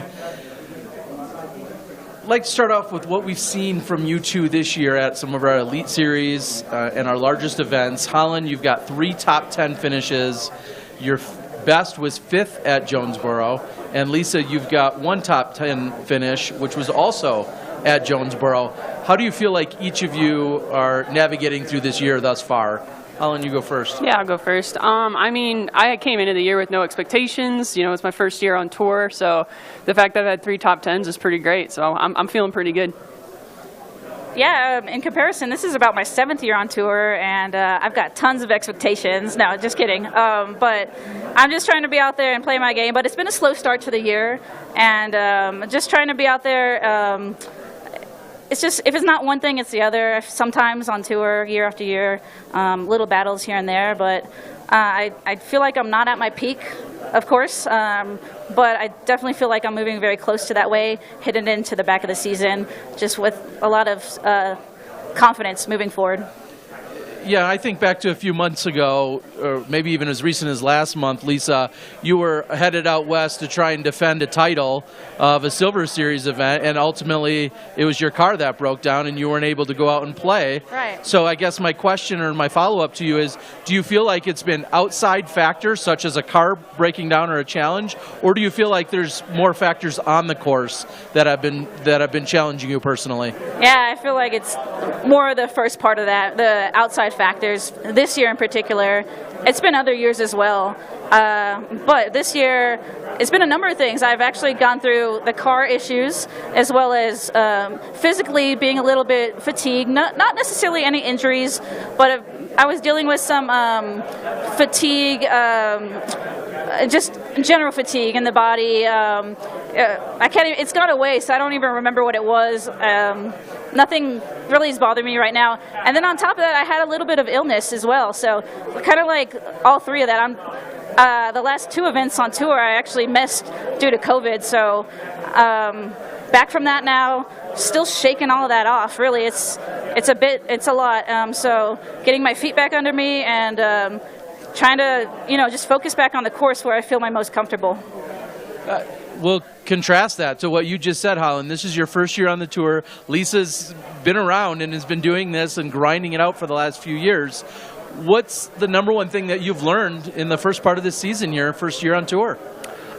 I'd like to start off with what we've seen from you two this year at some of our Elite Series and our largest events. HOLYN, you've got 3 top 10 finishes. You're best was 5th at Jonesboro. And Lisa, you've got one top 10 finish, which was also at Jonesboro. How do you feel like each of you are navigating through this year thus far? Holyn, you go first. Yeah, I'll go first. I mean, I came into the year with no expectations. You know, it's my first year on tour, so the fact that I've had 3 top 10s is pretty great. So I'm feeling pretty good. Yeah, in comparison, this is about my 7th year on tour, and I've got tons of expectations. No, just kidding. But I'm just trying to be out there and play my game. But it's been a slow start to the year, and just trying to be out there. It's just, if it's not one thing, it's the other. Sometimes on tour, year after year, little battles here and there. But I feel like I'm not at my peak, of course. But I definitely feel like I'm moving very close to that way, heading into the back of the season, just with a lot of confidence moving forward. Yeah, I think back to a few months ago, or maybe even as recent as last month, Lisa, you were headed out west to try and defend a title of a Silver Series event, and ultimately it was your car that broke down and you weren't able to go out and play. Right. So I guess my question or my follow-up to you is, do you feel like it's been outside factors such as a car breaking down or a challenge, or do you feel like there's more factors on the course that have been challenging you personally? Yeah, I feel like it's more of the first part of that, the outside factors. This year in particular, it's been other years as well, but this year it's been a number of things. I've actually gone through the car issues as well as physically being a little bit fatigued, not necessarily any injuries, but I was dealing with some fatigue, just general fatigue in the body. I can't even, it's gone away, so I don't even remember what it was. Nothing really is bothering me right now. And then on top of that, I had a little bit of illness as well. So kind of like all 3 of that. The last 2 events on tour I actually missed due to COVID. So back from that now, still shaking all of that off. Really, it's a lot. So getting my feet back under me and trying to, just focus back on the course where I feel my most comfortable. We'll contrast that to what you just said, Holyn. This is your first year on the tour. Lisa's been around and has been doing this and grinding it out for the last few years. What's the number one thing that you've learned in the first part of this season, your first year on tour?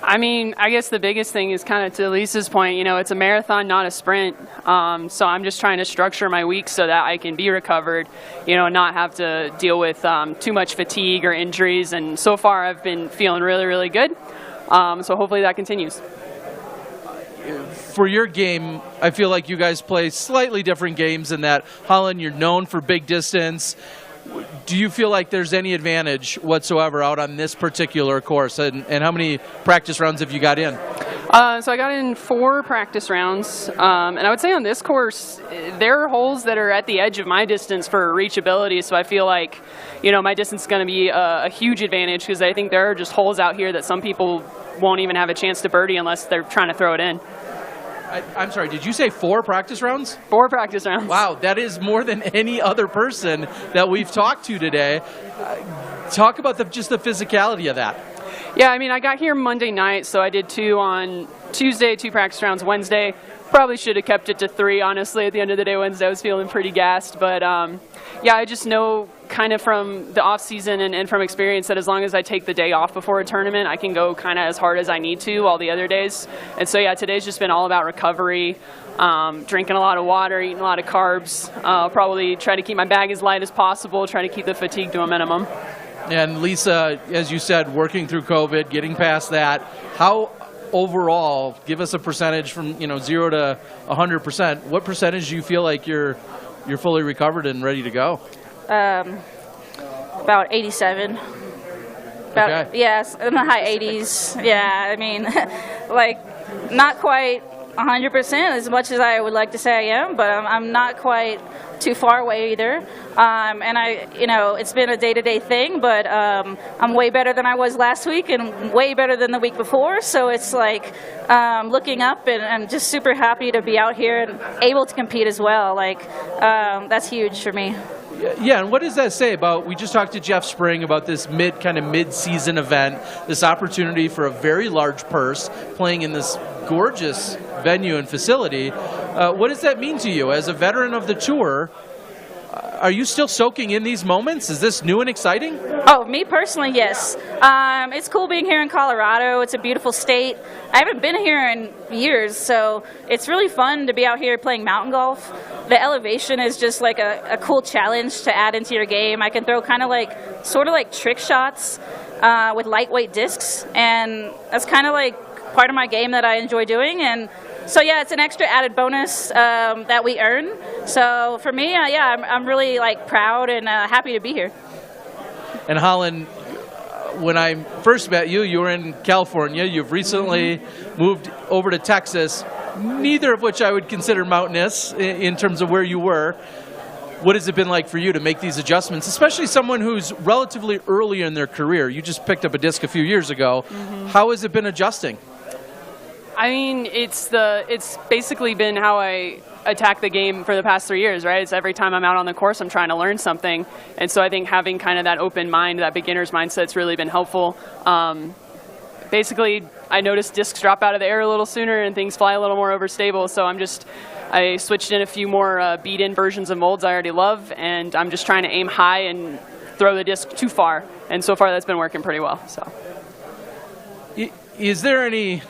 I mean, I guess the biggest thing is kind of to Lisa's point, it's a marathon, not a sprint. So I'm just trying to structure my week so that I can be recovered, not have to deal with too much fatigue or injuries. And so far I've been feeling really, really good. So hopefully that continues. For your game, I feel like you guys play slightly different games in that, Holyn, you're known for big distance. Do you feel like there's any advantage whatsoever out on this particular course? And how many practice rounds have you got in? So I got in 4 practice rounds. And I would say on this course, there are holes that are at the edge of my distance for reachability. So I feel like, my distance is going to be a huge advantage because I think there are just holes out here that some people won't even have a chance to birdie unless they're trying to throw it in. I'm sorry, did you say 4 practice rounds? 4 practice rounds. Wow, that is more than any other person that we've talked to today. Talk about just the physicality of that. Yeah, I mean, I got here Monday night, so I did 2 on Tuesday, 2 practice rounds Wednesday. Probably should have kept it to 3, honestly. At the end of the day, Wednesday, I was feeling pretty gassed. But, yeah, I just know kind of from the off-season and from experience that as long as I take the day off before a tournament, I can go kind of as hard as I need to all the other days. And so, yeah, today's just been all about recovery, drinking a lot of water, eating a lot of carbs. I'll probably try to keep my bag as light as possible, try to keep the fatigue to a minimum. And Lisa, as you said, working through COVID, getting past that, how overall, give us a percentage from 0 to 100%. What percentage do you feel like you're fully recovered and ready to go? About 87. About, okay. Yes, in the high 80s. Yeah, I mean, like not quite 100% as much as I would like to say I am, but I'm not quite too far away either. And it's been a day-to-day thing, but I'm way better than I was last week and way better than the week before. So it's like looking up, and I'm just super happy to be out here and able to compete as well. Like that's huge for me. Yeah, and what does that say about, we just talked to Jeff Spring about this mid-season event, this opportunity for a very large purse, playing in this gorgeous venue and facility. What does that mean to you? As a veteran of the tour, are you still soaking in these moments? Is this new and exciting? Oh, me personally, yes. It's cool being here in Colorado. It's a beautiful state. I haven't been here in years, so it's really fun to be out here playing mountain golf. The elevation is just like a cool challenge to add into your game. I can throw kind of like, sort of like trick shots with lightweight discs, and that's kind of like part of my game that I enjoy doing. And so yeah, it's an extra added bonus that we earn. So for me, yeah, I'm really like proud and happy to be here. And HOLYN, when I first met you, you were in California. You've recently moved over to Texas, neither of which I would consider mountainous in terms of where you were. What has it been like for you to make these adjustments, especially someone who's relatively early in their career? You just picked up a disc a few years ago. How has it been adjusting? I mean, it's basically been how I attack the game for the past 3 years, right? It's every time I'm out on the course, I'm trying to learn something. And so I think having kind of that open mind, that beginner's mindset's really been helpful. Basically, I noticed discs drop out of the air a little sooner and things fly a little more overstable. So I switched in a few more beat-in versions of molds I already love, and I'm just trying to aim high and throw the disc too far. And so far, that's been working pretty well. So, is there any?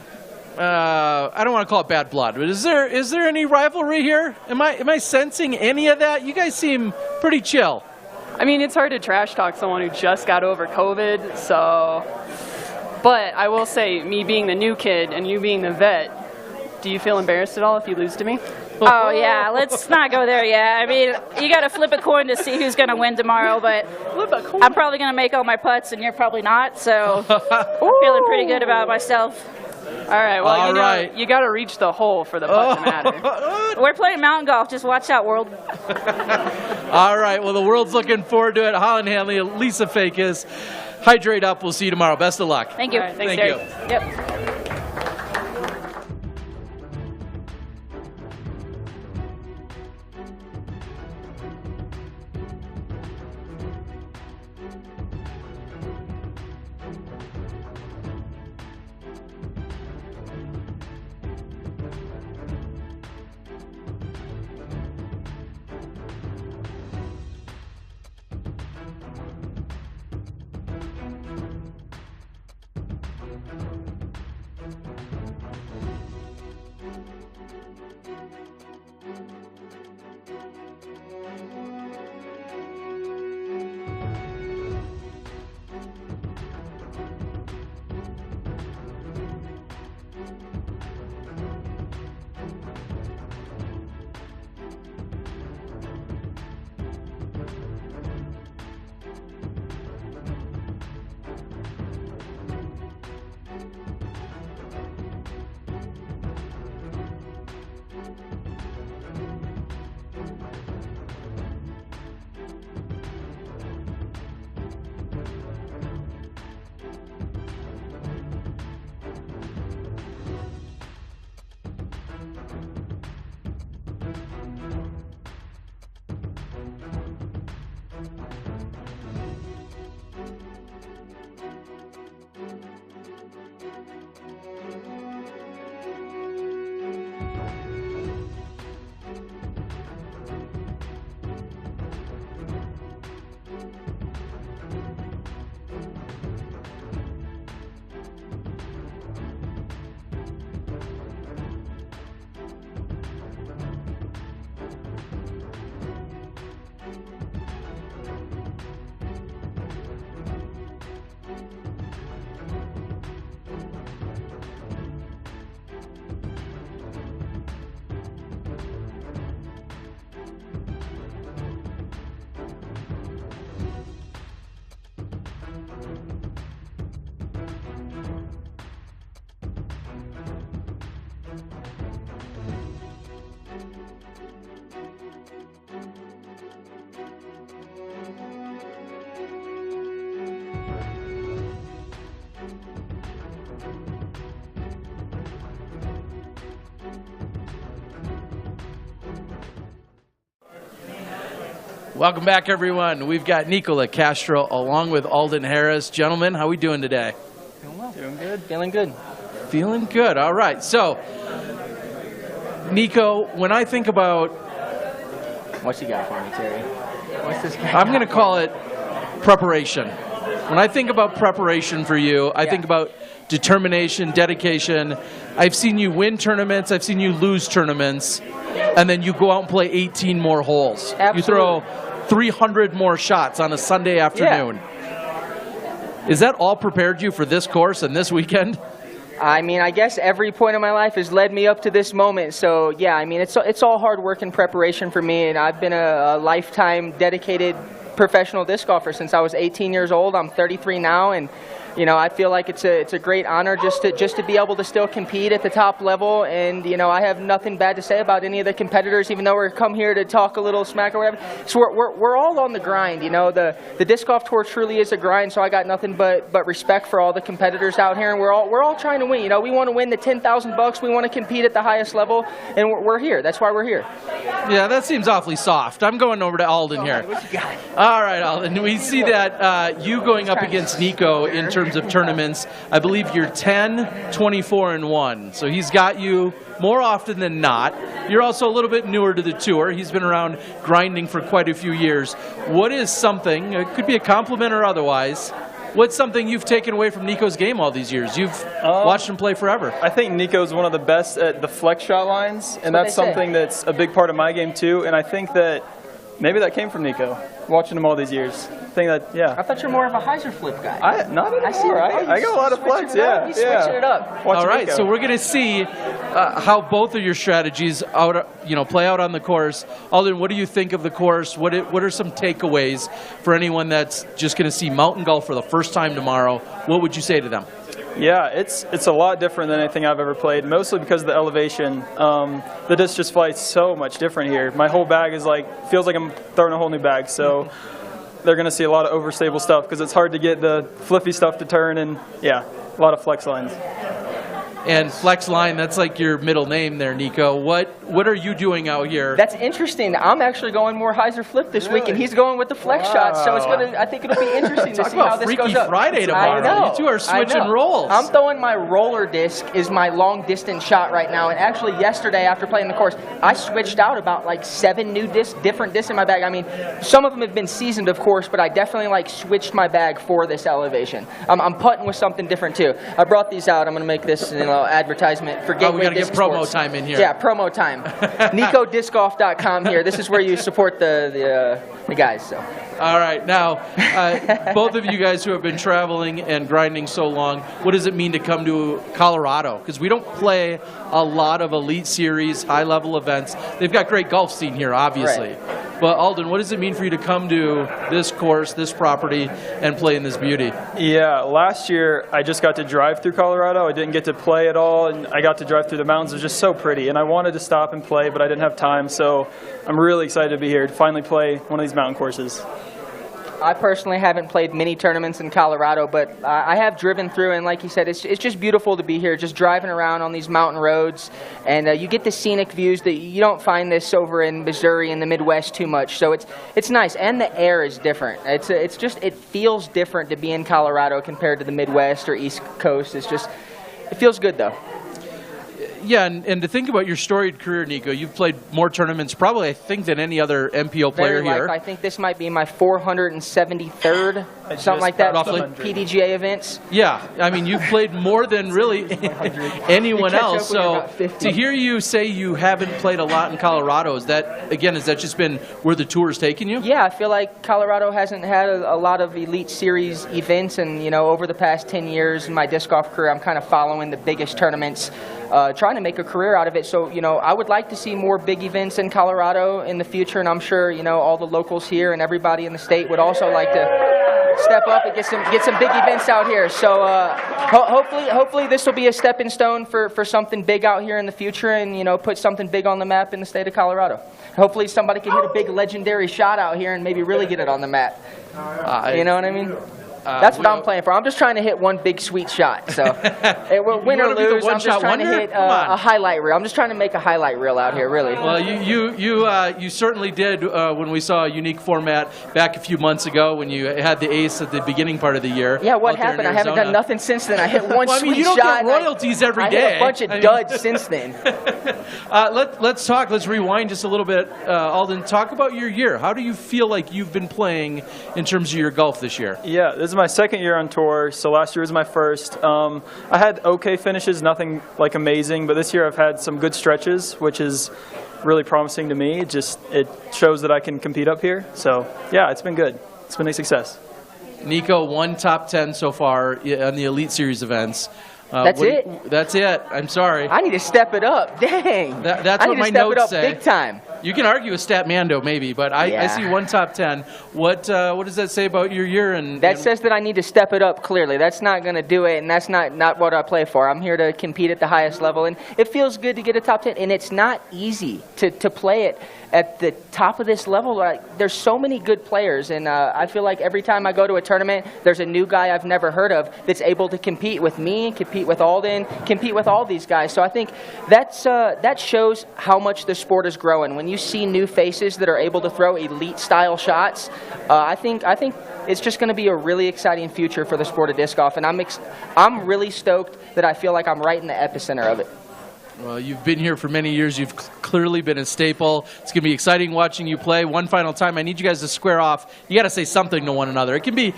I don't want to call it bad blood, but is there any rivalry here? Am I sensing any of that? You guys seem pretty chill. I mean, it's hard to trash talk someone who just got over COVID. So, but I will say, me being the new kid and you being the vet, do you feel embarrassed at all if you lose to me? Oh yeah, let's not go there yet. I mean, you got to flip a coin to see who's going to win tomorrow, but I'm probably going to make all my putts and you're probably not, so I'm feeling pretty good about myself. All right, well, you got to reach the hole for the putt to matter. We're playing mountain golf. Just watch out, world. All right, well, the world's looking forward to it. HOLYN Hanley, Lisa Fakis. Hydrate up. We'll see you tomorrow. Best of luck. Thank you. Right, thanks, Thank Terry. you. Yep. Welcome back, everyone. We've got Nicola Castro along with Alden Harris. Gentlemen, how are we doing today? Doing well. Doing good. Feeling good. Feeling good. All right. So, Nico, when I think about... What you got for me, Terry? I'm going to call it preparation. When I think about preparation for you, I think about determination, dedication. I've seen you win tournaments, I've seen you lose tournaments, and then you go out and play 18 more holes. Absolutely. You throw 300 more shots on a Sunday afternoon. Is that all prepared you for this course and this weekend? I mean, I guess every point of my life has led me up to this moment. So, yeah, I mean, it's all hard work and preparation for me, and I've been a lifetime dedicated professional disc golfer since I was 18 years old. I'm 33 now, and you know, I feel like it's a great honor just to be able to still compete at the top level. And you know, I have nothing bad to say about any of the competitors, even though we're come here to talk a little smack or whatever. So we're all on the grind. You know, the disc golf tour truly is a grind. So I got nothing but respect for all the competitors out here, and we're all trying to win. You know, we want to win the $10,000. We want to compete at the highest level, and we're here. That's why we're here. Yeah, that seems awfully soft. I'm going over to Alden here. What you got? All right, Alden. We see that you going up against Nico in terms of tournaments. I believe you're 10, 24, and 1. So he's got you more often than not. You're also a little bit newer to the tour. He's been around grinding for quite a few years. What is something, it could be a compliment or otherwise, what's something you've taken away from Nico's game all these years? You've watched him play forever. I think Nico's one of the best at the flex shot lines, and that's something that's a big part of my game too. And I think that maybe that came from Nico, watching him all these years. I think that, yeah. I thought you're more of a hyzer flip guy. Not anymore. I got a lot of flex, yeah. He's switching it up. All right, so we're going to see how both of your strategies play out on the course. Alden, what do you think of the course? What are some takeaways for anyone that's just going to see mountain golf for the first time tomorrow? What would you say to them? Yeah, it's a lot different than anything I've ever played, mostly because of the elevation. The disc just flies so much different here. My whole bag is feels like I'm throwing a whole new bag, so they're going to see a lot of overstable stuff because it's hard to get the flippy stuff to turn, and yeah, a lot of flex lines. And flex line, that's like your middle name there, Nico. What are you doing out here? That's interesting. I'm actually going more hyzer flip this week, and he's going with the flex shots. So I think it'll be interesting to see how this goes up. Freaky Friday tomorrow. I know. You two are switching roles. I'm throwing my roller disc is my long distance shot right now. And actually yesterday after playing the course, I switched out about 7 new different discs in my bag. I mean, some of them have been seasoned, of course, but I definitely switched my bag for this elevation. I'm putting with something different too. I brought these out. I'm going to make this advertisement for Gateway we got to get promo Sports. time in here. Yeah, promo time. NicoDiscGolf.com here. This is where you support the guys. So. All right. Now, both of you guys who have been traveling and grinding so long, what does it mean to come to Colorado? Because we don't play a lot of Elite Series, high-level events. They've got great golf scene here, obviously. Right. But, Alden, what does it mean for you to come to this course, this property, and play in this beauty? Yeah, last year I just got to drive through Colorado. I didn't get to play at all, and I got to drive through the mountains. It was just so pretty, and I wanted to stop and play, but I didn't have time, so I'm really excited to be here to finally play one of these mountain courses. I personally haven't played many tournaments in Colorado, but I have driven through, and like you said, it's just beautiful to be here, just driving around on these mountain roads, and you get the scenic views that you don't find this over in Missouri and the Midwest too much. So it's nice, and the air is different. It feels different to be in Colorado compared to the Midwest or East Coast. It feels good though. Yeah, and to think about your storied career, Nico, you've played more tournaments probably, I think, than any other MPO player here. I think this might be my 473rd, something like that, roughly. PDGA events. Yeah, I mean, you've played more than really anyone else. So to hear you say you haven't played a lot in Colorado, is that just been where the tour's taken you? Yeah, I feel like Colorado hasn't had a lot of Elite Series events, and over the past 10 years in my disc golf career, I'm kind of following the biggest tournaments, trying to make a career out of it. So, I would like to see more big events in Colorado in the future, and I'm sure, all the locals here and everybody in the state would also like to step up and get some big events out here. So hopefully this will be a stepping stone for something big out here in the future, and put something big on the map in the state of Colorado. Hopefully somebody can hit a big legendary shot out here and maybe really get it on the map. You know what I mean? That's what I'm playing for. I'm just trying to hit one big sweet shot. So win or lose, I'm just trying to hit a highlight reel. I'm just trying to make a highlight reel out here, really. Well, you certainly did when we saw a unique format back a few months ago when you had the ace at the beginning part of the year. Yeah, what happened? I haven't done nothing since then. I hit one well, sweet shot. You don't get royalties every day. I hit a bunch of duds since then. Let's talk. Let's rewind just a little bit. Alden, talk about your year. How do you feel like you've been playing in terms of your golf this year? Yeah, this is my second year on tour, so last year was my first. I had okay finishes, nothing like amazing, but this year I've had some good stretches, which is really promising to me. It shows that I can compete up here. So yeah, it's been good. It's been a success. Nico, 1 top 10 so far on the Elite Series events. That's it? That's it. I'm sorry. I need to step it up. Dang. That's what my notes say. Big time. You can argue with Statmando maybe, but I see 1 top 10. What does that say about your year? That says that I need to step it up, clearly. That's not going to do it, and that's not what I play for. I'm here to compete at the highest level, and it feels good to get a top 10, and it's not easy to play it at the top of this level. There's so many good players, and I feel like every time I go to a tournament, there's a new guy I've never heard of that's able to compete with me, compete with Alden, compete with all these guys. So I think that shows how much the sport is growing. When you see new faces that are able to throw elite-style shots, I think it's just going to be a really exciting future for the sport of disc golf, and I'm really stoked that I feel like I'm right in the epicenter of it. Well, you've been here for many years. You've clearly been a staple. It's going to be exciting watching you play. One final time, I need you guys to square off. You got to say something to one another. It can be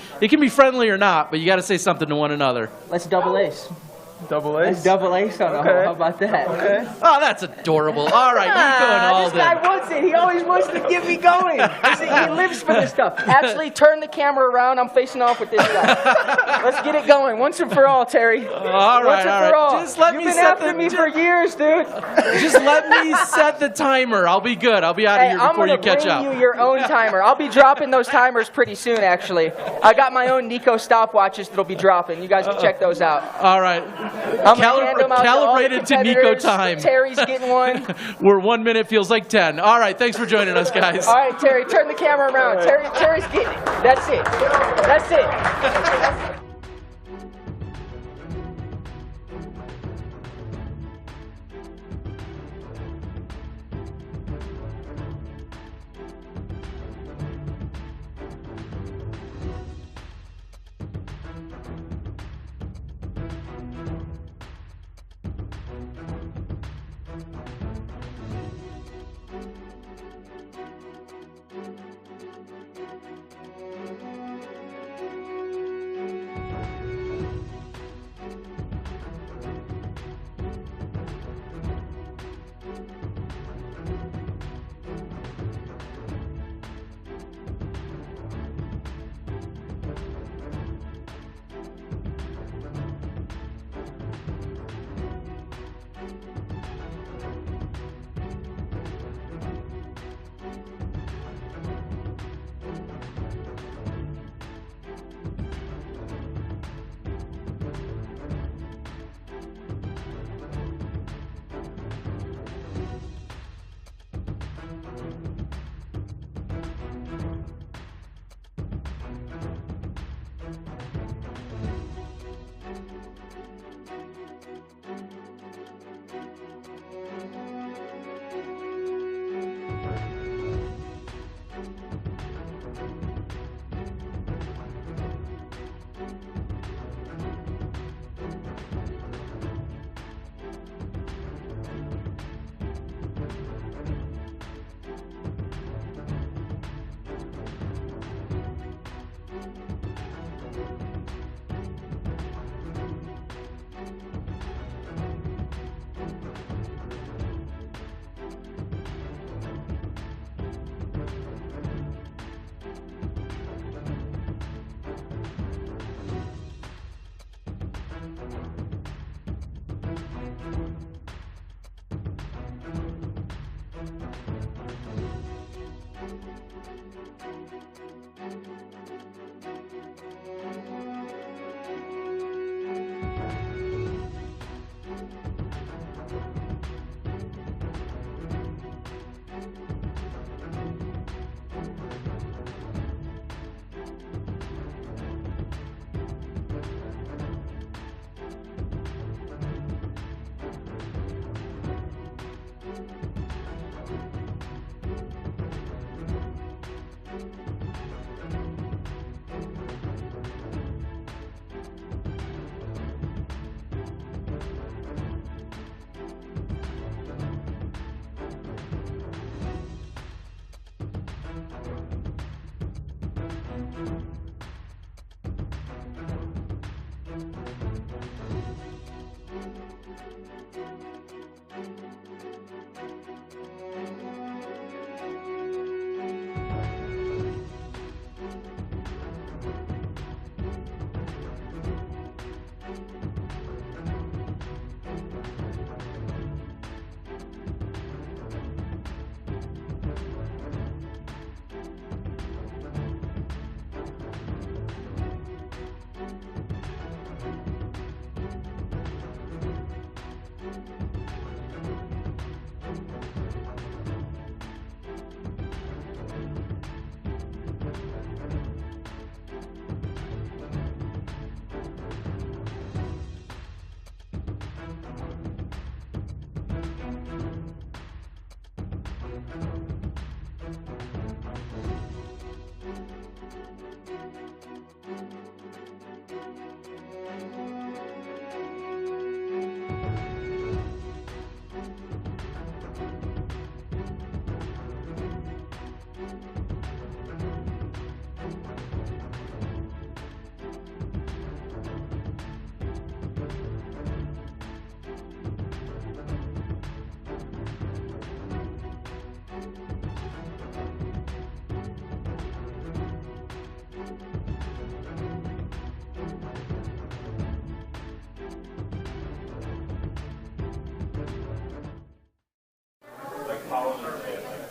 friendly or not, but you got to say something to one another. Let's double ace. Double ace? Let's double ace on the hole. How about that? Okay. Oh, that's adorable. All right, Nico and Alden. This guy wants it. He always wants to get me going. He lives for this stuff. Actually, turn the camera around. I'm facing off with this guy. Let's get it going. Once and for all, Terry. All right, Once and for all. Just let You've me been after me for years, dude. Just let me set the timer. I'll be good. I'll be out of here before you catch up. I'm going to bring you your own timer. I'll be dropping those timers pretty soon, actually. I got my own Nico stopwatches that'll be dropping. You guys can check those out. All right. Calibrated to Nico time. Terry's getting one. Where 1 minute feels like 10. All right, thanks for joining us, guys. All right, Terry, turn the camera around. Terry's getting it. That's it. That's it.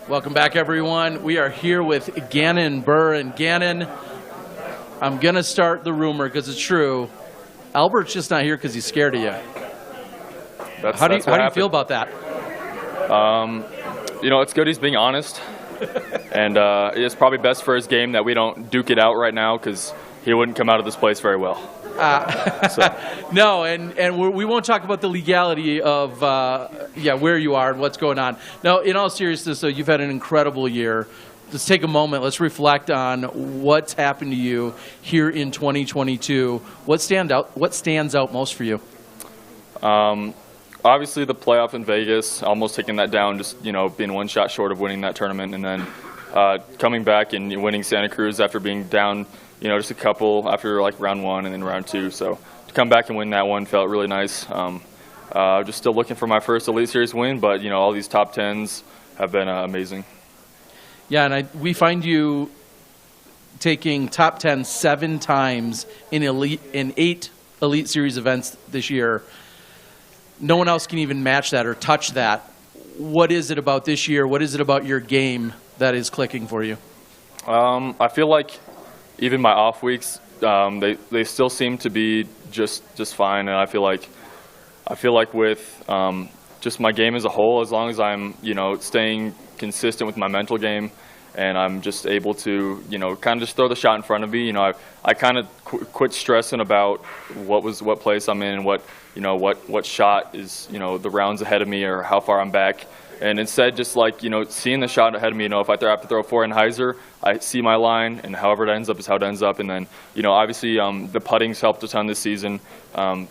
Welcome back, everyone. We are here with Gannon, Burr, and Gannon. I'm going to start the rumor because it's true. Albert's just not here because he's scared of you. How do you feel about that? You know, it's good he's being honest. And it's probably best for his game that we don't duke it out right now because he wouldn't come out of this place very well. No, and we won't talk about the legality of where you are and what's going on. No, in all seriousness, though, you've had an incredible year. Let's take a moment. Let's reflect on what's happened to you here in 2022. What stands out most for you? Obviously, the playoff in Vegas, almost taking that down, just being one shot short of winning that tournament, and then coming back and winning Santa Cruz after being down. Just a couple after like round one and then round two. So to come back and win that one felt really nice. Just still looking for my first Elite Series win, but all these top 10s have been amazing. Yeah, and we find you taking top 10 7 times in 8 Elite Series events this year. No one else can even match that or touch that. What is it about this year? What is it about your game that is clicking for you? I feel like even my off weeks, they still seem to be just fine, and I feel like with just my game as a whole, as long as I'm staying consistent with my mental game, and I'm just able to kind of just throw the shot in front of me. I kind of quit stressing about what place I'm in and what shot is the rounds ahead of me or how far I'm back. And instead, just like, seeing the shot ahead of me, if I have to throw a forehand hyzer, I see my line, and however it ends up is how it ends up. And then, obviously, the putting's helped a ton this season. I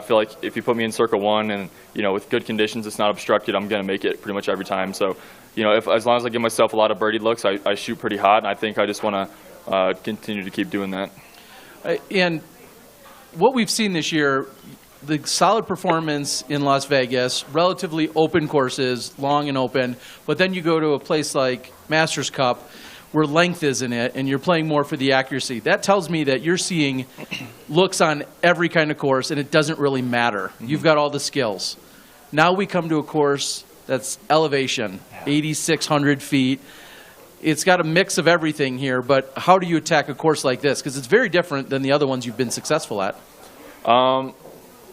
feel like if you put me in circle one and, with good conditions, it's not obstructed, I'm going to make it pretty much every time. So, as long as I give myself a lot of birdie looks, I shoot pretty hot, and I think I just want to continue to keep doing that. And what we've seen this year, the solid performance in Las Vegas, relatively open courses, long and open, but then you go to a place like Masters Cup where length is in it and you're playing more for the accuracy. That tells me that you're seeing looks on every kind of course and it doesn't really matter. You've got all the skills. Now we come to a course that's elevation, 8,600 feet. It's got a mix of everything here, but how do you attack a course like this? Because it's very different than the other ones you've been successful at.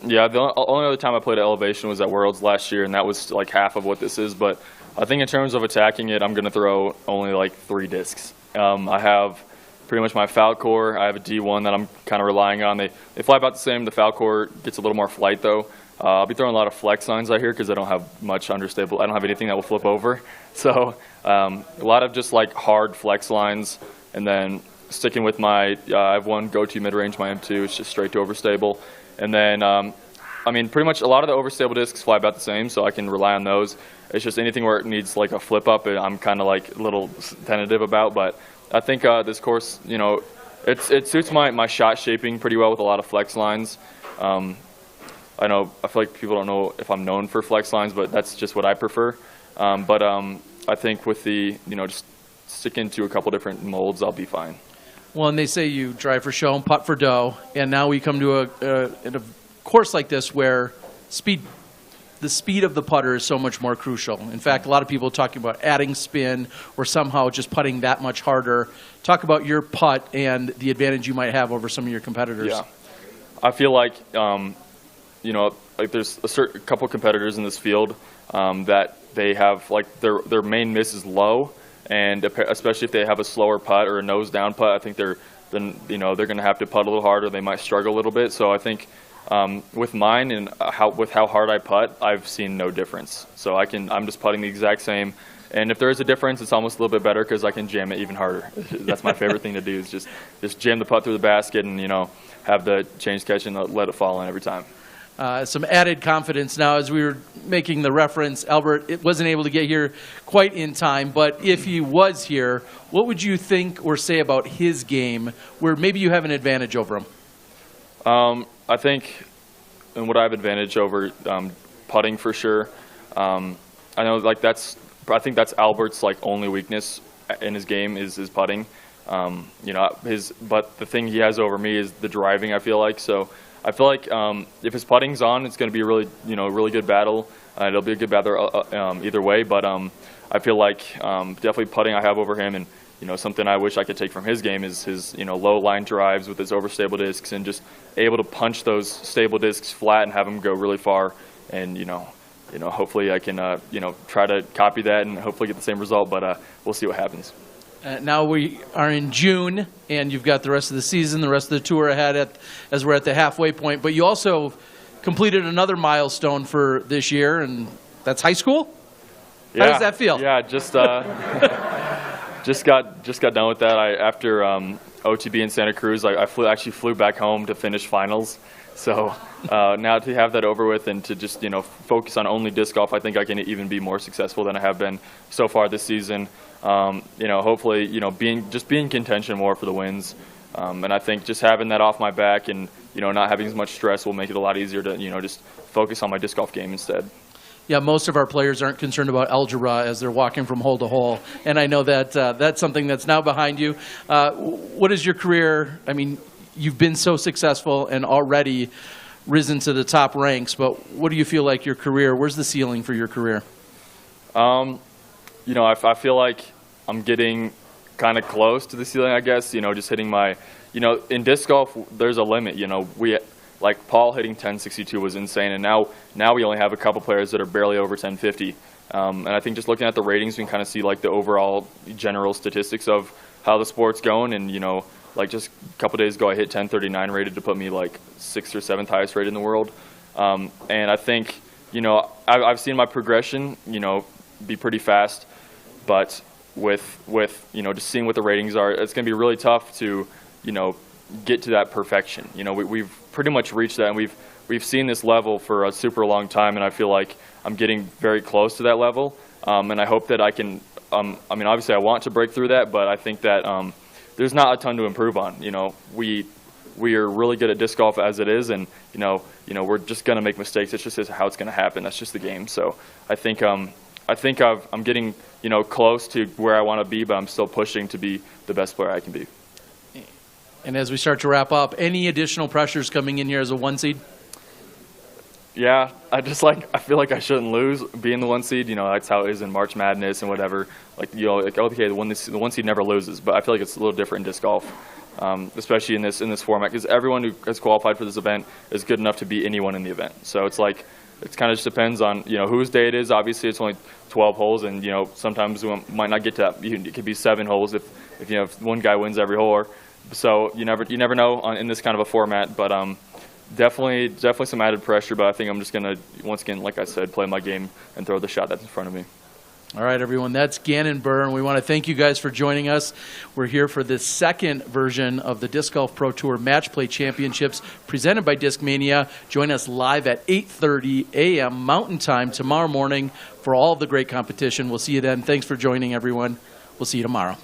Yeah, the only other time I played at elevation was at Worlds last year, and that was like half of what this is. But I think in terms of attacking it, I'm going to throw only like 3 discs. I have pretty much my Falcor. I have a D1 that I'm kind of relying on. They fly about the same. The Falcor gets a little more flight, though. I'll be throwing a lot of flex lines out here because I don't have much understable. I don't have anything that will flip over. So a lot of just like hard flex lines, and then sticking with my I have one go-to mid-range, my M2. It's just straight to overstable. And then, I mean, pretty much a lot of the overstable discs fly about the same, so I can rely on those. It's just anything where it needs like a flip up, I'm kind of like a little tentative about. But I think this course, it suits my shot shaping pretty well with a lot of flex lines. I feel like people don't know if I'm known for flex lines, but that's just what I prefer. I think with the, just sticking to a couple different molds, I'll be fine. Well, and they say you drive for show and putt for dough, and now we come to a course like this where the speed of the putter is so much more crucial. In fact, a lot of people are talking about adding spin or somehow just putting that much harder. Talk about your putt and the advantage you might have over some of your competitors. Yeah, I feel like like there's a couple competitors in this field that they have their main miss is low, and especially if they have a slower putt or a nose down putt, I think they're going to have to putt a little harder. They might struggle a little bit. So I think with mine and how hard I putt, I've seen no difference. So I'm just putting the exact same. And if there is a difference, it's almost a little bit better because I can jam it even harder. That's my favorite thing to do is just jam the putt through the basket and have the change catch and let it fall in every time. Some added confidence now as we were making the reference. Albert wasn't able to get here quite in time, but if he was here, what would you think or say about his game where maybe you have an advantage over him? I think, and what I have advantage over putting for sure. I know I think that's Albert's only weakness in his game is putting. But the thing he has over me is the driving. I feel like if his putting's on, it's going to be a really good battle. It'll be a good battle either way. But I feel like definitely putting I have over him, and something I wish I could take from his game is his low line drives with his overstable discs and just able to punch those stable discs flat and have them go really far. And hopefully I can try to copy that and hopefully get the same result. But we'll see what happens. Now we are in June, and you've got the rest of the season, the rest of the tour ahead as we're at the halfway point. But you also completed another milestone for this year, and that's high school? Yeah. How does that feel? Yeah, just got done with that. After OTB in Santa Cruz, I actually flew back home to finish finals. So now to have that over with and to just focus on only disc golf, I think I can even be more successful than I have been so far this season. Hopefully, being in contention more for the wins. And I think just having that off my back and, not having as much stress will make it a lot easier to, just focus on my disc golf game instead. Yeah, most of our players aren't concerned about algebra as they're walking from hole to hole. And I know that that's something that's now behind you. What is your career? I mean, you've been so successful and already risen to the top ranks, but what do you feel like your career, where's the ceiling for your career? I feel like I'm getting kind of close to the ceiling, I guess, just hitting my, in disc golf, there's a limit, like Paul hitting 1062 was insane, and now we only have a couple players that are barely over 1050. And I think just looking at the ratings, we can kind of see the overall general statistics of how the sport's going, and, just a couple days ago I hit 1039 rated to put me 6th or 7th highest rated in the world. And I think, I've seen my progression, be pretty fast, but with just seeing what the ratings are, it's going to be really tough to get to that perfection. We've pretty much reached that, and we've seen this level for a super long time, and I feel like I'm getting very close to that level. And I hope that I can. Obviously I want to break through that, but I think that there's not a ton to improve on. We are really good at disc golf as it is, and we're just going to make mistakes. It's just how it's going to happen. That's just the game. So I think I'm getting close to where I want to be, but I'm still pushing to be the best player I can be. And as we start to wrap up, any additional pressures coming in here as a 1 seed? Yeah, I feel like I shouldn't lose being the 1 seed. That's how it is in March Madness and whatever. Okay, the 1 seed never loses, but I feel like it's a little different in disc golf, especially in this format, because everyone who has qualified for this event is good enough to beat anyone in the event. So it's it kind of just depends on whose day it is. Obviously, it's only 12 holes, and sometimes we might not get to that. It could be 7 holes if one guy wins every hole. So you never know in this kind of a format, but definitely some added pressure. But I think I'm just gonna, once again, like I said, play my game and throw the shot that's in front of me. All right, everyone, that's Gannon Burr, and we want to thank you guys for joining us. We're here for the second version of the Disc Golf Pro Tour Match Play Championships presented by Discmania. Join us live at 8:30 a.m. Mountain Time tomorrow morning for all of the great competition. We'll see you then. Thanks for joining, everyone. We'll see you tomorrow.